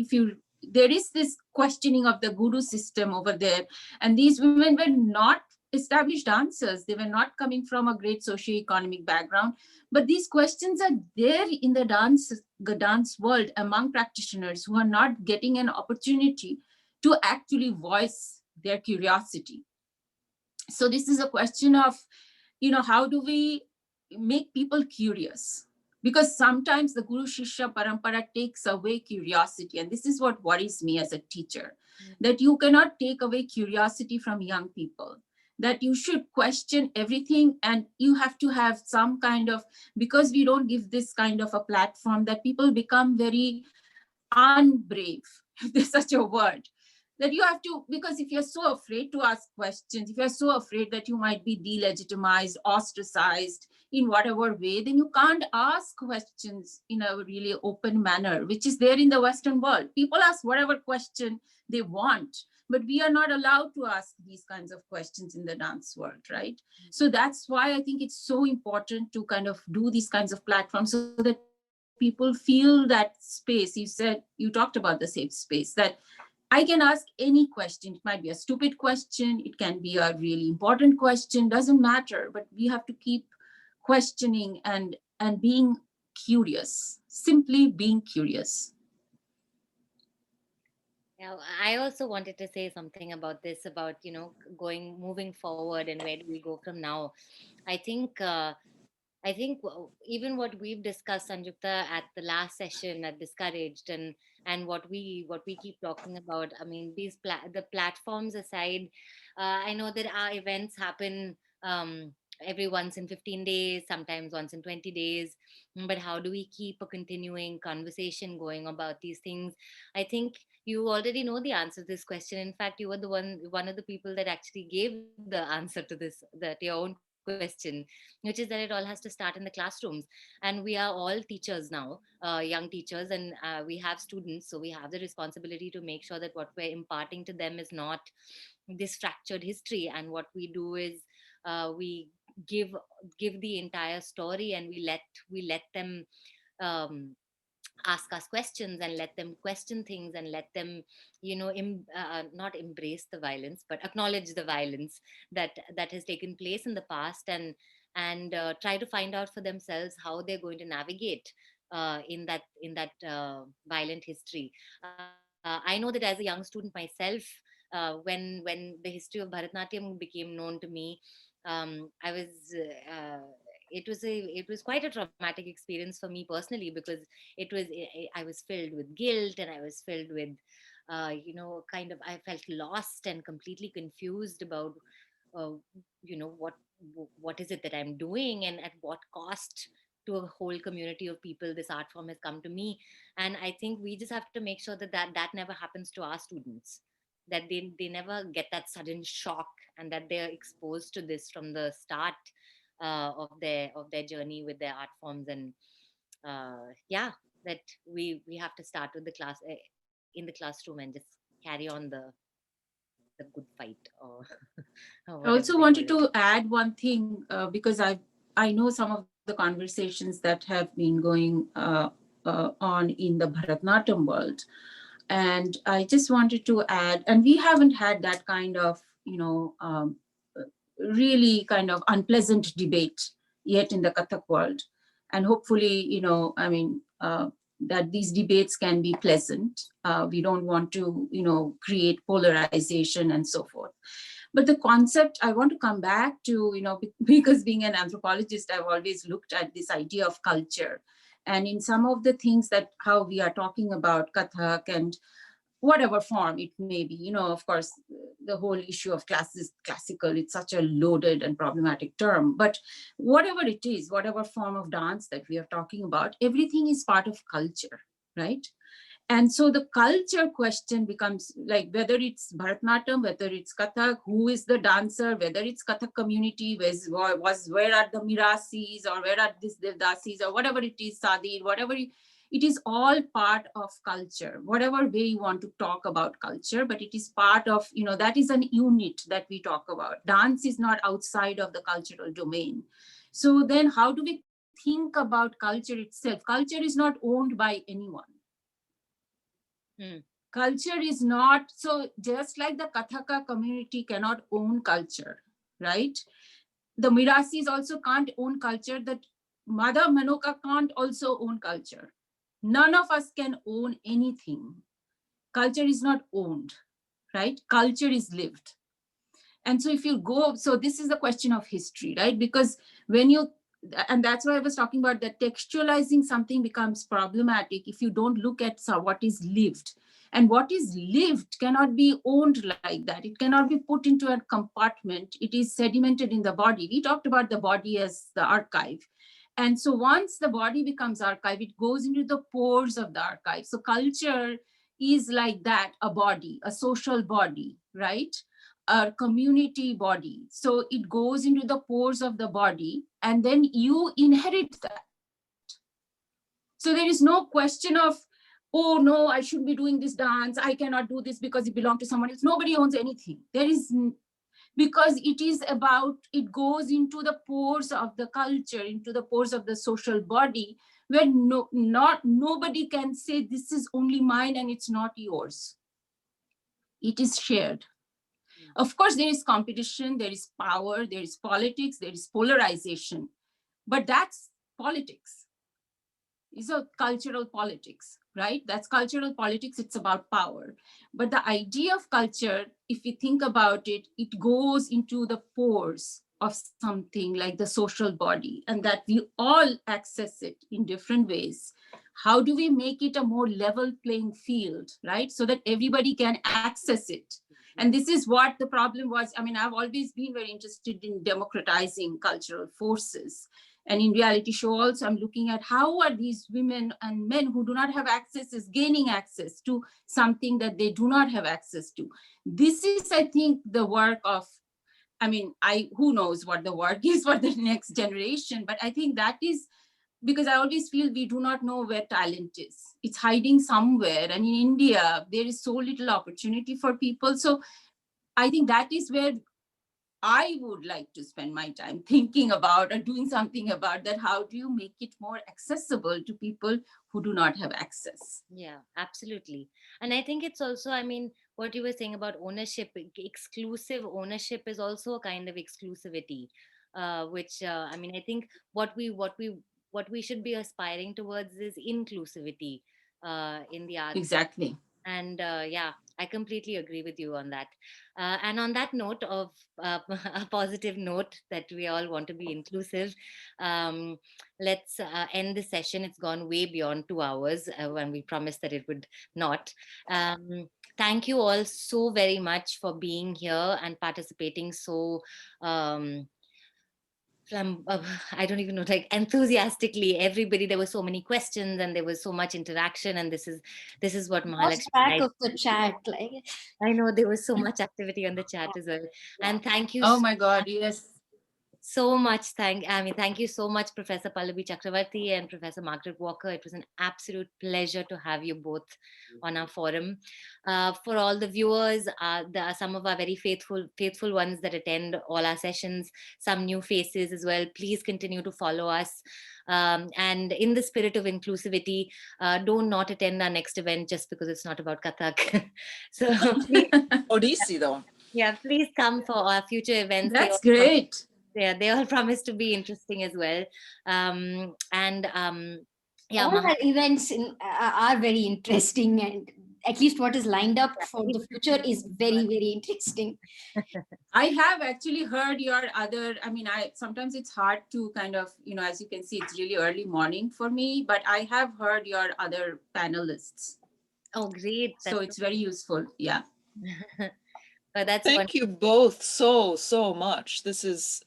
There is this questioning of the guru system over there, and these women were not established dancers. They were not coming from a great socioeconomic background, but these questions are there in the dance world among practitioners who are not getting an opportunity to actually voice their curiosity. So this is a question of, you know, how do we make people curious? Because sometimes the Guru Shishya Parampara takes away curiosity. And this is what worries me as a teacher, that you cannot take away curiosity from young people, that you should question everything, and you have to have some kind of, because we don't give this kind of a platform, that people become very unbrave, if there's such a word, that you have to, because if you're so afraid to ask questions, if you're so afraid that you might be delegitimized, ostracized in whatever way, then you can't ask questions in a really open manner, which is there in the Western world. People ask whatever question they want, but we are not allowed to ask these kinds of questions in the dance world, right? So that's why I think it's so important to kind of do these kinds of platforms so that people feel that space. You talked about the safe space, that I can ask any question. It might be a stupid question, it can be a really important question, doesn't matter, but we have to keep questioning and being curious, simply being curious. Yeah, I also wanted to say something about this, about, you know, moving forward and where do we go from now. I think even what we've discussed, Sanjukta, at the last session at Discouraged, and what we keep talking about. I mean, the platforms aside, I know that our events happen every once in 15 days, sometimes once in 20 days. But how do we keep a continuing conversation going about these things? I think you already know the answer to this question. In fact, you were one of the people that actually gave the answer to this, that your own question, which is that it all has to start in the classrooms. And we are all teachers now, young teachers, and we have students, so we have the responsibility to make sure that what we're imparting to them is not this fractured history. And what we do is we give the entire story, and we let them ask us questions, and let them question things, and let them, you know, not embrace the violence, but acknowledge the violence that has taken place in the past, and try to find out for themselves how they're going to navigate in that violent history. I know that as a young student myself, when the history of Bharatanatyam became known to me, I was it was quite a traumatic experience for me personally, because I was filled with guilt, and I was filled with you know, kind of, I felt lost and completely confused about uh, you know, what is it that I'm doing, and at what cost to a whole community of people this art form has come to me. And I think we just have to make sure that never happens to our students, that they never get that sudden shock, and that they're exposed to this from the start of their journey with their art forms. And yeah, that we have to start with the class in the classroom, and just carry on the good fight, or, or I whatever also they wanted call it. to add one thing, because I know some of the conversations that have been going on in the Bharatanatyam world. And I just wanted to add, and we haven't had that kind of, you know, really kind of unpleasant debate yet in the Kathak world. And hopefully, you know, I mean, that these debates can be pleasant. We don't want to, you know, create polarization and so forth. But the concept I want to come back to, you know, because being an anthropologist, I've always looked at this idea of culture. And in some of the things that how we are talking about Kathak and whatever form it may be, you know, of course, the whole issue of classical, it's such a loaded and problematic term, but whatever it is, whatever form of dance that we are talking about, everything is part of culture, right? And so the culture question becomes like whether it's Bharatanatyam, whether it's Kathak, who is the dancer, whether it's Kathak community, where are the Mirasis, or where are these Devdasis, or whatever it is, Sadir, whatever it is, all part of culture, whatever way you want to talk about culture, but it is part of, that is an unit that we talk about. Dance is not outside of the cultural domain. So then how do we think about culture itself? Culture is not owned by anyone. Culture is not, so just like the Kathaka community cannot own culture, right? The Mirasis also can't own culture, that Mother Manoka can't also own culture. None of us can own anything. Culture is not owned, right? Culture is lived. And so if you go, so this is the question of history, right? Because when you, and that's why I was talking about that textualizing something becomes problematic if you don't look at what is lived. And what is lived cannot be owned like that. It cannot be put into a compartment. It is sedimented in the body. We talked about the body as the archive. And so once the body becomes archive, it goes into the pores of the archive. So culture is like that, a body, a social body, right? A community body. So it goes into the pores of the body, and then you inherit that. So there is no question of, oh no, I shouldn't be doing this dance, I cannot do this because it belongs to someone else. Nobody owns anything. There is, because it is about, it goes into the pores of the culture, into the pores of the social body, where nobody can say this is only mine and it's not yours. It is shared. Of course, there is competition, there is power, there is politics, there is polarization, but that's politics. These are cultural politics, right? That's cultural politics, it's about power. But the idea of culture, if you think about it, it goes into the pores of something like the social body, and that we all access it in different ways. How do we make it a more level playing field, right? So that everybody can access it. And this is what the problem was. I mean, I've always been very interested in democratizing cultural forces. And in reality show also, I'm looking at how are these women and men who do not have access is gaining access to something that they do not have access to. This is, I think, the work of, I mean, who knows what the work is for the next generation, but I think that is, because I always feel we do not know where talent is. It's hiding somewhere. And in India, there is so little opportunity for people. So I think that is where I would like to spend my time thinking about or doing something about that. How do you make it more accessible to people who do not have access? Yeah, absolutely. And I think it's also, I mean, what you were saying about ownership, exclusive ownership is also a kind of exclusivity, which I mean, I think what we should be aspiring towards is inclusivity in the arts. Exactly. And yeah, I completely agree with you on that. And on that note of a positive note that we all want to be inclusive, let's end the session. It's gone way beyond 2 hours when we promised that it would not. Thank you all so very much for being here and participating so I don't even know, like enthusiastically, everybody. There were so many questions and there was so much interaction, and this is what Lost Mahalakshmi track likes. of the chat, like. I know there was so much activity on the chat as well. And thank you Oh my God, yes. so much. Thank you so much, Professor Pallabi Chakravorty and Professor Margaret Walker. It was an absolute pleasure to have you both on our forum. For all the viewers, there are some of our very faithful ones that attend all our sessions, some new faces as well. Please continue to follow us. And in the spirit of inclusivity, do not attend our next event just because it's not about Kathak. So please, Odissi, though. yeah, please come for our future events. That's great. They all promise to be interesting as well. Yeah, all our events are very interesting, and at least what is lined up for the future is very, very interesting. I have actually heard your other, I mean, sometimes it's hard to kind of, as you can see, it's really early morning for me, but I have heard your other panelists. Oh, great. So it's very useful. Yeah. That's Thank you both so much. This is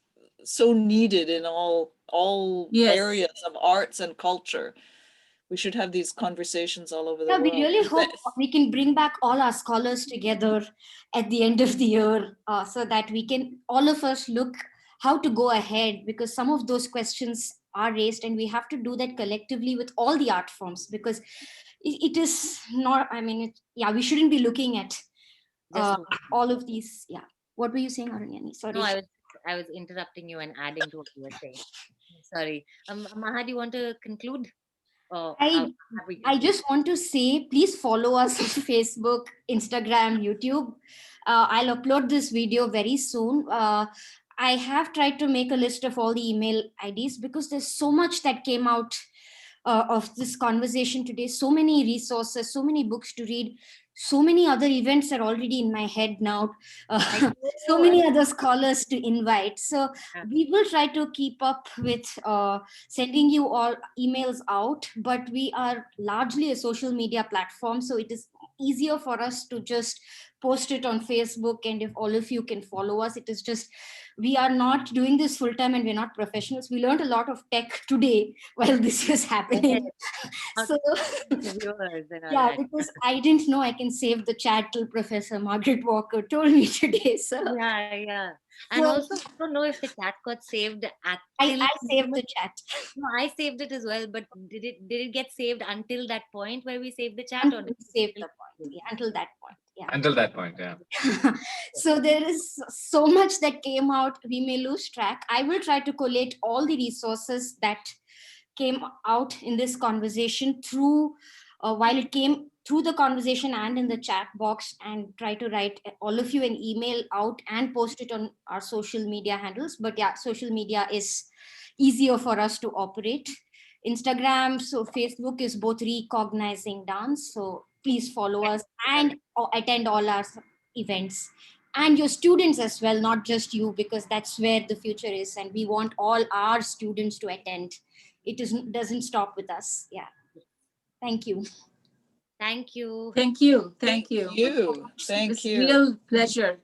so needed in all Yes. areas of arts and culture. We should have these conversations all over the Yeah, world. we really hope we can bring back all our scholars together at the end of the year so that we can, all of us, look how to go ahead, because some of those questions are raised and we have to do that collectively with all the art forms, because it is not, I mean, yeah, we shouldn't be looking at all of these. Yeah. What were you saying, Aranyani? Sorry. No, I was interrupting you and adding to what you were saying. Sorry. Maha, do you want to conclude? I just want to say, please follow us on Facebook, Instagram, YouTube. I'll upload this video very soon. I have tried to make a list of all the email IDs because there's so much that came out of this conversation today. So many resources, so many books to read, so many other events are already in my head now. So many other scholars to invite. So we will try to keep up with sending you all emails out, but we are largely a social media platform. So it is easier for us to just post it on Facebook. And if all of you can follow us, it is just, we are not doing this full time and we're not professionals. We learned a lot of tech today while this was happening. So yeah, because I didn't know I can save the chat till Professor Margaret Walker told me today. So yeah. And also, I don't know if the chat got saved at. I saved the chat. No, I saved it as well, but did it get saved until that point where we saved the chat, or did we saved the point? Yeah, until that point. Yeah. Until that point, yeah. So there is so much that came out. We may lose track. I will try to collate all the resources that came out in this conversation through while it came through the conversation and in the chat box, and try to write all of you an email out and post it on our social media handles. But yeah, social media is easier for us to operate. Instagram, so Facebook is both Re-Cognising Dance. So please follow us and attend all our events, and your students as well, not just you, because that's where the future is. And we want all our students to attend. It doesn't stop with us. Yeah. Thank you. Thank you. Thank you. Thank you. Thank you. Real pleasure.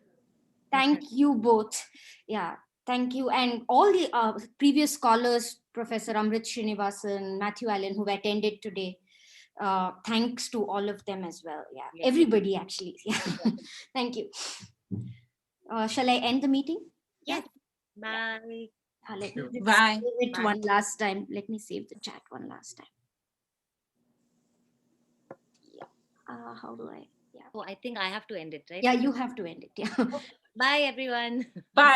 Thank you both. Yeah. Thank you. And all the previous scholars, Professor Amrit Srinivasan, Matthew Allen, who attended today. Thanks to all of them as well. Yeah. Yes. Everybody actually. Yeah. Thank you. Shall I end the meeting? Yes. Bye. Let me Bye. save it one last time. Let me save the chat one last time. Yeah. How do I? Yeah. Oh, I think I have to end it, right? Yeah, you have to end it. Yeah. Bye, everyone. Bye.